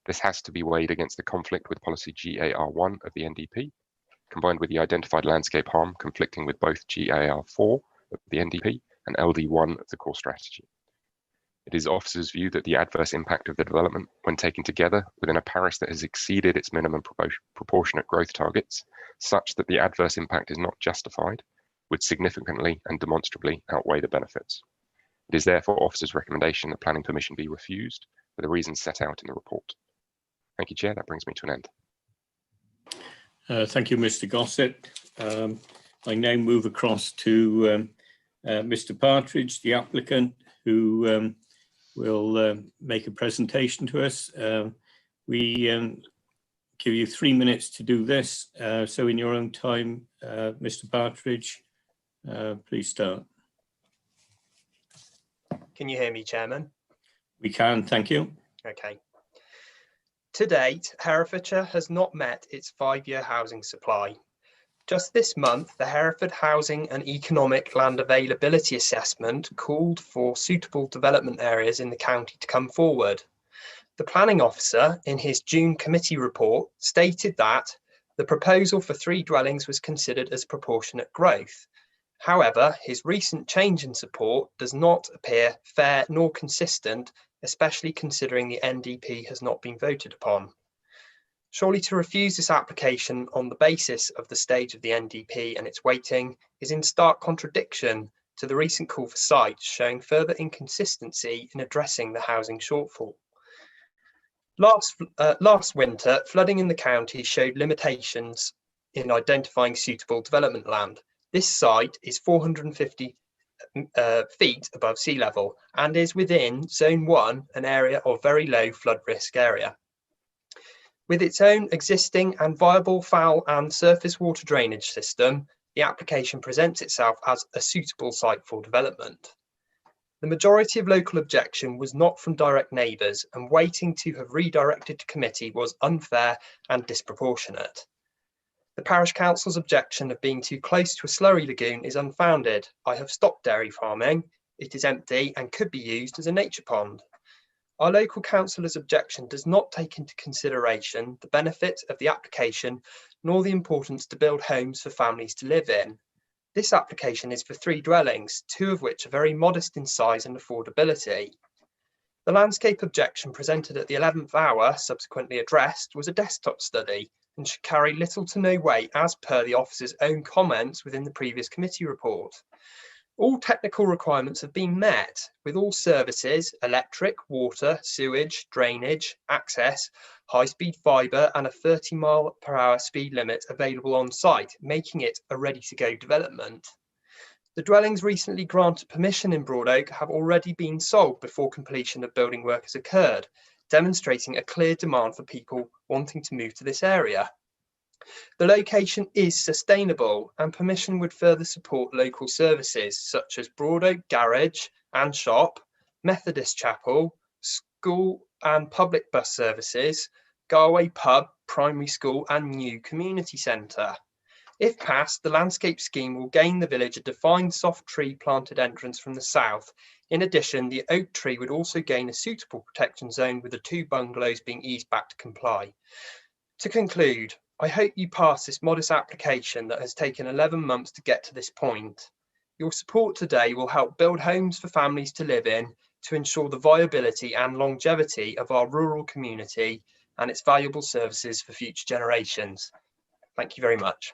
this has to be weighed against the conflict with policy GAR1 of the NDP, combined with the identified landscape harm conflicting with both GAR4 of the NDP and LD1 of the core strategy. It is officers' view that the adverse impact of the development, when taken together within a parish that has exceeded its minimum proportionate growth targets, such that the adverse impact is not justified, would significantly and demonstrably outweigh the benefits. It is therefore officers' recommendation that planning permission be refused for the reasons set out in the report. Thank you, Chair. That brings me to an end. Thank you, Mr. Gossett. I now move across to Mr. Partridge, the applicant, who will make a presentation to us. We give you 3 minutes to do this. So in your own time, Mr. Partridge, please start. Can you hear me, Chairman? We can, thank you. Okay. To date, Herefordshire has not met its 5-year housing supply. Just this month, the Hereford Housing and Economic Land Availability Assessment called for suitable development areas in the county to come forward. The planning officer, in his June committee report, stated that the proposal for 3 dwellings was considered as proportionate growth. However, his recent change in support does not appear fair nor consistent, especially considering the NDP has not been voted upon. Surely to refuse this application on the basis of the stage of the NDP and its weighting is in stark contradiction to the recent call for sites, showing further inconsistency in addressing the housing shortfall. Last winter, flooding in the county showed limitations in identifying suitable development land. This site is 450 feet above sea level and is within Zone 1, an area of very low flood risk area. With its own existing and viable foul and surface water drainage system, the application presents itself as a suitable site for development. The majority of local objection was not from direct neighbours, and waiting to have redirected to committee was unfair and disproportionate. The parish council's objection of being too close to a slurry lagoon is unfounded. I have stopped dairy farming. It is empty and could be used as a nature pond. Our local councillor's objection does not take into consideration the benefit of the application, nor the importance to build homes for families to live in. This application is for 3 dwellings, 2 of which are very modest in size and affordability. The landscape objection presented at the 11th hour, subsequently addressed, was a desktop study and should carry little to no weight as per the officer's own comments within the previous committee report. All technical requirements have been met, with all services, electric, water, sewage, drainage, access, high-speed fibre and a 30-mile-per-hour speed limit available on site, making it a ready-to-go development. The dwellings recently granted permission in Broadoak have already been sold before completion of building work has occurred, demonstrating a clear demand for people wanting to move to this area. The location is sustainable and permission would further support local services such as Broadoak Garage and Shop, Methodist Chapel, school and public bus services, Galway Pub, primary school and new community centre. If passed, the landscape scheme will gain the village a defined soft tree planted entrance from the south. In addition, the oak tree would also gain a suitable protection zone with the 2 bungalows being eased back to comply. To conclude, I hope you pass this modest application that has taken 11 months to get to this point. Your support today will help build homes for families to live in to ensure the viability and longevity of our rural community and its valuable services for future generations. Thank you very much.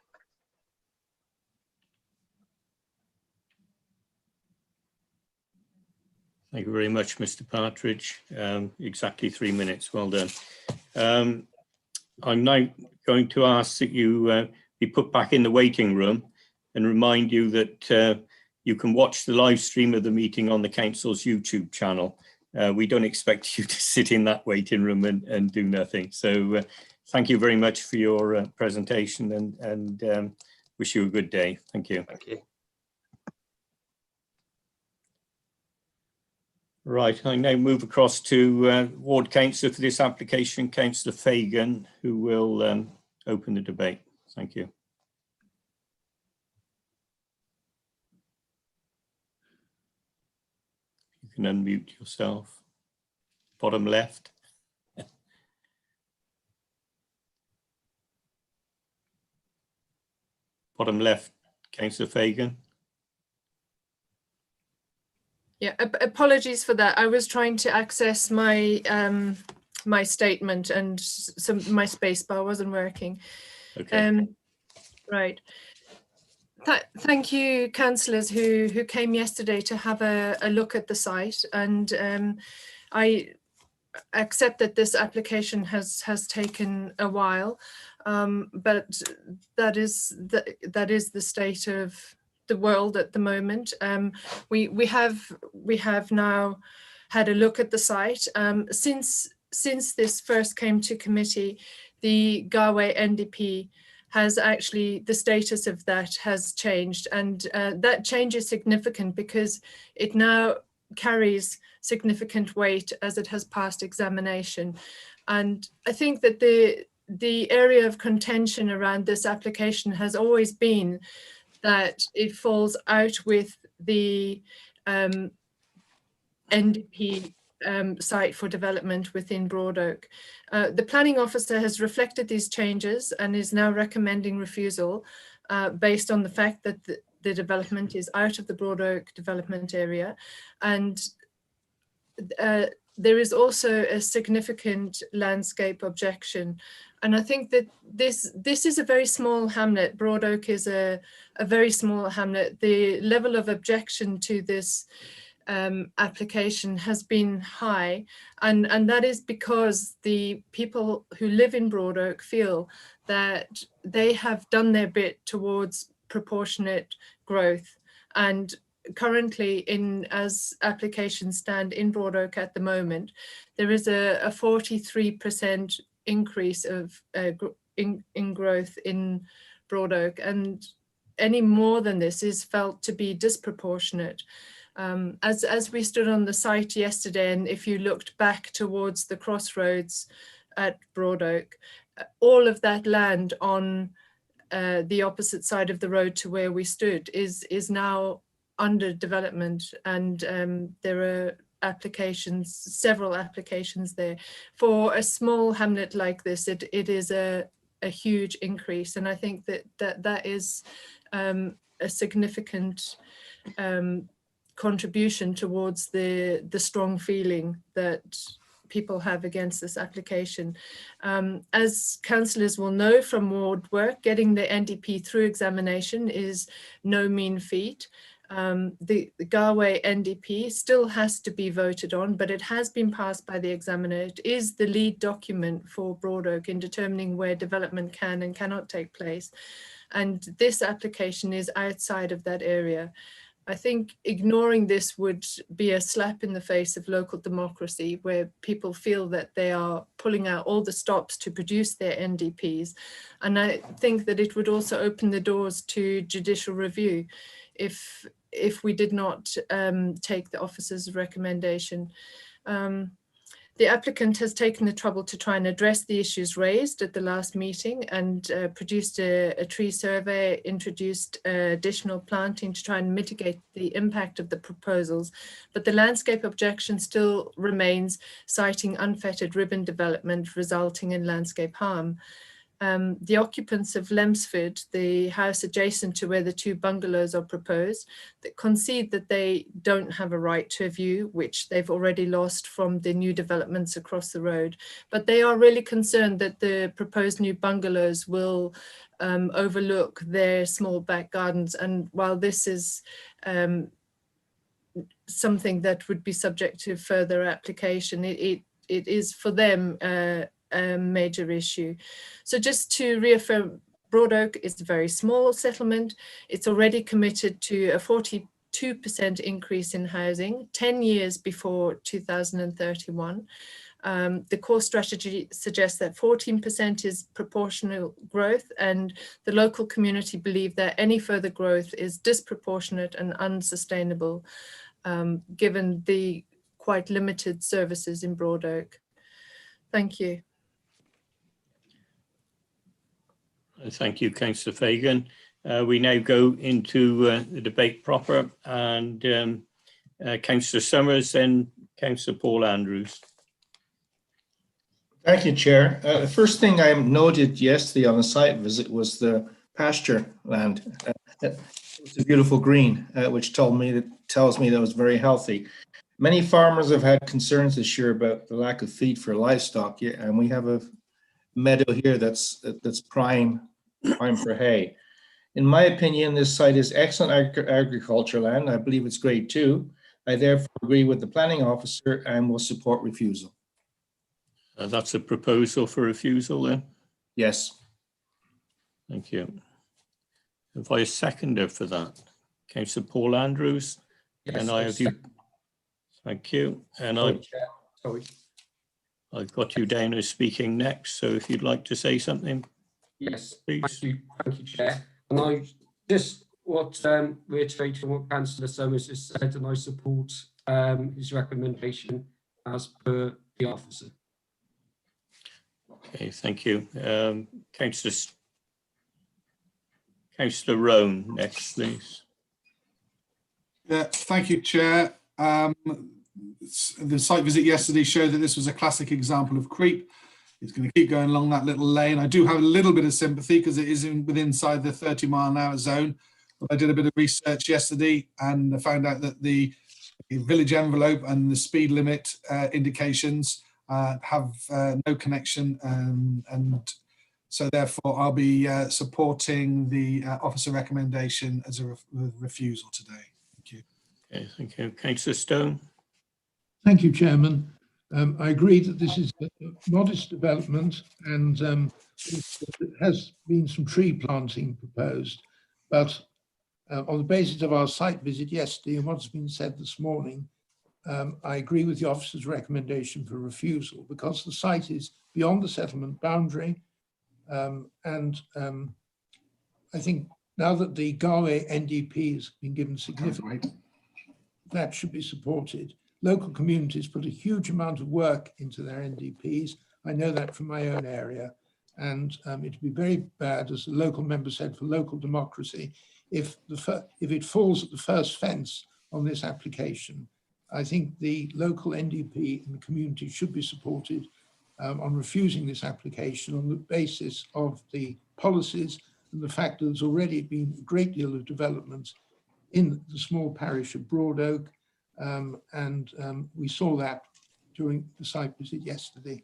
Thank you very much, Mr. Partridge. Exactly 3 minutes. Well done. I'm now going to ask that you be put back in the waiting room and remind you that you can watch the live stream of the meeting on the council's YouTube channel. We don't expect you to sit in that waiting room and do nothing. So thank you very much for your presentation and wish you a good day. Thank you. Thank you. Right, I now move across to Ward Councillor for this application, Councillor Fagan, who will open the debate. Thank you. You can unmute yourself. Bottom left. Bottom left, Councillor Fagan. Yeah, apologies for that. I was trying to access my my statement and my space bar wasn't working. Okay. Right. Thank you, councillors who came yesterday to have a look at the site, and I accept that this application has taken a while, but that is the state of the world at the moment. We have now had a look at the site. Since this first came to committee, the Galway NDP has actually, the status of that has changed, and that change is significant because it now carries significant weight as it has passed examination. And I think that the area of contention around this application has always been that it falls out with the NDP site for development within Broadoak. The planning officer has reflected these changes and is now recommending refusal based on the fact that the development is out of the Broadoak development area, and there is also a significant landscape objection. And I think that this is a very small hamlet. Broadoak is a very small hamlet. The level of objection to this application has been high, and that is because the people who live in Broadoak feel that they have done their bit towards proportionate growth. And currently, as applications stand in Broadoak at the moment, there is a 43% increase of in growth in Broadoak, and any more than this is felt to be disproportionate. As we stood on the site yesterday, and if you looked back towards the crossroads at Broadoak, all of that land on the opposite side of the road to where we stood is now under development, and there are several applications there. For a small hamlet like this, it is a huge increase, and I think that is a significant contribution towards the strong feeling that people have against this application. As councillors will know from ward work, getting the NDP through examination is no mean feat. The Galway NDP still has to be voted on, but it has been passed by the examiner. It is the lead document for Broadoak in determining where development can and cannot take place. And this application is outside of that area. I think ignoring this would be a slap in the face of local democracy, where people feel that they are pulling out all the stops to produce their NDPs. And I think that it would also open the doors to judicial review if we did not take the officer's recommendation. The applicant has taken the trouble to try and address the issues raised at the last meeting and produced a tree survey, introduced additional planting to try and mitigate the impact of the proposals. But the landscape objection still remains, citing unfettered ribbon development resulting in landscape harm. The occupants of Lemsford, the house adjacent to where the 2 bungalows are proposed, that concede that they don't have a right to a view, which they've already lost from the new developments across the road. But they are really concerned that the proposed new bungalows will overlook their small back gardens. And while this is something that would be subject to further application, it is for them a major issue. So just to reaffirm, Broad Oak is a very small settlement. It's already committed to a 42% increase in housing 10 years before 2031. The core strategy suggests that 14% is proportional growth, and the local community believe that any further growth is disproportionate and unsustainable, given the quite limited services in Broad Oak. Thank you. Thank you, Councillor Fagan. We now go into the debate proper, and Councillor Summers, then Councillor Paul Andrews. Thank you, Chair. The first thing I noted yesterday on a site visit was the pasture land. It's a beautiful green, which tells me that it was very healthy. Many farmers have had concerns this year about the lack of feed for livestock, and we have a meadow here that's prime for hay. In my opinion, this site is excellent agriculture land. I believe it's grade 2. I therefore agree with the planning officer and will support refusal. That's a proposal for refusal then? Yes. Thank you. Have I a seconder for that? Councillor Paul Andrews? Yes, and I have you. Thank you. And I've got you down as speaking next, so if you'd like to say something. Yes, please. thank you, Chair. And I just reiterating what Councillor Summers has said, and I support his recommendation as per the officer. Okay, thank you. Councillor Roan next, please. Yeah, thank you, Chair. The site visit yesterday showed that this was a classic example of creep. It's going to keep going along that little lane. I do have a little bit of sympathy because it is inside the 30-mile-an-hour zone. But I did a bit of research yesterday and I found out that the village envelope and the speed limit indications have no connection, and so therefore I'll be supporting the officer recommendation as a refusal today. Thank you. Okay, thank you. Councillor Stone. Thank you, Chairman. I agree that this is a modest development, and there has been some tree planting proposed, but on the basis of our site visit yesterday and what's been said this morning, I agree with the officer's recommendation for refusal because the site is beyond the settlement boundary, and I think now that the Galway NDP has been given significant, that should be supported. Local communities put a huge amount of work into their NDPs. I know that from my own area, and it'd be very bad, as the local member said, for local democracy if it falls at the first fence on this application. I think the local NDP and the community should be supported on refusing this application on the basis of the policies and the fact that there's already been a great deal of development in the small parish of Broad Oak, and we saw that during the site visit yesterday.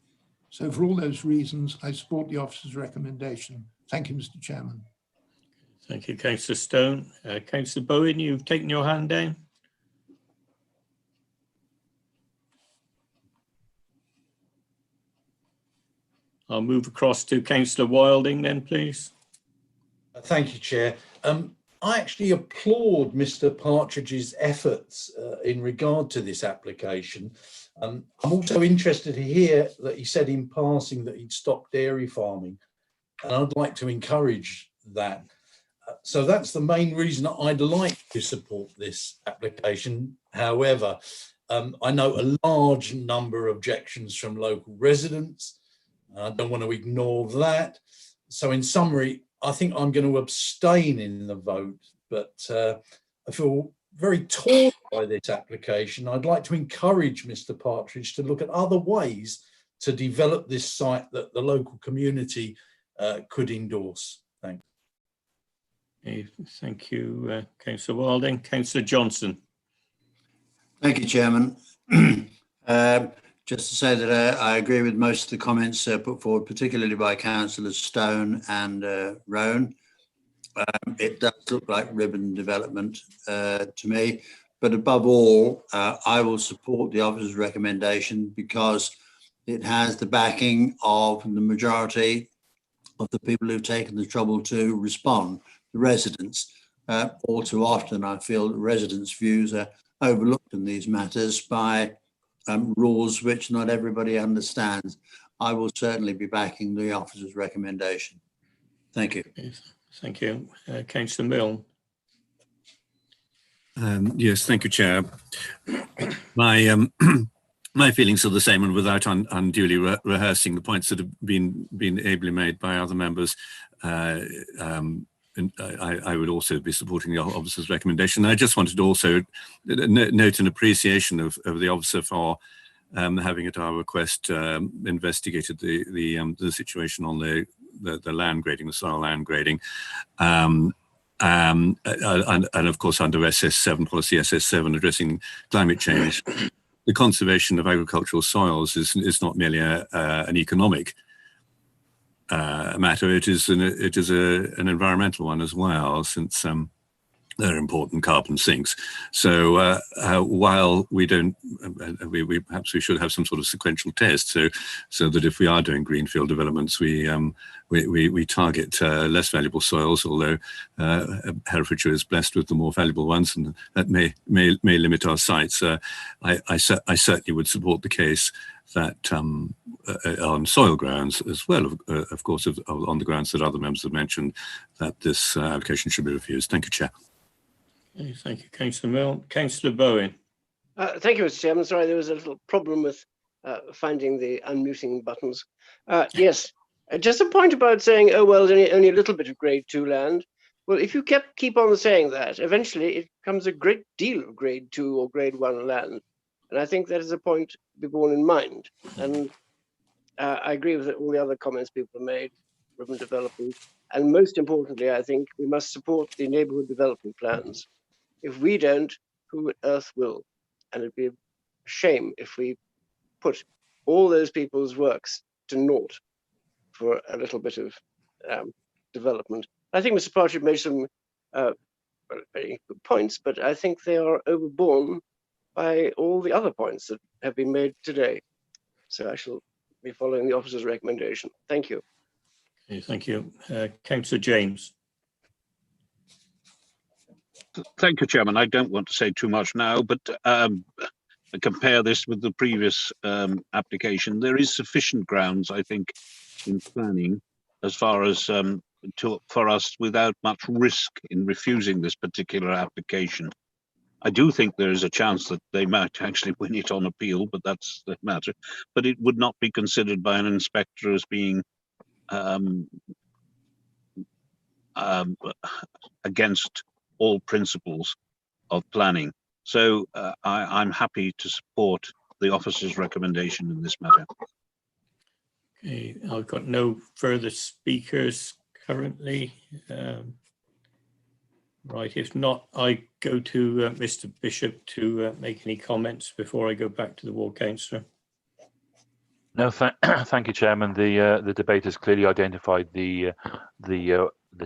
So for all those reasons, I support the officer's recommendation. Thank you, Mr. Chairman. Thank you, Councillor Stone. Councillor Bowen, you've taken your hand down. I'll move across to Councillor Wilding then, please. Thank you, Chair. I actually applaud Mr. Partridge's efforts in regard to this application. I'm also interested to hear that he said in passing that he'd stopped dairy farming, and I'd like to encourage that. So that's the main reason I'd like to support this application. However, I know a large number of objections from local residents. I don't want to ignore that. So in summary, I think I'm going to abstain in the vote, but I feel very torn by this application. I'd like to encourage Mr. Partridge to look at other ways to develop this site that the local community could endorse. Thanks. Okay, thank you, Councillor Wilding. Councillor Johnson. Thank you, Chairman. Just to say that I agree with most of the comments put forward, particularly by Councillors Stone and Rowan. It does look like ribbon development to me, but above all, I will support the officer's recommendation because it has the backing of the majority of the people who've taken the trouble to respond, the residents. All too often, I feel that residents' views are overlooked in these matters by rules which not everybody understands. I will certainly be backing the officer's recommendation. Thank you. Thank you. Councillor Milne. Yes, thank you, Chair. My my feelings are the same, and without unduly rehearsing the points that have been ably made by other members, and I would also be supporting the officer's recommendation. I just wanted to also note an appreciation of the officer for having, at our request, investigated the situation on the land grading, the soil land grading, and of course under SS7 policy, SS7 addressing climate change. The conservation of agricultural soils is not merely an economic matter. It is an environmental one as well, since they're important carbon sinks. So while we don't, perhaps we should have some sort of sequential test, so that if we are doing greenfield developments, we target less valuable soils, although Herefordshire is blessed with the more valuable ones, and that may limit our sites. I certainly would support the case that on soil grounds, as well, of course, on the grounds that other members have mentioned, that this application should be refused. Thank you, Chair. Okay, thank you, Councillor Milne. Councillor Bowen. Thank you, Mr. Chairman. Sorry, there was a little problem with finding the unmuting buttons. Yes, just a point about saying, oh, well, only a little bit of grade 2 land. Well, if you keep on saying that, eventually it becomes a great deal of grade 2 or grade 1 land. And I think that is a point to be borne in mind. And I agree with all the other comments people have made, urban development. And most importantly, I think we must support the neighbourhood development plans. If we don't, who on earth will? And it'd be a shame if we put all those people's works to naught for a little bit of development. I think Mr. Partridge made some very good points, but I think they are overborne by all the other points that have been made today. So I shall be following the officer's recommendation. Thank you. Okay, thank you. Councillor James. Thank you, Chairman. I don't want to say too much now, but compare this with the previous application. There is sufficient grounds, I think, in planning as far as for us without much risk in refusing this particular application. I do think there is a chance that they might actually win it on appeal, but that's the matter. But it would not be considered by an inspector as being against all principles of planning. So I'm happy to support the officer's recommendation in this matter. Okay, I've got no further speakers currently. Right, if not, I go to Mr. Bishop to make any comments before I go back to the ward councillor. No, thank you, Chairman. The debate has clearly identified the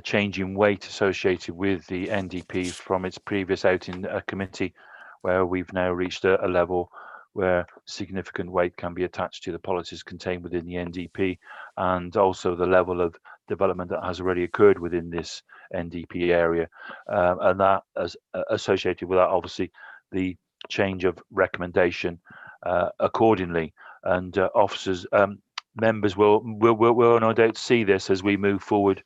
change in weight associated with the NDP from its previous outing committee, where we've now reached a level where significant weight can be attached to the policies contained within the NDP, and also the level of development that has already occurred within this NDP area, and that as associated with that, obviously the change of recommendation accordingly. And officers, members will no doubt see this as we move forward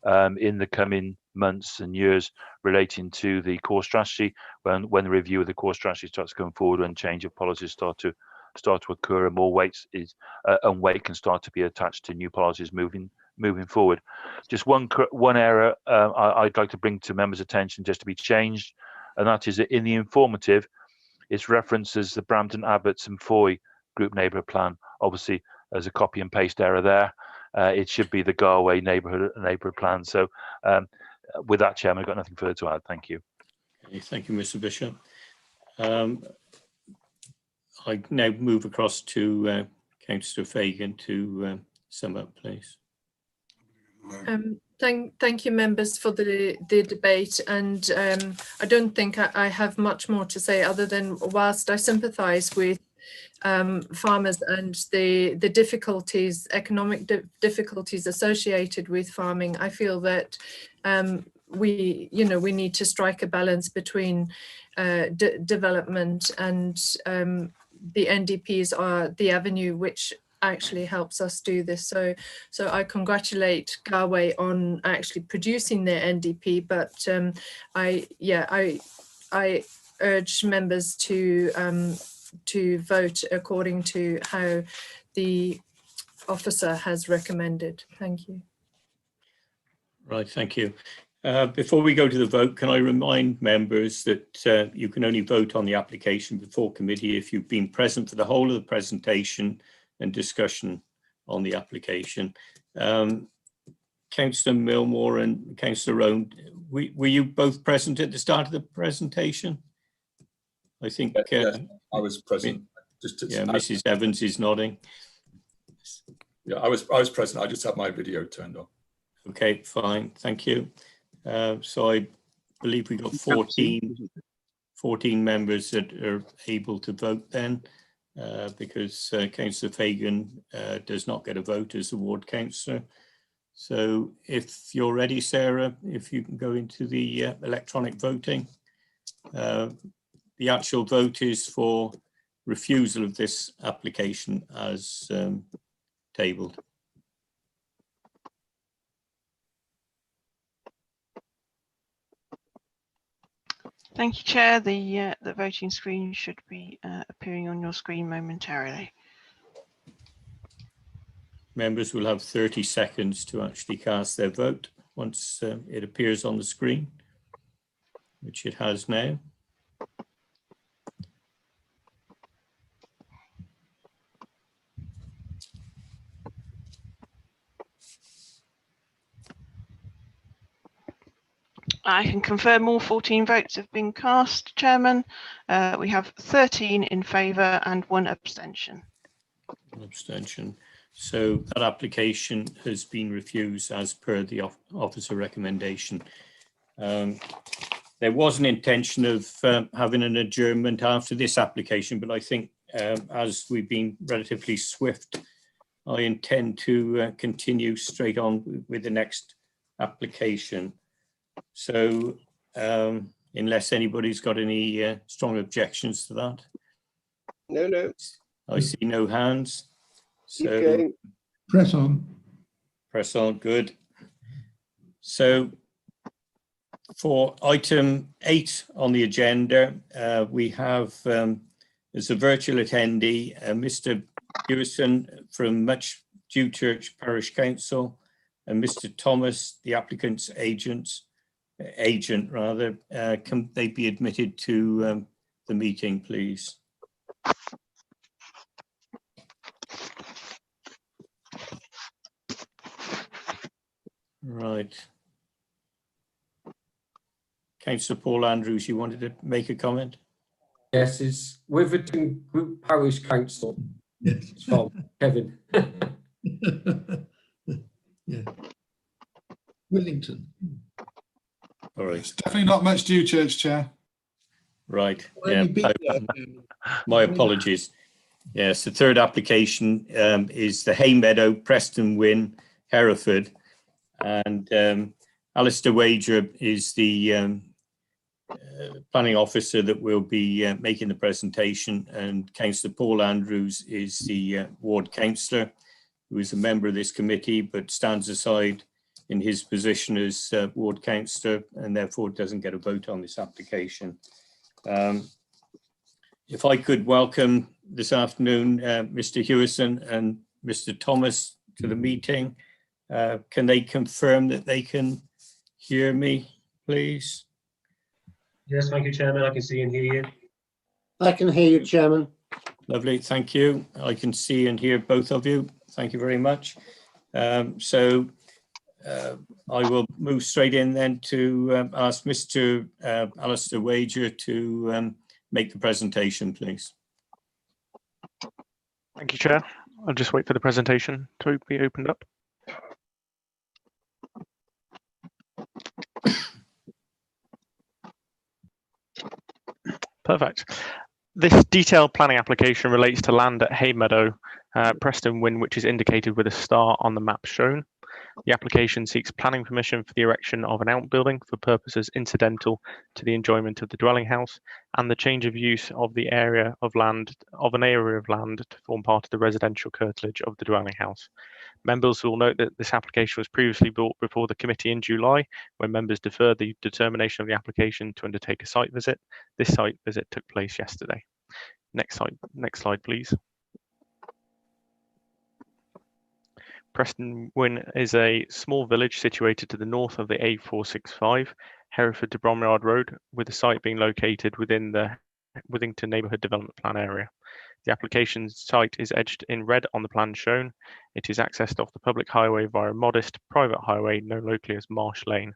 in the coming months and years relating to the core strategy, when the review of the core strategy starts going forward, when change of policies start to occur, and more weight can start to be attached to new policies moving forward. Just one error I'd like to bring to members' attention, just to be changed, and that is that in the informative, it references the Brampton, Abbots and Foy group neighbourhood plan. Obviously, there's a copy and paste error there. It should be the Galway neighbourhood plan. So with that, Chairman, I've got nothing further to add. Thank you. Okay, thank you, Mr. Bishop. I now move across to Councillor Fagan to sum up, please. Thank you, members, for the debate, and I don't think I have much more to say other than, whilst I sympathise with farmers and the difficulties, economic difficulties associated with farming, I feel that we need to strike a balance between development, and the NDPs are the avenue which actually helps us do this. So I congratulate Galway on actually producing their NDP, but I urge members to vote according to how the officer has recommended. Thank you. Right, thank you. Before we go to the vote, can I remind members that you can only vote on the application before committee if you've been present for the whole of the presentation and discussion on the application. Councillor Millmore and Councillor Rowan, were you both present at the start of the presentation? I think yes, I was present. Mrs. Evans is nodding. Yeah, I was present. I just had my video turned on. Okay, fine, thank you. So I believe we got 14 members that are able to vote then, because Councillor Fagan does not get a vote as a ward councillor. So if you're ready, Sarah, if you can go into the electronic voting. The actual vote is for refusal of this application as tabled. Thank you, Chair. The voting screen should be appearing on your screen momentarily. Members will have 30 seconds to actually cast their vote once it appears on the screen, which it has now. I can confirm all 14 votes have been cast, Chairman. We have 13 in favour and 1 abstention. An abstention. So that application has been refused as per the officer recommendation. There was an intention of having an adjournment after this application, but I think as we've been relatively swift, I intend to continue straight on with the next application. So unless anybody's got any strong objections to that. No. I see no hands. So okay. Press on. Press on, good. So for item 8 on the agenda, we have as a virtual attendee, Mr. Hewison from Much Dew Church Parish Council, and Mr. Thomas, the applicant's agent, can they be admitted to the meeting, please? Right. Councillor Paul Andrews, you wanted to make a comment? Yes, it's Witherton Group Parish Council. Yes. It's from Kevin. Yeah. Willington. All right. It's definitely not Much Dew Church, Chair. Right. Will Yeah. only be there, Chairman. My apologies. Yes, the third application is the Hay Meadow, Preston Wynn, Hereford, and Alistair Wager is the planning officer that will be making the presentation, and Councillor Paul Andrews is the ward councillor, who is a member of this committee but stands aside in his position as ward councillor and therefore doesn't get a vote on this application. If I could welcome this afternoon Mr. Hewison and Mr. Thomas to the meeting. Can they confirm that they can hear me, please? Yes, thank you, Chairman. I can see and hear you. I can hear you, Chairman. Lovely, thank you. I can see and hear both of you. Thank you very much. I will move straight in then to ask Mr. Alistair Wager to make the presentation, please. Thank you, Chair. I'll just wait for the presentation to be opened up. Perfect. This detailed planning application relates to land at Hay Meadow, Preston Wynn, which is indicated with a star on the map shown. The application seeks planning permission for the erection of an outbuilding for purposes incidental to the enjoyment of the dwelling house and the change of use of the area of land to form part of the residential curtilage of the dwelling house. Members will note that this application was previously brought before the committee in July, when members deferred the determination of the application to undertake a site visit. This site visit took place yesterday. Next slide, please. Preston Wynn is a small village situated to the north of the A465, Hereford to Bromyard Road, with the site being located within the Withington Neighbourhood Development Plan area. The application site is edged in red on the plan shown. It is accessed off the public highway via a modest private highway known locally as Marsh Lane.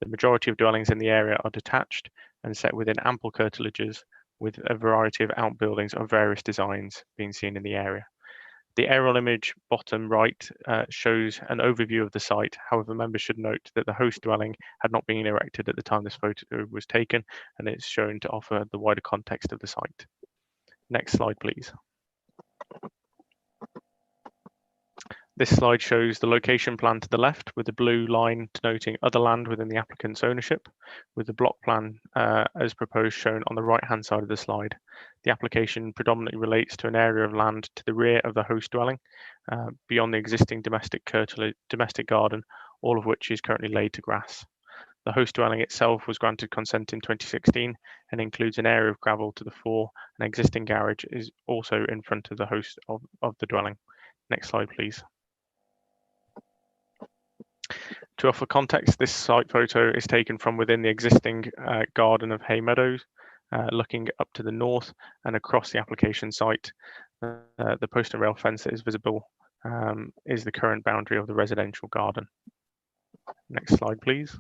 The majority of dwellings in the area are detached and set within ample curtilages, with a variety of outbuildings of various designs being seen in the area. The aerial image bottom right shows an overview of the site. However, members should note that the host dwelling had not been erected at the time this photo was taken, and it's shown to offer the wider context of the site. Next slide, please. This slide shows the location plan to the left, with the blue line denoting other land within the applicant's ownership, with the block plan as proposed shown on the right-hand side of the slide. The application predominantly relates to an area of land to the rear of the host dwelling, beyond the existing domestic garden, all of which is currently laid to grass. The host dwelling itself was granted consent in 2016 and includes an area of gravel to the fore. An existing garage is also in front of the host of the dwelling. Next slide, please. To offer context, this site photo is taken from within the existing garden of Hay Meadows, looking up to the north and across the application site. The post and rail fence that is visible is the current boundary of the residential garden. Next slide, please.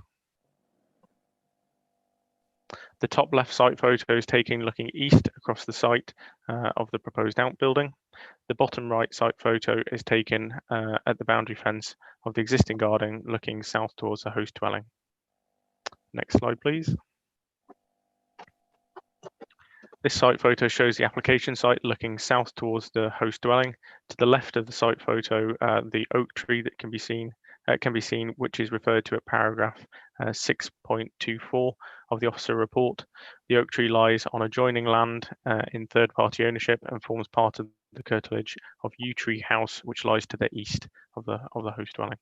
The top left site photo is taken looking east across the site of the proposed outbuilding. The bottom right site photo is taken at the boundary fence of the existing garden looking south towards the host dwelling. Next slide, please. This site photo shows the application site looking south towards the host dwelling. To the left of the site photo, the oak tree that can be seen, which is referred to at paragraph 6.24 of the officer report. The oak tree lies on adjoining land in third-party ownership and forms part of the curtilage of Yew Tree House, which lies to the east of the host dwelling.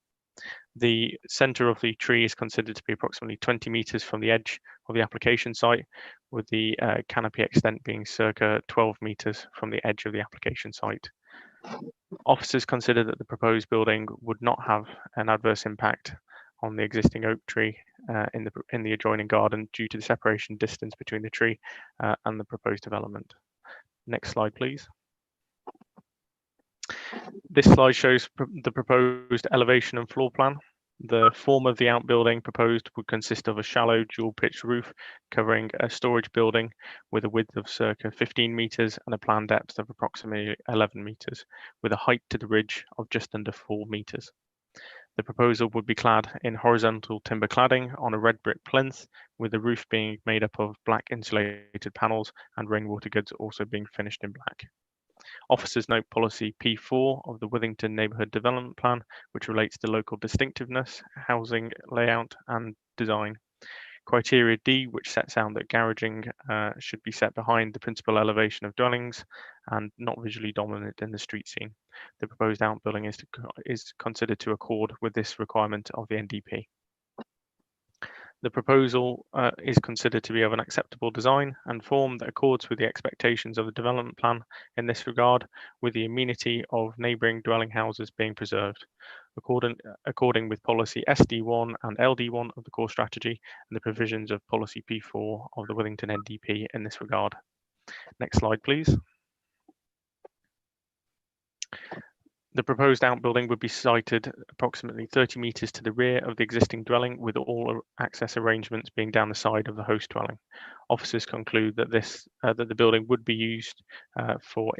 The centre of the tree is considered to be approximately 20 metres from the edge of the application site, with the canopy extent being circa 12 metres from the edge of the application site. Officers consider that the proposed building would not have an adverse impact on the existing oak tree in the adjoining garden due to the separation distance between the tree and the proposed development. Next slide, please. This slide shows the proposed elevation and floor plan. The form of the outbuilding proposed would consist of a shallow dual-pitched roof covering a storage building with a width of circa 15 metres and a planned depth of approximately 11 metres, with a height to the ridge of just under 4 metres. The proposal would be clad in horizontal timber cladding on a red brick plinth, with the roof being made up of black insulated panels and rainwater goods also being finished in black. Officers note policy P4 of the Withington Neighbourhood Development Plan, which relates to local distinctiveness, housing layout and design. Criteria D, which sets out that garaging should be set behind the principal elevation of dwellings and not visually dominant in the street scene. The proposed outbuilding is considered to accord with this requirement of the NDP. The proposal is considered to be of an acceptable design and form that accords with the expectations of the development plan in this regard, with the amenity of neighbouring dwelling houses being preserved, according with policy SD1 and LD1 of the core strategy and the provisions of policy P4 of the Withington NDP in this regard. Next slide, please. The proposed outbuilding would be sited approximately 30 metres to the rear of the existing dwelling, with all access arrangements being down the side of the host dwelling. Officers conclude that that the building would be used for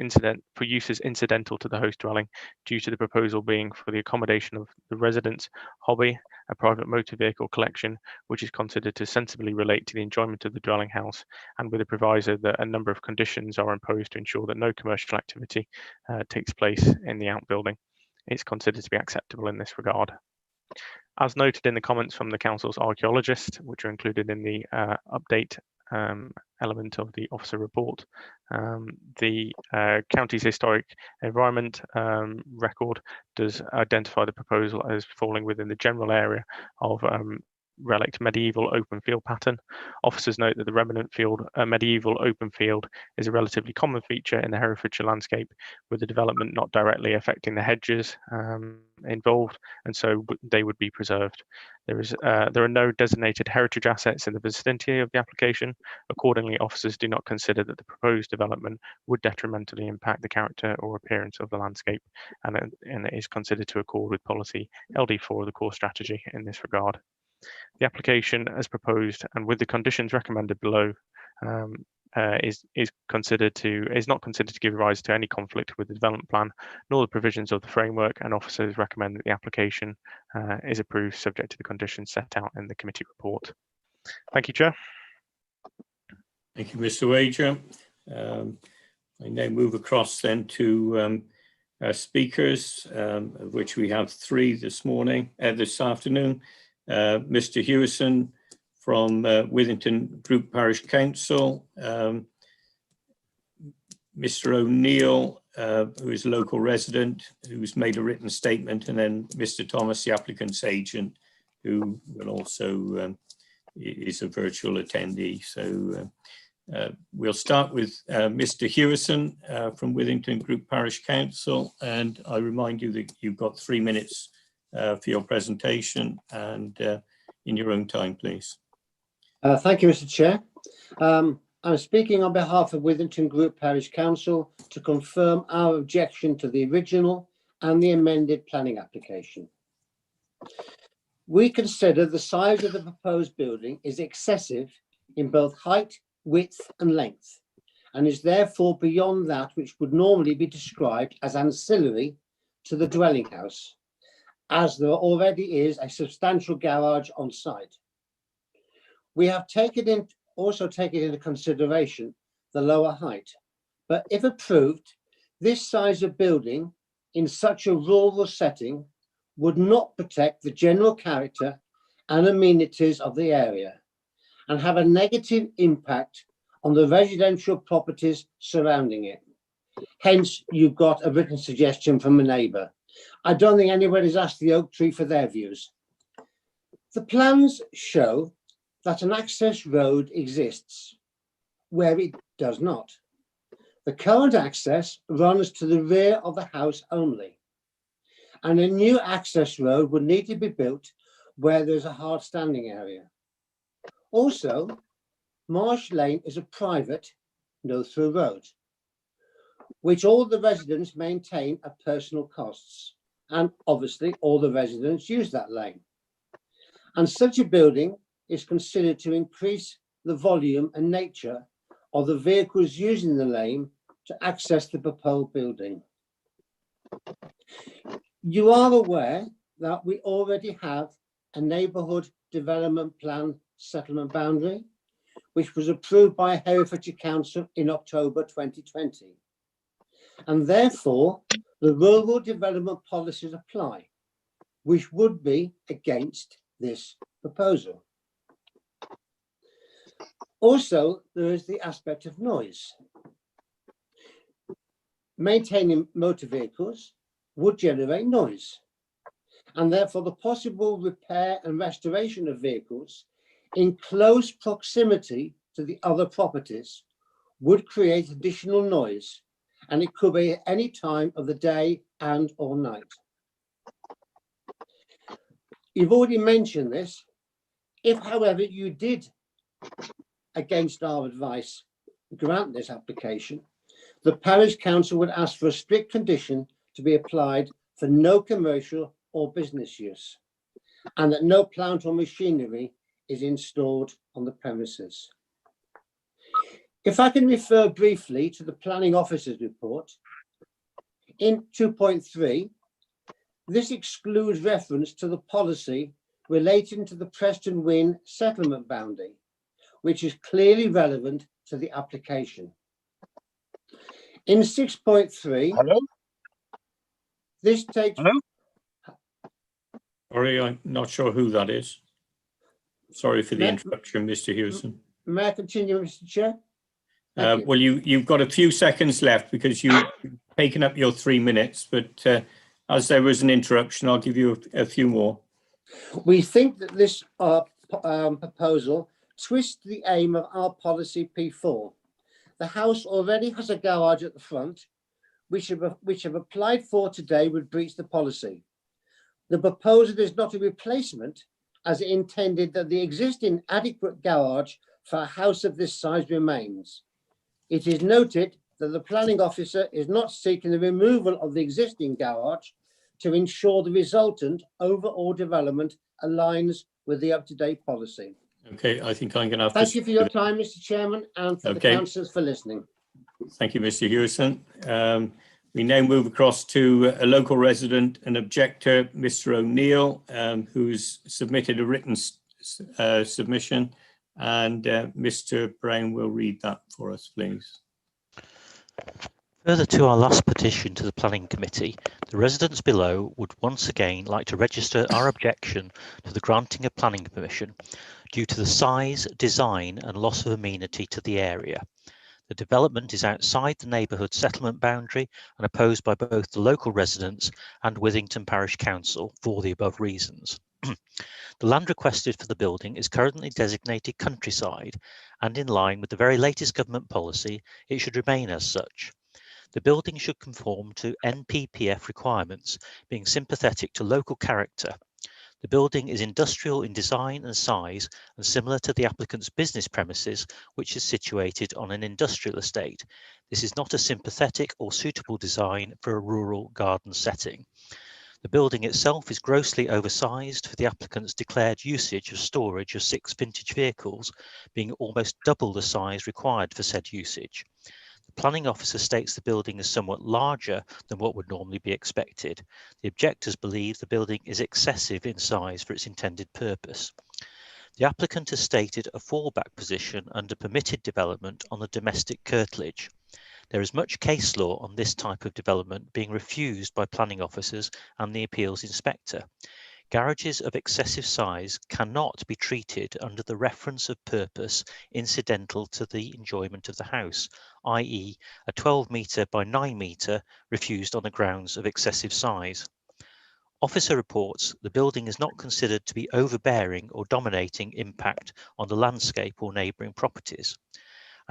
uses incidental to the host dwelling, due to the proposal being for the accommodation of the residents' hobby, a private motor vehicle collection, which is considered to sensibly relate to the enjoyment of the dwelling house, and with a proviso that a number of conditions are imposed to ensure that no commercial activity takes place in the outbuilding. It's considered to be acceptable in this regard. As noted in the comments from the council's archaeologist, which are included in the update element of the officer report, the county's historic environment record does identify the proposal as falling within the general area of relict medieval open field pattern. Officers note that the remnant field, medieval open field, is a relatively common feature in the Herefordshire landscape, with the development not directly affecting the hedges involved, and so they would be preserved. There are no designated heritage assets in the vicinity of the application. Accordingly, officers do not consider that the proposed development would detrimentally impact the character or appearance of the landscape, and it is considered to accord with policy LD4 of the core strategy in this regard. The application as proposed and with the conditions recommended below is not considered to give rise to any conflict with the development plan nor the provisions of the framework, and officers recommend that the application is approved subject to the conditions set out in the committee report. Thank you, Chair. Thank you, Mr. Wager. I now move across then to our speakers, of which we have three this afternoon. Mr. Hewison from Withington Group Parish Council, Mr. O'Neill, who is a local resident, who's made a written statement, and then Mr. Thomas, the applicant's agent, who will also is a virtual attendee. So we'll start with Mr. Hewison from Withington Group Parish Council, and I remind you that you've got 3 minutes for your presentation, and in your own time, please. Thank you, Mr. Chair. I'm speaking on behalf of Withington Group Parish Council to confirm our objection to the original and the amended planning application. We consider the size of the proposed building is excessive in both height, width and length, and is therefore beyond that which would normally be described as ancillary to the dwelling house, as there already is a substantial garage on site. We have also taken into consideration the lower height, but if approved, this size of building in such a rural setting would not protect the general character and amenities of the area and have a negative impact on the residential properties surrounding it. Hence, you've got a written suggestion from a neighbour. I don't think anybody's asked the oak tree for their views. The plans show that an access road exists where it does not. The current access runs to the rear of the house only, and a new access road would need to be built where there's a hard standing area. Also, Marsh Lane is a private no-through road, which all the residents maintain at personal costs, and obviously all the residents use that lane. And such a building is considered to increase the volume and nature of the vehicles using the lane to access the proposed building. You are aware that we already have a neighbourhood development plan settlement boundary, which was approved by Herefordshire Council in October 2020. And therefore, the rural development policies apply, which would be against this proposal. Also, there is the aspect of noise. Maintaining motor vehicles would generate noise, and therefore the possible repair and restoration of vehicles in close proximity to the other properties would create additional noise, and it could be at any time of the day and or night. You've already mentioned this. If, however, you did, against our advice, grant this application, the parish council would ask for a strict condition to be applied for no commercial or business use, and that no plant or machinery is installed on the premises. If I can refer briefly to the planning officer's report, in 2.3, this excludes reference to the policy relating to the Preston Wynn settlement boundary, which is clearly relevant to the application. In 6.3, this takes... Hello? Sorry, I'm not sure who that is. Sorry for the interruption, Mr. Hewson. May I continue, Mr. Chair? Well, you've got a few seconds left because you've taken up your 3 minutes, but as there was an interruption, I'll give you a few more. We think that this proposal twists the aim of our policy P4. The house already has a garage at the front, which have applied for today would breach the policy. The proposal is not a replacement, as it intended that the existing adequate garage for a house of this size remains. It is noted that the planning officer is not seeking the removal of the existing garage to ensure the resultant overall development aligns with the up-to-date policy. Okay, I think I'm going to have to... Thank you for your time, Mr. Chairman, and for the councillors for listening. Thank you, Mr. Hewson. We now move across to a local resident and objector, Mr. O'Neill, who's submitted a written submission, and Mr. Brown will read that for us, please. Further to our last petition to the Planning Committee, the residents below would once again like to register our objection to the granting of planning permission due to the size, design and loss of amenity to the area. The development is outside the neighbourhood settlement boundary and opposed by both the local residents and Withington Parish Council for the above reasons. The land requested for the building is currently designated countryside, and in line with the very latest government policy, it should remain as such. The building should conform to NPPF requirements, being sympathetic to local character. The building is industrial in design and size and similar to the applicant's business premises, which is situated on an industrial estate. This is not a sympathetic or suitable design for a rural garden setting. The building itself is grossly oversized for the applicant's declared usage of storage of 6 vintage vehicles, being almost double the size required for said usage. The planning officer states the building is somewhat larger than what would normally be expected. The objectors believe the building is excessive in size for its intended purpose. The applicant has stated a fallback position under permitted development on the domestic curtilage. There is much case law on this type of development being refused by planning officers and the appeals inspector. Garages of excessive size cannot be treated under the reference of purpose incidental to the enjoyment of the house, i.e. a 12 metre by 9 metre refused on the grounds of excessive size. Officer reports the building is not considered to be overbearing or dominating impact on the landscape or neighbouring properties.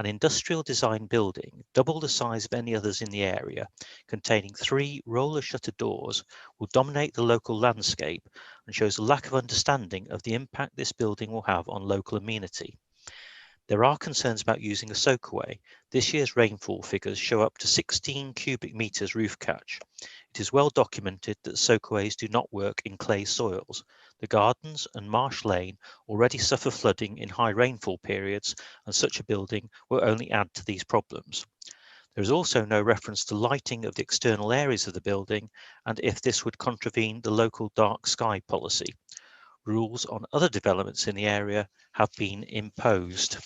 An industrial design building, double the size of any others in the area, containing 3 roller shutter doors, will dominate the local landscape and shows a lack of understanding of the impact this building will have on local amenity. There are concerns about using a soakaway. This year's rainfall figures show up to 16 cubic metres roof catch. It is well documented that soakaways do not work in clay soils. The gardens and Marsh Lane already suffer flooding in high rainfall periods, and such a building will only add to these problems. There is also no reference to lighting of the external areas of the building and if this would contravene the local dark sky policy. Rules on other developments in the area have been imposed.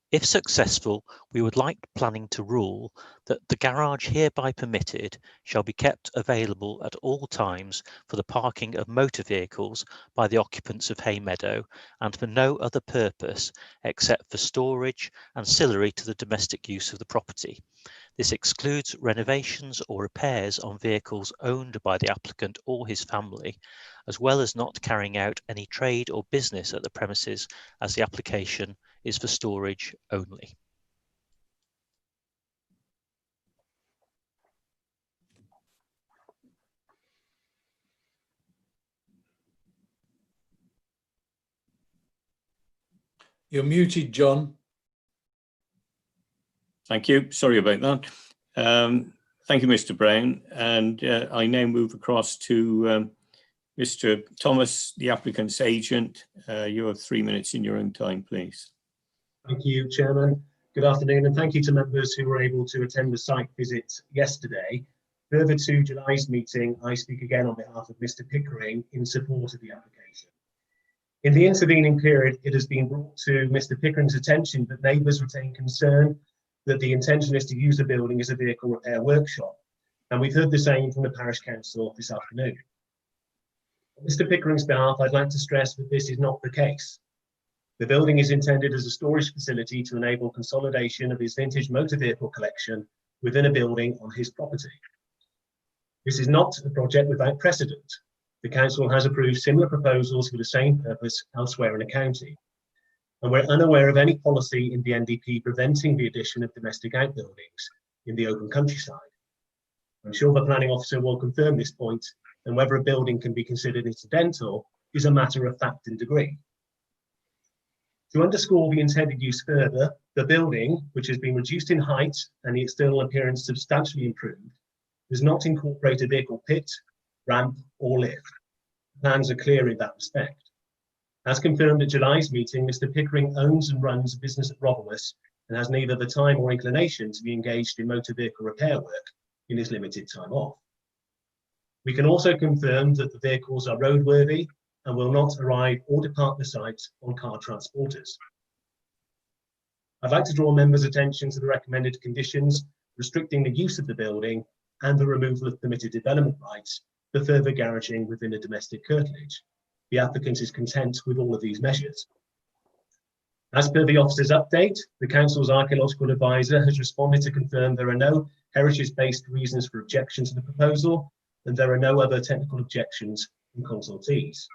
If successful, we would like planning to rule that the garage hereby permitted shall be kept available at all times for the parking of motor vehicles by the occupants of Hay Meadow and for no other purpose except for storage ancillary to the domestic use of the property. This excludes renovations or repairs on vehicles owned by the applicant or his family, as well as not carrying out any trade or business at the premises as the application is for storage only. You're muted, John. Thank you. Sorry about that. Thank you, Mr. Brown. And I now move across to Mr. Thomas, the applicant's agent. You have 3 minutes in your own time, please. Thank you, Chairman. Good afternoon, and thank you to members who were able to attend the site visit yesterday. Further to July's meeting, I speak again on behalf of Mr. Pickering in support of the application. In the intervening period, it has been brought to Mr. Pickering's attention that neighbours retain concern that the intention is to use the building as a vehicle repair workshop, and we've heard the same from the Parish Council this afternoon. On Mr. Pickering's behalf, I'd like to stress that this is not the case. The building is intended as a storage facility to enable consolidation of his vintage motor vehicle collection within a building on his property. This is not a project without precedent. The council has approved similar proposals for the same purpose elsewhere in the county, and we're unaware of any policy in the NDP preventing the addition of domestic outbuildings in the open countryside. I'm sure the planning officer will confirm this point, and whether a building can be considered incidental is a matter of fact and degree. To underscore the intended use further, the building, which has been reduced in height and the external appearance substantially improved, does not incorporate a vehicle pit, ramp, or lift. Plans are clear in that respect. As confirmed at July's meeting, Mr. Pickering owns and runs a business at Rotherwas and has neither the time or inclination to be engaged in motor vehicle repair work in his limited time off. We can also confirm that the vehicles are roadworthy and will not arrive or depart the site on car transporters. I'd like to draw members' attention to the recommended conditions restricting the use of the building and the removal of permitted development rights for further garaging within a domestic curtilage. The applicant is content with all of these measures. As per the officer's update, the council's archaeological advisor has responded to confirm there are no heritage-based reasons for objection to the proposal, and there are no other technical objections from consultees.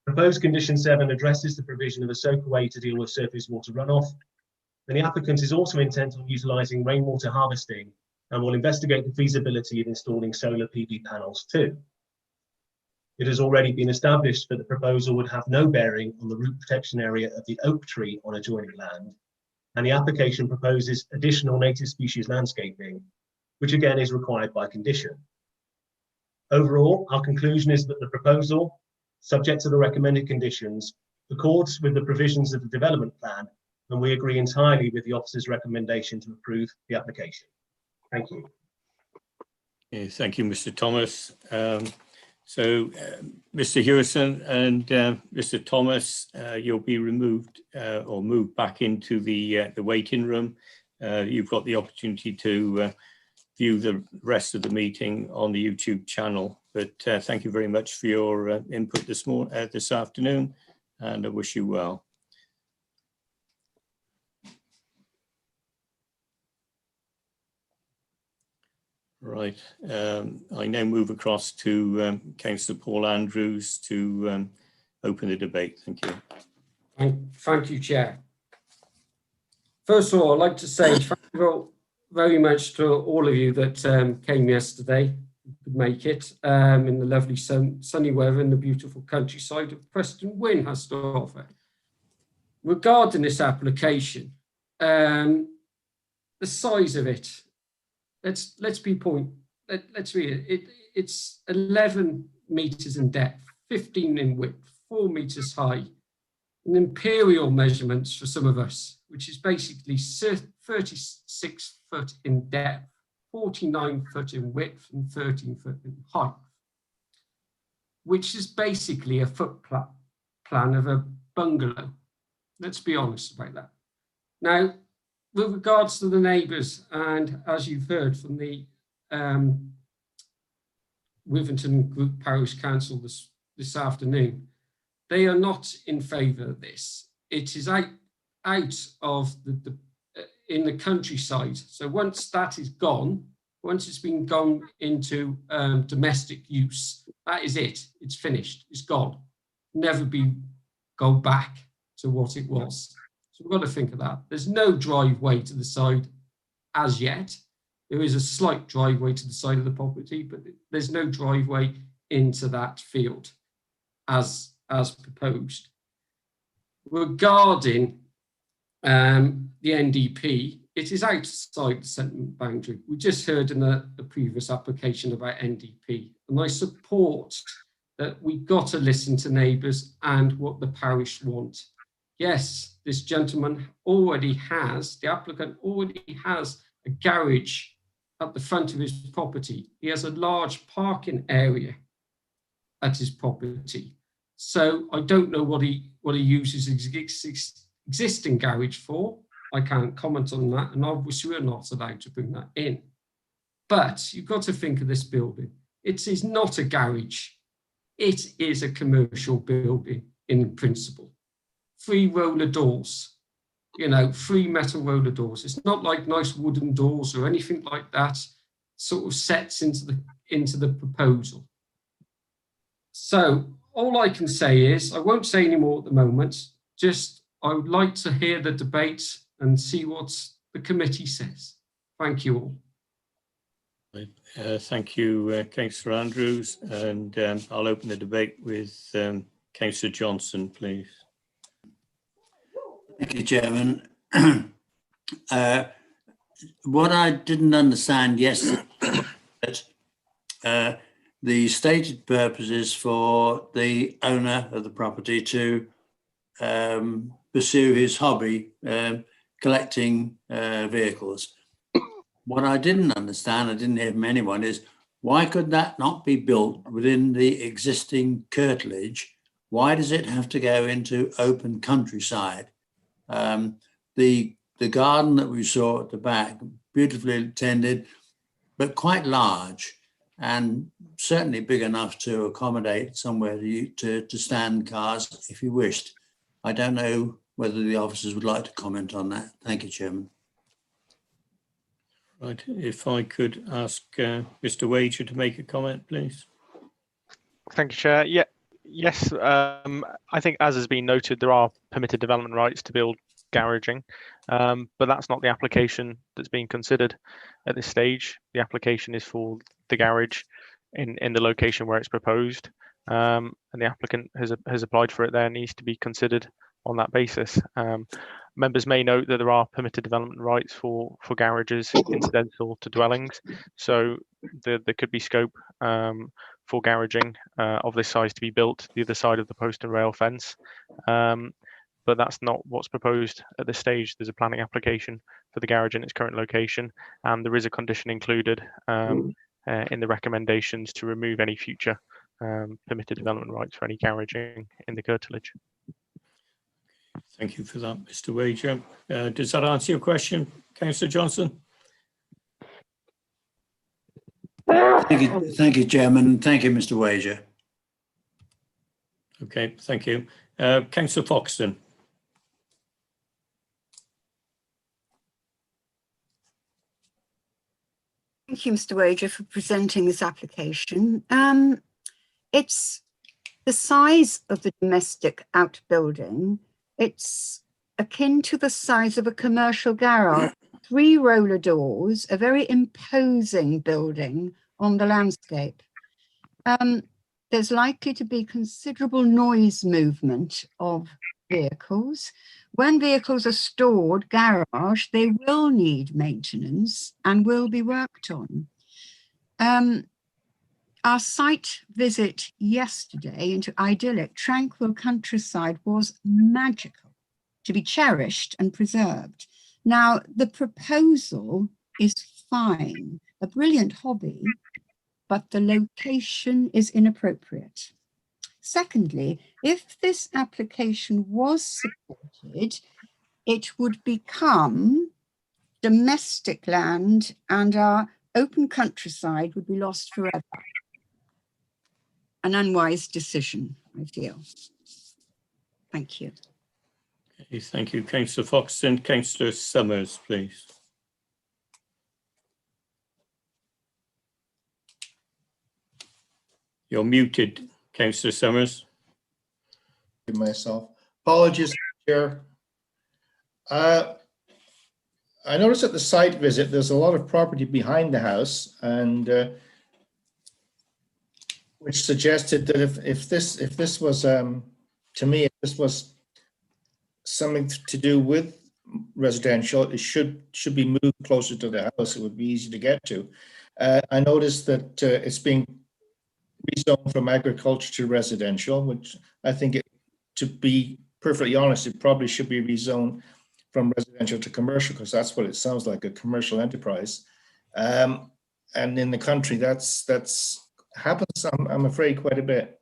Proposed condition 7 addresses the provision of a soakaway to deal with surface water runoff, and the applicant is also intent on utilising rainwater harvesting and will investigate the feasibility of installing solar PV panels too. It has already been established that the proposal would have no bearing on the root protection area of the oak tree on adjoining land, and the application proposes additional native species landscaping, which again is required by condition. Overall, our conclusion is that the proposal, subject to the recommended conditions, accords with the provisions of the development plan, and we agree entirely with the officer's recommendation to approve the application. Thank you. Okay, thank you, Mr. Thomas. Mr. Hewison and Mr. Thomas, you'll be removed or moved back into the waiting room. You've got the opportunity to view the rest of the meeting on the YouTube channel. But thank you very much for your input this afternoon, and I wish you well. Right, I now move across to Councillor Paul Andrews to open the debate. Thank you. Thank you, Chair. First of all, I'd like to say thank you very much to all of you that came yesterday, could make it in the lovely sunny weather in the beautiful countryside of Preston Wynn has to offer. Regarding this application, the size of it, let's be point. Let's read it. It's 11 meters in depth, 15 in width, 4 meters high, and imperial measurements for some of us, which is basically 36 foot in depth, 49 foot in width and 13 foot in height, which is basically a plan of a bungalow. Let's be honest about that. Now, with regards to the neighbours, and as you've heard from the Withington Group Parish Council this afternoon, they are not in favour of this. It is out of in the countryside. So once that is gone, once it's been gone into domestic use, that is it. It's finished. It's gone. Never go back to what it was. So we've got to think of that. There's no driveway to the side as yet. There is a slight driveway to the side of the property, but there's no driveway into that field as proposed. Regarding the NDP, it is outside the settlement boundary. We just heard in the previous application about NDP, and I support that we've got to listen to neighbours and what the parish want. Yes, this gentleman already has, the applicant already has a garage at the front of his property. He has a large parking area at his property. So I don't know what he uses his existing garage for. I can't comment on that, and obviously we're not allowed to bring that in. But you've got to think of this building. It is not a garage. It is a commercial building in principle. 3 roller doors, 3 metal roller doors. It's not like nice wooden doors or anything like that sort of sets into the proposal. So all I can say is, I won't say any more at the moment, just I would like to hear the debate and see what the committee says. Thank you all. Thank you, Councillor Andrews, and I'll open the debate with Councillor Johnson, please. Thank you, Chairman. What I didn't understand yesterday is that the stated purpose is for the owner of the property to pursue his hobby, collecting vehicles. What I didn't understand, I didn't hear from anyone, is why could that not be built within the existing curtilage? Why does it have to go into open countryside? The garden that we saw at the back, beautifully tended, but quite large, and certainly big enough to accommodate somewhere to stand cars if you wished. I don't know whether the officers would like to comment on that. Thank you, Chairman. Right, if I could ask Mr. Wager to make a comment, please. Thank you, Chair. Yeah, yes, I think as has been noted, there are permitted development rights to build garaging, but that's not the application that's being considered at this stage. The application is for the garage in the location where it's proposed, and the applicant has applied for it there, needs to be considered on that basis. Members may note that there are permitted development rights for garages incidental to dwellings, so there could be scope for garaging of this size to be built the other side of the post and rail fence, but that's not what's proposed at this stage. There's a planning application for the garage in its current location, and there is a condition included in the recommendations to remove any future permitted development rights for any garaging in the curtilage. Thank you for that, Mr. Wager. Does that answer your question, Councillor Johnson? Thank you, Chairman. Thank you, Mr. Wager. Okay, thank you. Councillor Foxton. Thank you, Mr. Wager, for presenting this application. It's the size of the domestic outbuilding. It's akin to the size of a commercial garage. 3 roller doors, a very imposing building on the landscape. There's likely to be considerable noise movement of vehicles. When vehicles are stored garage, they will need maintenance and will be worked on. Our site visit yesterday into idyllic, tranquil countryside was magical, to be cherished and preserved. Now, the proposal is fine, a brilliant hobby, but the location is inappropriate. Secondly, if this application was supported, it would become domestic land and our open countryside would be lost forever. An unwise decision, I feel. Thank you. Okay, thank you, Councillor Foxton. Councillor Summers, please. You're muted, Councillor Summers. Myself. Apologies, Chair. I noticed at the site visit, there's a lot of property behind the house, and which suggested that if this was to me, if this was something to do with residential, it should be moved closer to the house. It would be easy to get to. I noticed that it's being rezoned from agriculture to residential, which I think, to be perfectly honest, it probably should be rezoned from residential to commercial, because that's what it sounds like, a commercial enterprise. And in the country, that's happens, I'm afraid, quite a bit.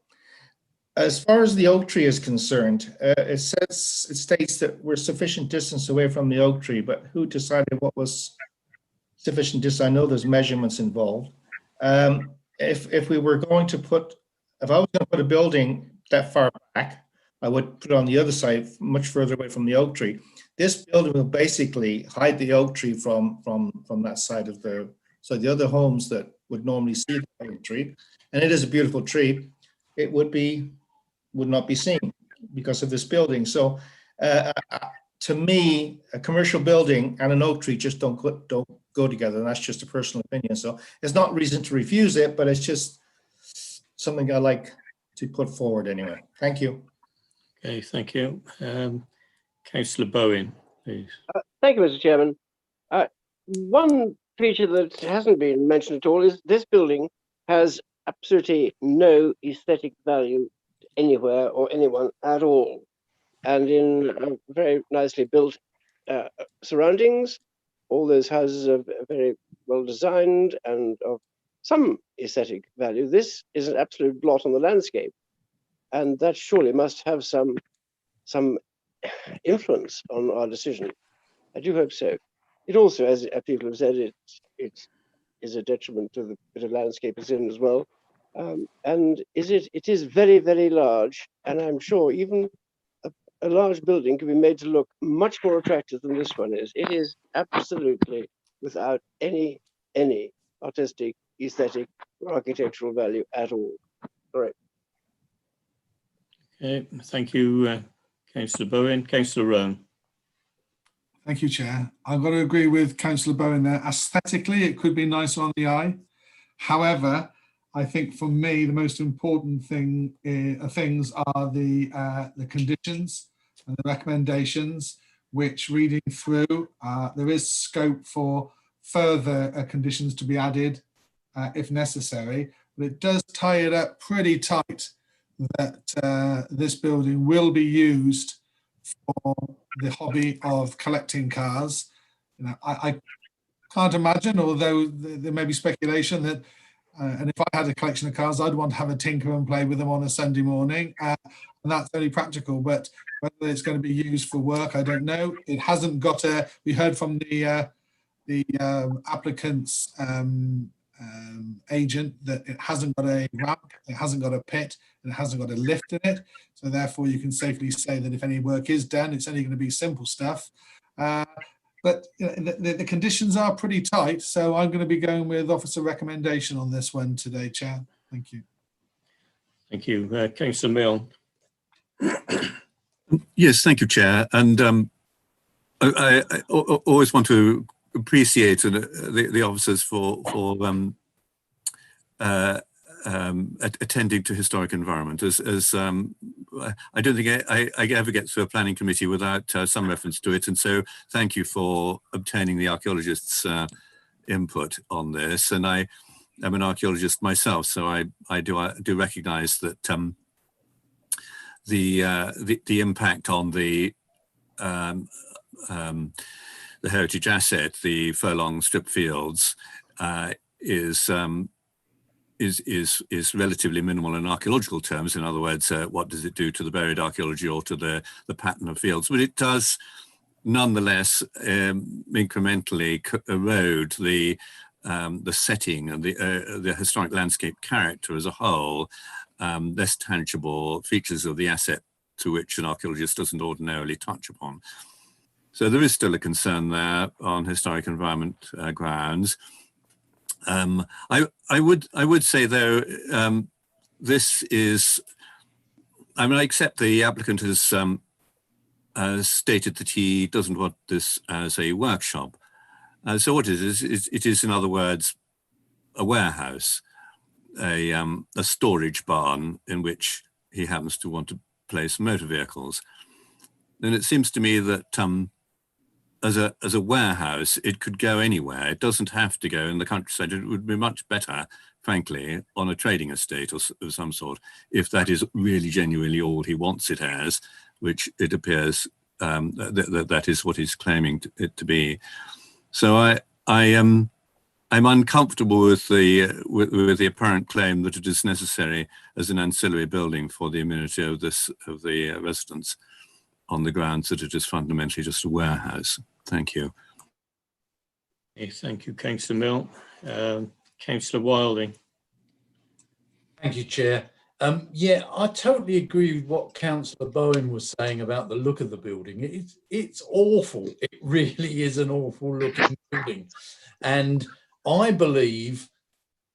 As far as the oak tree is concerned, it states that we're sufficient distance away from the oak tree, but who decided what was sufficient distance? I know there's measurements involved. If we were going to put, if I was going to put a building that far back, I would put it on the other side, much further away from the oak tree. This building will basically hide the oak tree from that side of the, so the other homes that would normally see the oak tree, and it is a beautiful tree, it would not be seen because of this building. So to me, a commercial building and an oak tree just don't go together, and that's just a personal opinion. So it's not reason to refuse it, but it's just something I like to put forward anyway. Thank you. Okay, thank you. Councillor Bowen, please. Thank you, Mr. Chairman. One feature that hasn't been mentioned at all is this building has absolutely no aesthetic value anywhere or anyone at all. And in very nicely built surroundings, all those houses are very well designed and of some aesthetic value. This is an absolute blot on the landscape, and that surely must have some influence on our decision. I do hope so. It also, as people have said, it is a detriment to the bit of landscape it's in as well. And it is very, very large, and I'm sure even a large building can be made to look much more attractive than this one is. It is absolutely without any artistic, aesthetic, or architectural value at all. All right. Okay, thank you, Councillor Bowen. Councillor Rowan. Thank you, Chair. I've got to agree with Councillor Bowen there. Aesthetically, it could be nicer on the eye. However, I think for me, the most important things are the conditions and the recommendations, which reading through, there is scope for further conditions to be added if necessary, but it does tie it up pretty tight that this building will be used for the hobby of collecting cars. You know, I can't imagine, although there may be speculation that, and if I had a collection of cars, I'd want to have a tinker and play with them on a Sunday morning, and that's only practical. But whether it's going to be used for work, I don't know. It hasn't got a. We heard from the applicant's agent that it hasn't got a ramp, it hasn't got a pit, and it hasn't got a lift in it. So therefore, you can safely say that if any work is done, it's only going to be simple stuff. But you know, the conditions are pretty tight, so I'm going to be going with officer recommendation on this one today, Chair. Thank you. Thank you. Councillor Milne. Yes, thank you, Chair. And I always want to appreciate the officers for attending to historic environment. As I don't think I ever get to a planning committee without some reference to it, and so thank you for obtaining the archaeologists' input on this. And I am an archaeologist myself, so I do recognise that the impact on the heritage asset, the furlong strip fields, is relatively minimal in archaeological terms. In other words, what does it do to the buried archaeology or to the pattern of fields? But it does nonetheless incrementally erode the setting and the historic landscape character as a whole, less tangible features of the asset to which an archaeologist doesn't ordinarily touch upon. So there is still a concern there on historic environment grounds. I would say though, this is, I mean, I accept the applicant has stated that he doesn't want this as a workshop. So what it is in other words, a warehouse, a storage barn in which he happens to want to place motor vehicles. And it seems to me that as a warehouse, it could go anywhere. It doesn't have to go in the countryside. It would be much better, frankly, on a trading estate of some sort, if that is really genuinely all he wants it as, which it appears that is what he's claiming it to be. So I'm uncomfortable with the apparent claim that it is necessary as an ancillary building for the amenity of the residents, on the grounds that it is fundamentally just a warehouse. Thank you. Okay, thank you, Councillor Mill. Councillor Wilding. Thank you, Chair. Yeah, I totally agree with what Councillor Bowen was saying about the look of the building. It's awful. It really is an awful looking building. And I believe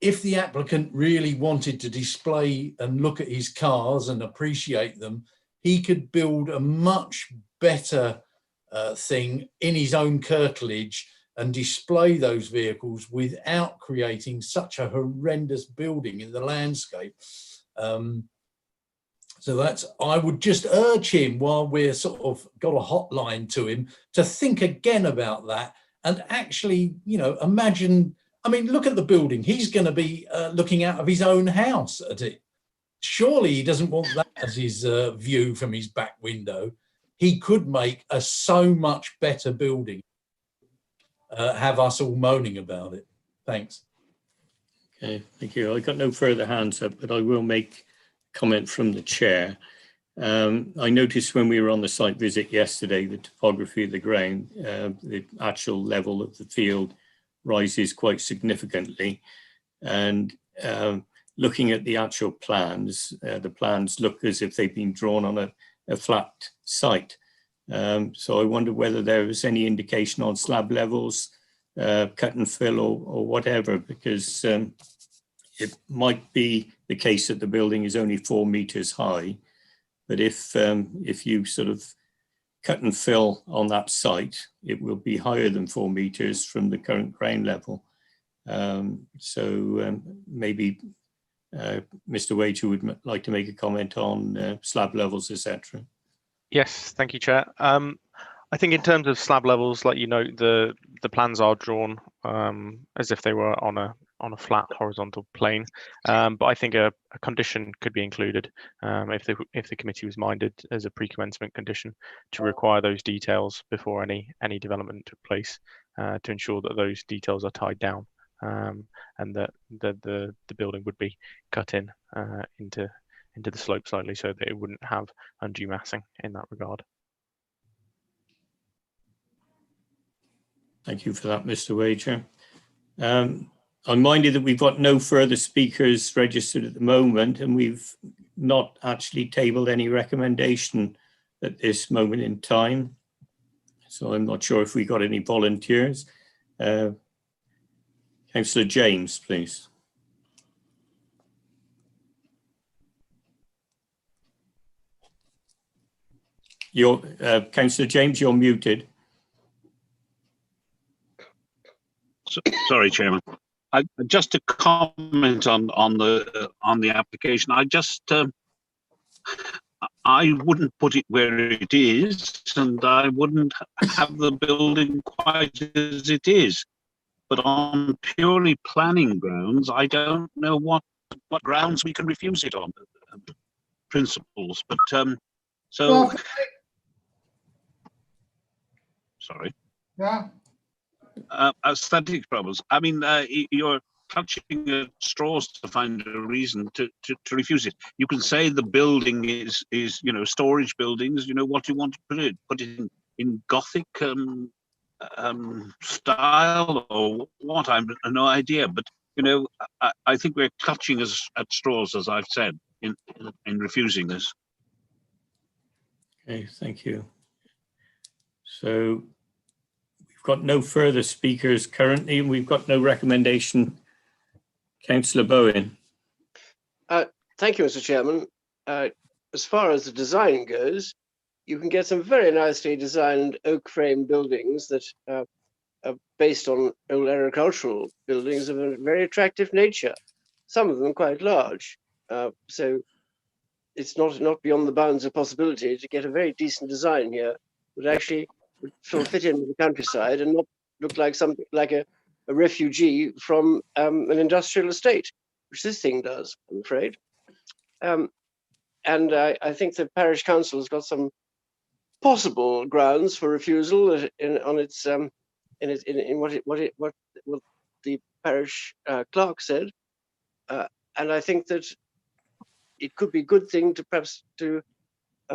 if the applicant really wanted to display and look at his cars and appreciate them, he could build a much better thing in his own curtilage and display those vehicles without creating such a horrendous building in the landscape. So that's, I would just urge him, while we're sort of got a hotline to him, to think again about that and actually, you know, imagine, I mean, look at the building. He's going to be looking out of his own house at it. Surely he doesn't want that as his view from his back window. He could make a so much better building. Have us all moaning about it. Thanks. Okay, thank you. I got no further hands up, but I will make a comment from the chair. I noticed when we were on the site visit yesterday, the topography of the ground, the actual level of the field rises quite significantly. And looking at the actual plans, the plans look as if they've been drawn on a flat site. So I wonder whether there was any indication on slab levels, cut and fill or whatever, because it might be the case that the building is only 4 meters high. But if you sort of cut and fill on that site, it will be higher than 4 meters from the current ground level. So maybe Mr. Wager would like to make a comment on slab levels, etc. Yes, thank you, Chair. I think in terms of slab levels, like you know, the plans are drawn as if they were on a flat horizontal plane. But I think a condition could be included if the committee was minded as a pre-commencement condition to require those details before any development took place, to ensure that those details are tied down and that the building would be cut in into the slope slightly so that it wouldn't have undue massing in that regard. Thank you for that, Mr. Wager. I'm minded that we've got no further speakers registered at the moment, and we've not actually tabled any recommendation at this moment in time. So I'm not sure if we got any volunteers. Councillor James, please. Councillor James, you're muted. Sorry, Chairman. Just to comment on the application, I wouldn't put it where it is, and I wouldn't have the building quite as it is. But on purely planning grounds, I don't know what grounds we can refuse it on, principles. But so, Well, sorry. Yeah, aesthetic problems. I mean, you're clutching at straws to find a reason to refuse it. You can say the building is storage buildings. What do you want to put it in Gothic style or what? I've no idea. But I think we're clutching at straws, as I've said, in refusing this. Okay, thank you. So we've got no further speakers currently, and we've got no recommendation. Councillor Bowen. Thank you, Mr. Chairman. As far as the design goes, you can get some very nicely designed oak frame buildings that are based on old agricultural buildings of a very attractive nature, some of them quite large. So it's not beyond the bounds of possibility to get a very decent design here that actually would sort of fit in with the countryside and not look like something like a refugee from an industrial estate, which this thing does, I'm afraid. And I think the parish council has got some possible grounds for refusal in what the parish clerk said, and I think that it could be a good thing to perhaps to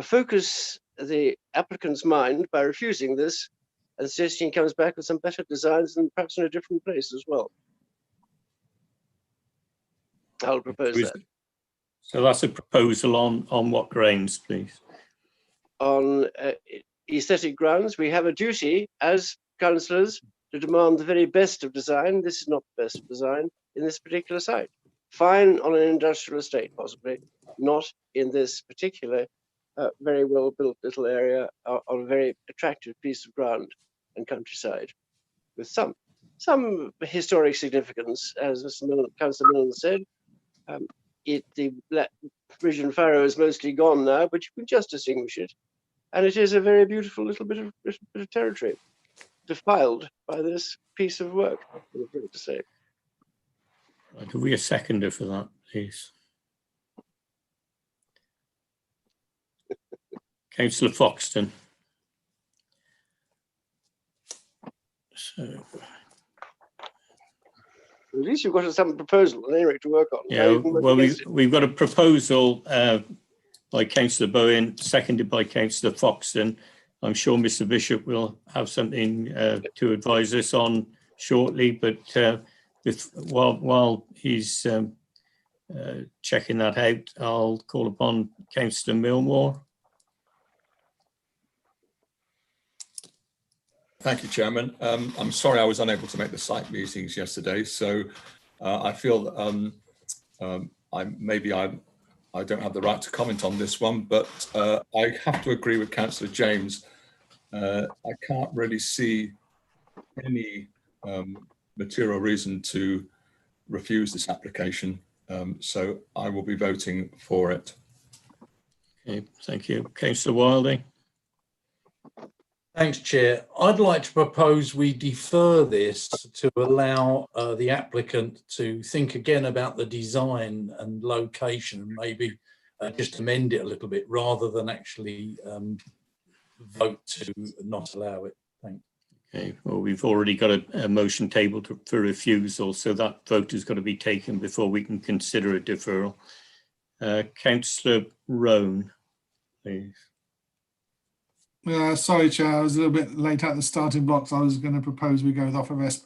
focus the applicant's mind by refusing this, and suggesting he comes back with some better designs and perhaps in a different place as well. I'll propose that. So that's a proposal on what grounds, please? On aesthetic grounds, we have a duty as councillors to demand the very best of design. This is not the best of design in this particular site. Fine on an industrial estate, possibly, not in this particular very well built little area on a very attractive piece of ground and countryside, with some historic significance, as Councillor Milne said. The Bridge and Farrow is mostly gone now, but you can just distinguish it, and it is a very beautiful little bit of territory, defiled by this piece of work, I'm afraid to say. Right, have we a seconder for that, please? Councillor Foxton. So, at least you've got some proposal, at any rate, to work on. yeah, well, we've got a proposal by Councillor Bowen, seconded by Councillor Foxton. I'm sure Mr. Bishop will have something to advise us on shortly, but while he's checking that out, I'll call upon Councillor Milmore. Thank you, Chairman. I'm sorry I was unable to make the site meetings yesterday, so I feel that I don't have the right to comment on this one, but I have to agree with Councillor James. I can't really see any material reason to refuse this application, so I will be voting for it. Okay, thank you. Councillor Wilding. Thanks, Chair. I'd like to propose we defer this to allow the applicant to think again about the design and location, and maybe just amend it a little bit rather than actually vote to not allow it. Thanks. Okay, well, we've already got a motion tabled for refusal, so that vote has got to be taken before we can consider a deferral. Councillor Roan, please. Sorry, Chair, I was a little bit late at the starting blocks. I was going to propose we go with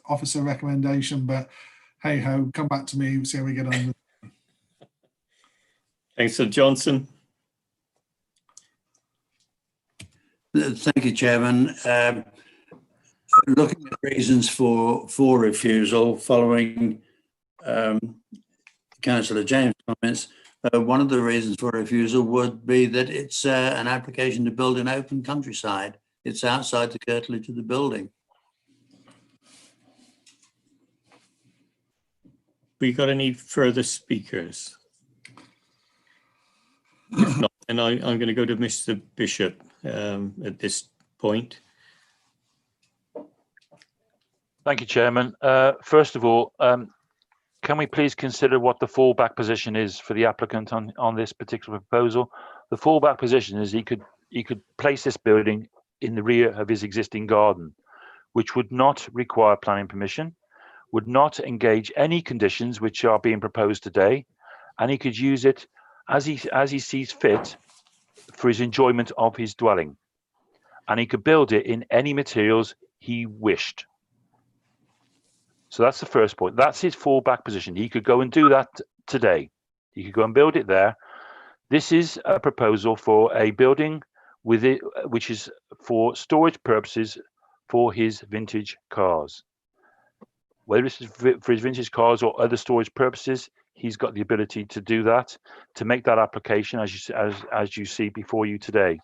officer recommendation, but hey ho, come back to me, see how we get on. Councillor Johnson. Thank you, Chairman. Looking at reasons for refusal following Councillor James' comments, one of the reasons for refusal would be that it's an application to build an open countryside. It's outside the curtilage of the building. We got any further speakers? If not, then I'm going to go to Mr. Bishop at this point. Thank you, Chairman. First of all, can we please consider what the fallback position is for the applicant on this particular proposal? The fallback position is he could place this building in the rear of his existing garden, which would not require planning permission, would not engage any conditions which are being proposed today, and he could use it as he sees fit for his enjoyment of his dwelling. And he could build it in any materials he wished. So that's the first point. That's his fallback position. He could go and do that today. He could go and build it there. This is a proposal for a building with it, which is for storage purposes for his vintage cars. Whether it's for his vintage cars or other storage purposes, he's got the ability to do that, to make that application as you see before you today.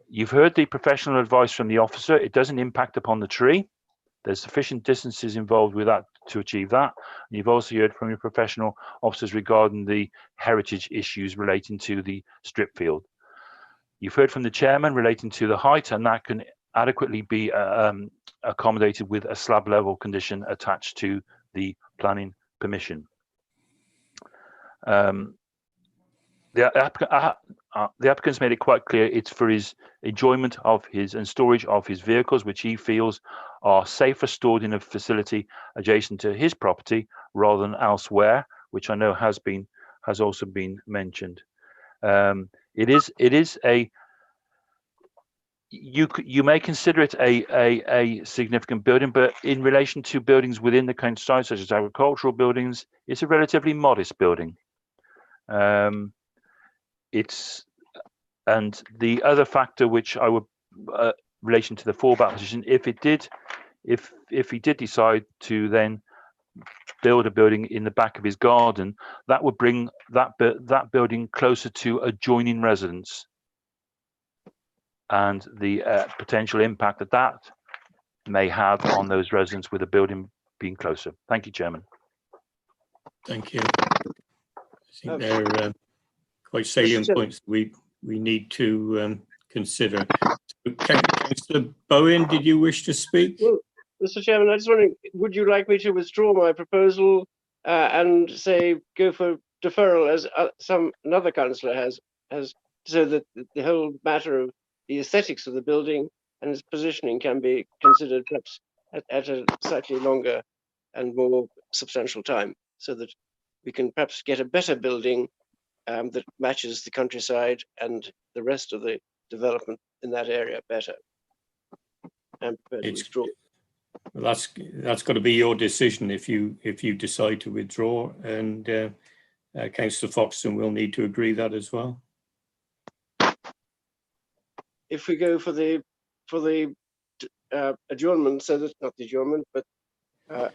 You've heard the professional advice from the officer. It doesn't impact upon the tree. There's sufficient distances involved with that to achieve that. And you've also heard from your professional officers regarding the heritage issues relating to the strip field. You've heard from the chairman relating to the height, and that can adequately be accommodated with a slab level condition attached to the planning permission. The applicant's made it quite clear it's for his enjoyment of his and storage of his vehicles, which he feels are safer stored in a facility adjacent to his property rather than elsewhere, which I know has also been mentioned. It is a, you may consider it a significant building, but in relation to buildings within the countryside, such as agricultural buildings, it's a relatively modest building. And the other factor which I would relation to the fallback position, if he did decide to then build a building in the back of his garden, that would bring that building closer to adjoining residents, and the potential impact that may have on those residents with the building being closer. Thank you, Chairman. Thank you. I think they're quite salient points we need to consider. So, Councillor Bowen, did you wish to speak? Well, Mr. Chairman, I just wondering, would you like me to withdraw my proposal and say go for deferral as another councillor has, so that the whole matter of the aesthetics of the building and its positioning can be considered perhaps at a slightly longer and more substantial time, so that we can perhaps get a better building that matches the countryside and the rest of the development in that area better. I'm prepared to withdraw. Well, that's got to be your decision if you decide to withdraw, and Councillor Foxton will need to agree that as well. If we go for the adjournment, so that's not the adjournment, but the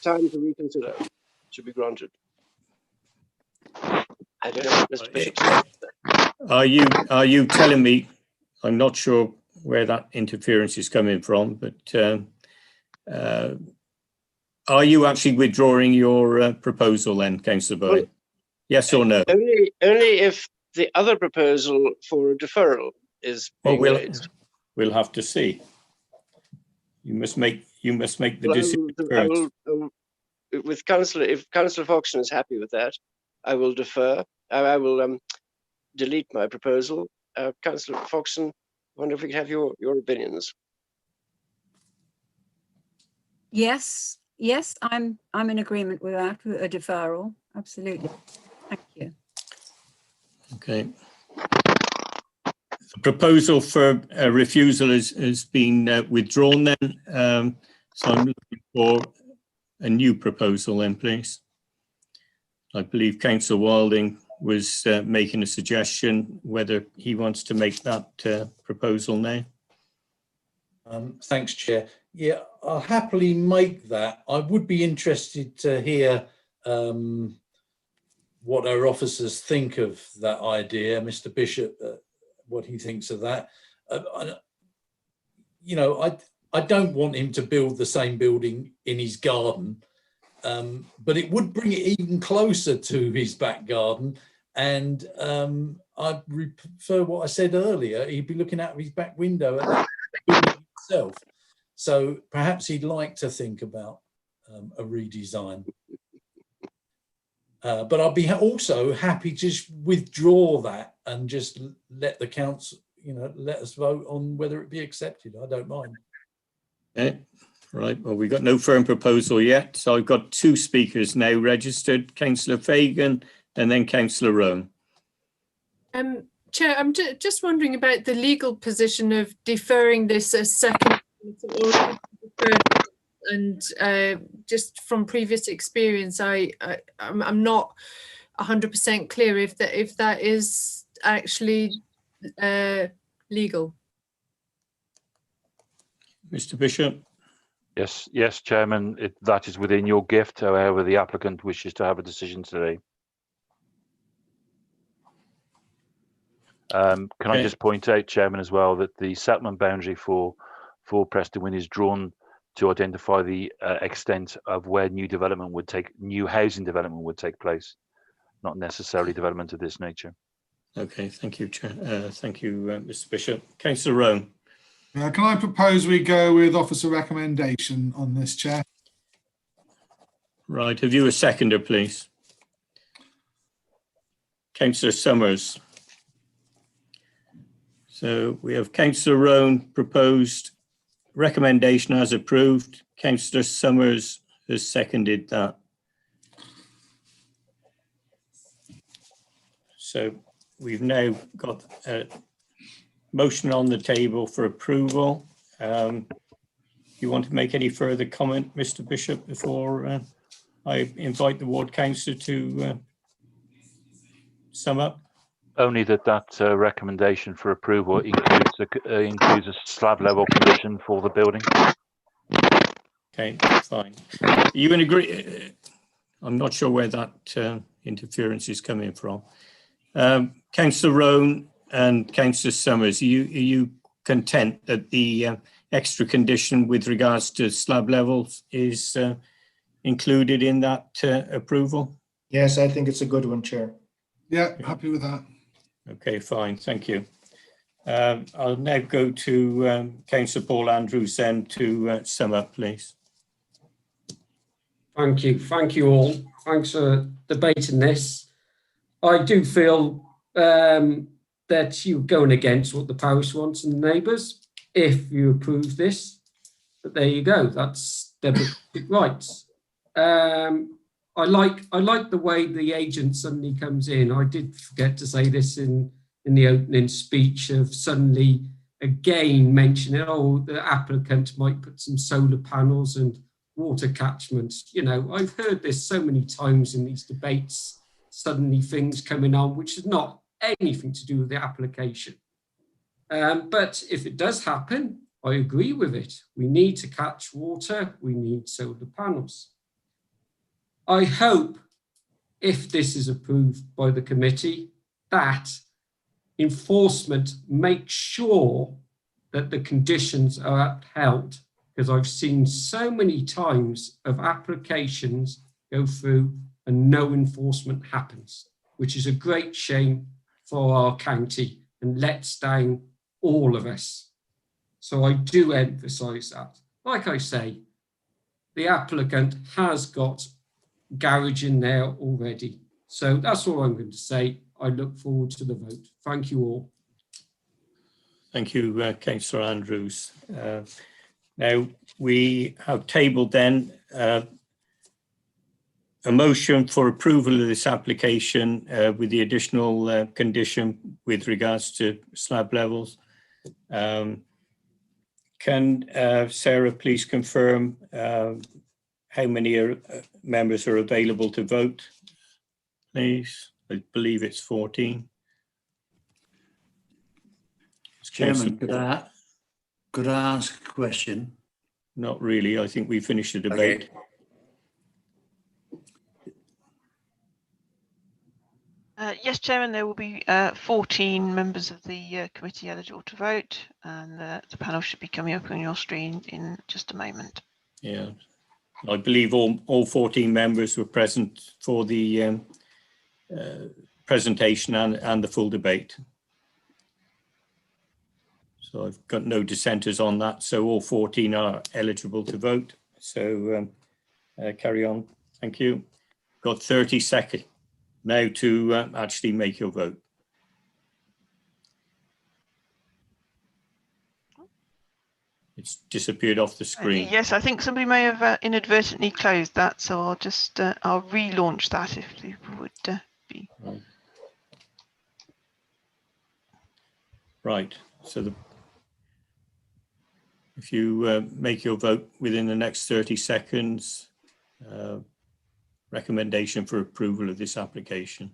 time to reconsider should be granted. I don't know what Mr. Bishop said. Are you telling me? I'm not sure where that interference is coming from, but are you actually withdrawing your proposal then, Councillor Bowen? Well, yes or no? Only if the other proposal for a deferral is being raised. We'll have to see. You must make the decision first. With if Councillor Foxton is happy with that, I will defer. I will delete my proposal. Councillor Foxton, I wonder if we could have your opinions. Yes, I'm in agreement with that, with a deferral. Absolutely. Thank you. Okay. The proposal for a refusal has been withdrawn then. So I'm looking for a new proposal then, please. I believe Councillor Wilding was making a suggestion whether he wants to make that proposal now. Thanks, Chair. Yeah, I'll happily make that. I would be interested to hear what our officers think of that idea, Mr. Bishop, what he thinks of that. You know, I don't want him to build the same building in his garden, but it would bring it even closer to his back garden. And I prefer what I said earlier. He'd be looking out of his back window at that building itself. So perhaps he'd like to think about a redesign. But I'll be also happy to just withdraw that and just let the council, you know, let us vote on whether it be accepted. I don't mind. Okay, right. Well, we've got no firm proposal yet. So I've got two speakers now registered, Councillor Fagan and then Councillor Rowan. Chair, I'm just wondering about the legal position of deferring this a second. And just from previous experience, I'm not 100% clear if that is actually legal. Mr. Bishop. Yes, Chairman, that is within your gift. However, the applicant wishes to have a decision today. Can I just point out, Chairman, as well, that the settlement boundary for Preston Wynn is drawn to identify the extent of where new housing development would take place, not necessarily development of this nature. Okay, thank you, Chair. Thank you, Mr. Bishop. Councillor Rowan. Can I propose we go with officer recommendation on this, Chair? Right, have you a seconder, please? Councillor Summers. So we have Councillor Rowan proposed recommendation as approved. Councillor Summers has seconded that. So we've now got a motion on the table for approval. Do you want to make any further comment, Mr. Bishop, before I invite the ward councillor to sum up? Only that recommendation for approval includes a slab level condition for the building. Okay, fine. Are you in agree? I'm not sure where that interference is coming from. Councillor Rowan and Councillor Summers, are you content that the extra condition with regards to slab levels is included in that approval? Yes, I think it's a good one, Chair. Yeah, happy with that. Okay, fine, thank you. I'll now go to Councillor Paul Andrews then to sum up, please. Thank you all. Thanks for debating this. I do feel that you're going against what the parish wants and the neighbours if you approve this. But there you go. That's democratic rights. I like the way the agent suddenly comes in. I did forget to say this in the opening speech of suddenly again mentioning, oh, the applicant might put some solar panels and water catchments. You know, I've heard this so many times in these debates, suddenly things coming on which is not anything to do with the application. But if it does happen, I agree with it. We need to catch water, we need solar panels. I hope if this is approved by the committee, that enforcement makes sure that the conditions are upheld, because I've seen so many times of applications go through and no enforcement happens, which is a great shame for our county and lets down all of us. So I do emphasise that. Like I say, the applicant has got garage in there already. So that's all I'm going to say. I look forward to the vote. Thank you all. Thank you, Councillor Andrews. Now we have tabled then a motion for approval of this application with the additional condition with regards to slab levels. Can Sarah please confirm how many members are available to vote, please? I believe it's 14. Chairman, could I ask a question? Not really. I think we finished the debate. Okay. Yes, Chairman, there will be 14 members of the committee eligible to vote, and the panel should be coming up on your screen in just a moment. Yeah, I believe all 14 members were present for the presentation and the full debate. So I've got no dissenters on that. So all 14 are eligible to vote. So carry on. Thank you. Got 30 seconds now to actually make your vote. It's disappeared off the screen. Yes, I think somebody may have inadvertently closed that, so I'll just I'll relaunch that if people would be. Right. So if you make your vote within the next 30 seconds, recommendation for approval of this application.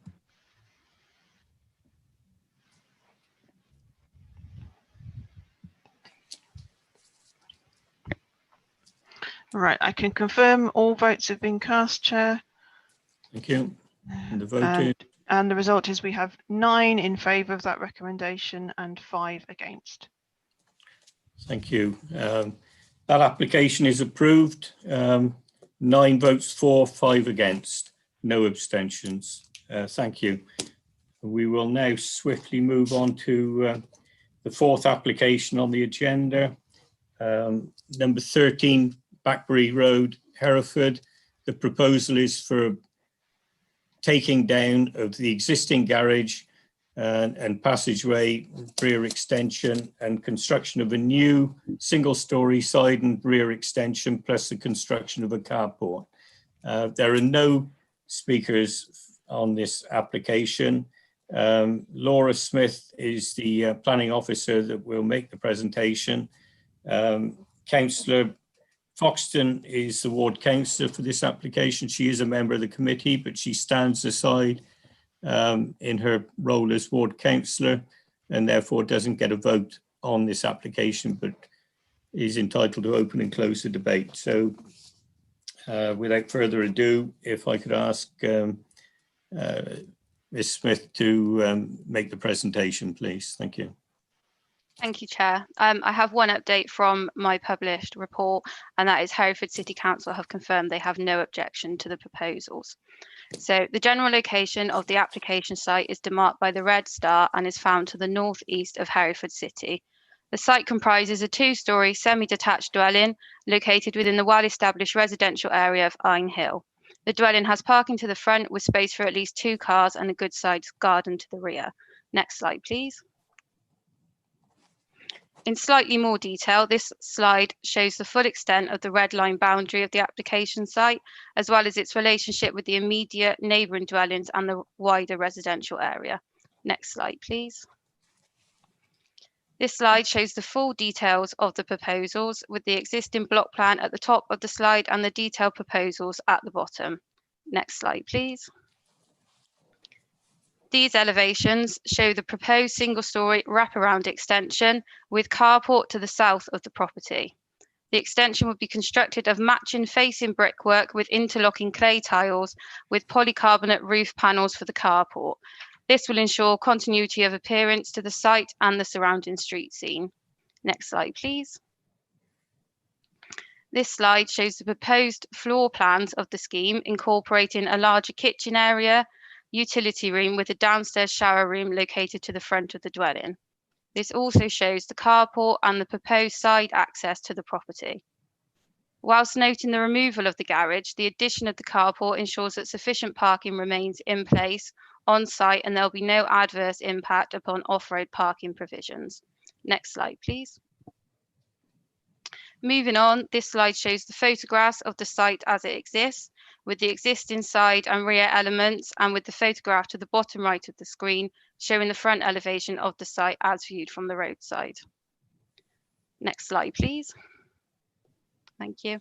Right, I can confirm all votes have been cast, Chair. Thank you. And the voting. And the result is we have 9 in favour of that recommendation and 5 against. Thank you. That application is approved. 9 votes for, 5 against, no abstentions. Thank you. We will now swiftly move on to the 4th application on the agenda. Number 13, Backbury Road, Hereford. The proposal is for taking down of the existing garage and passageway, rear extension, and construction of a new single-storey side and rear extension, plus the construction of a carport. There are no speakers on this application. Laura Smith is the planning officer that will make the presentation. Councillor Foxton is the ward councillor for this application. She is a member of the committee, but she stands aside in her role as ward councillor and therefore doesn't get a vote on this application, but is entitled to open and close the debate. So without further ado, if I could ask Ms. Smith to make the presentation, please. Thank you. Thank you, Chair. I have one update from my published report, and that is Hereford City Council have confirmed they have no objection to the proposals. So the general location of the application site is demarked by the red star and is found to the northeast of Hereford City. The site comprises a 2-storey semi-detached dwelling located within the well-established residential area of Ine Hill. The dwelling has parking to the front with space for at least 2 cars and a good-sized garden to the rear. Next slide, please. In slightly more detail, this slide shows the full extent of the red line boundary of the application site, as well as its relationship with the immediate neighbouring dwellings and the wider residential area. Next slide, please. This slide shows the full details of the proposals, with the existing block plan at the top of the slide and the detailed proposals at the bottom. Next slide, please. These elevations show the proposed single-storey wraparound extension with carport to the south of the property. The extension would be constructed of matching facing brickwork with interlocking clay tiles with polycarbonate roof panels for the carport. This will ensure continuity of appearance to the site and the surrounding street scene. Next slide, please. This slide shows the proposed floor plans of the scheme, incorporating a larger kitchen area, utility room with a downstairs shower room located to the front of the dwelling. This also shows the carport and the proposed side access to the property. Whilst noting the removal of the garage, the addition of the carport ensures that sufficient parking remains in place on site and there will be no adverse impact upon off-road parking provisions. Next slide, please. Moving on, this slide shows the photographs of the site as it exists, with the existing side and rear elements, and with the photograph to the bottom right of the screen showing the front elevation of the site as viewed from the roadside. Next slide, please. Thank you.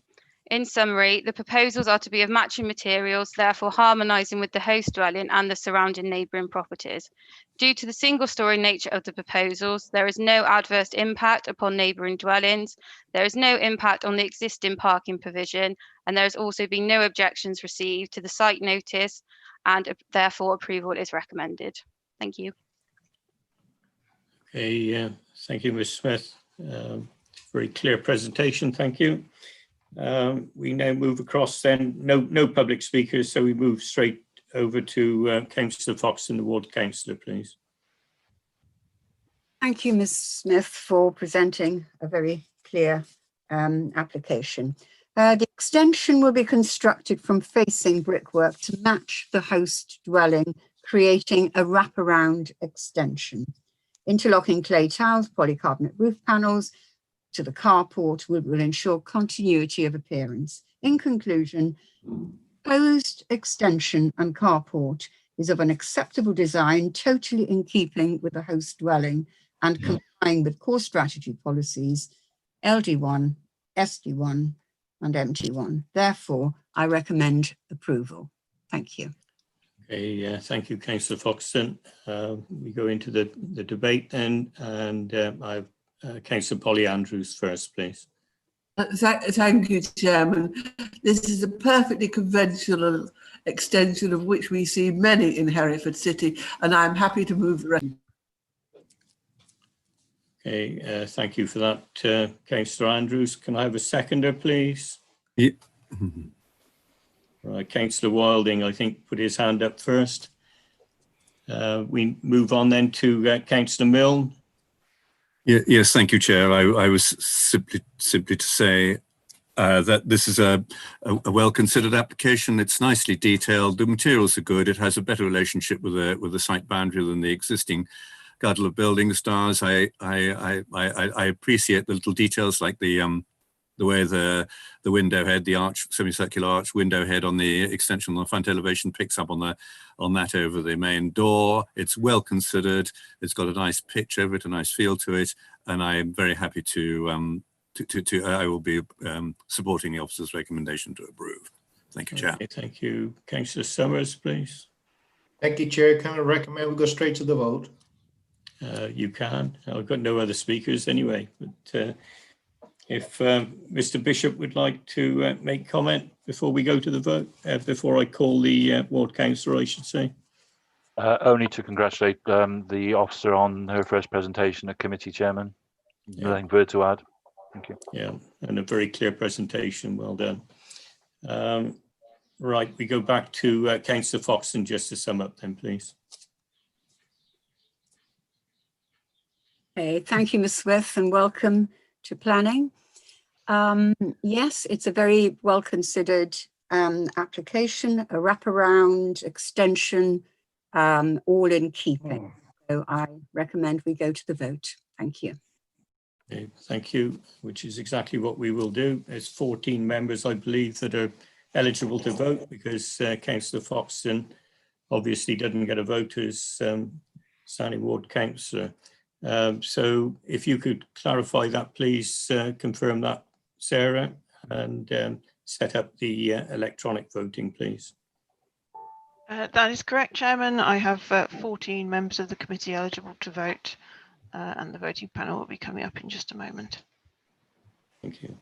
In summary, the proposals are to be of matching materials, therefore harmonising with the host dwelling and the surrounding neighbouring properties. Due to the single-storey nature of the proposals, there is no adverse impact upon neighbouring dwellings, there is no impact on the existing parking provision, and there has also been no objections received to the site notice, and therefore approval is recommended. Thank you. Okay, thank you, Ms. Smith. Very clear presentation, thank you. We now move across then, no public speakers, so we move straight over to Councillor Foxton, the ward councillor, please. Thank you, Ms. Smith, for presenting a very clear application. The extension will be constructed from facing brickwork to match the host dwelling, creating a wraparound extension. Interlocking clay tiles, polycarbonate roof panels, to the carport will ensure continuity of appearance. In conclusion, proposed extension and carport is of an acceptable design, totally in keeping with the host dwelling and complying with core strategy policies, LD1, SD1 and MT1. Therefore, I recommend approval. Thank you. Okay, thank you, Councillor Foxton. We go into the debate then, and I have Councillor Polly Andrews first, please. Thank you, Chairman. This is a perfectly conventional extension of which we see many in Hereford City, and I'm happy to move the rest. Okay, thank you for that, Councillor Andrews. Can I have a seconder, please? Yeah. Right, Councillor Wilding, I think, put his hand up first. We move on then to Councillor Milne. Yes, thank you, Chair. I was simply to say that this is a well-considered application. It's nicely detailed. The materials are good. It has a better relationship with the site boundary than the existing girdle of buildings does. I appreciate the little details like the way the window head, the arch, semicircular arch window head on the extension on the front elevation picks up on that over the main door. It's well considered. It's got a nice pitch over it, a nice feel to it, and I'm very happy I will be supporting the officer's recommendation to approve. Thank you, Chair. Okay, thank you. Councillor Summers, please. Thank you, Chair. Can I recommend we go straight to the vote? You can. I've got no other speakers anyway, but if Mr. Bishop would like to make comment before we go to the vote, before I call the ward councillor, I should say. Only to congratulate the officer on her first presentation at committee, Chairman. Nothing further to add. Thank you. Yeah, and a very clear presentation. Well done. Right, we go back to Councillor Foxton just to sum up then, please. Okay, thank you, Ms. Smith, and welcome to planning. Yes, it's a very well considered application, a wraparound extension, all in keeping. So I recommend we go to the vote. Thank you. Okay, thank you, which is exactly what we will do. There's 14 members, I believe, that are eligible to vote because Councillor Foxton obviously doesn't get a vote as standing ward councillor. So if you could clarify that, please confirm that, Sarah, and set up the electronic voting, please. That is correct, Chairman. I have 14 members of the committee eligible to vote, and the voting panel will be coming up in just a moment. Thank you.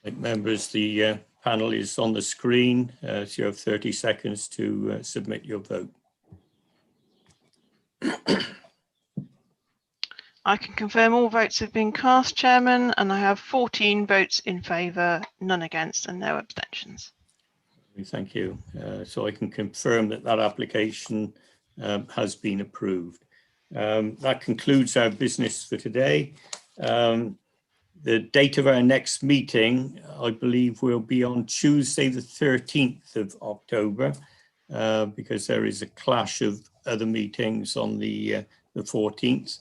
Right, members, the panel is on the screen, so you have 30 seconds to submit your vote. I can confirm all votes have been cast, Chairman, and I have 14 votes in favour, none against and no abstentions. Thank you. So I can confirm that that application has been approved. That concludes our business for today. The date of our next meeting, I believe, will be on Tuesday, the 13th of October, because there is a clash of other meetings on the 14th,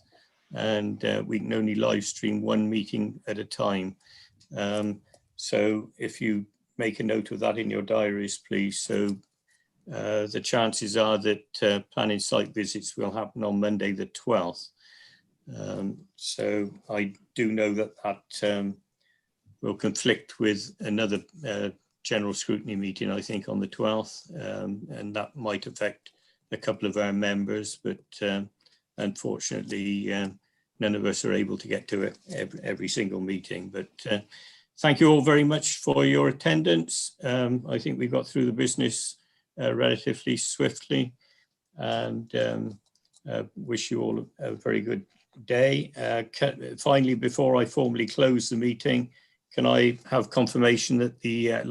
and we can only live stream one meeting at a time. So if you make a note of that in your diaries, please. So the chances are that planning site visits will happen on Monday, the 12th. So I do know that that will conflict with another general scrutiny meeting, I think, on the 12th, and that might affect a couple of our members, but unfortunately, none of us are able to get to every single meeting. But thank you all very much for your attendance. I think we got through the business relatively swiftly, and wish you all a very good day. Finally, before I formally close the meeting, can I have confirmation that the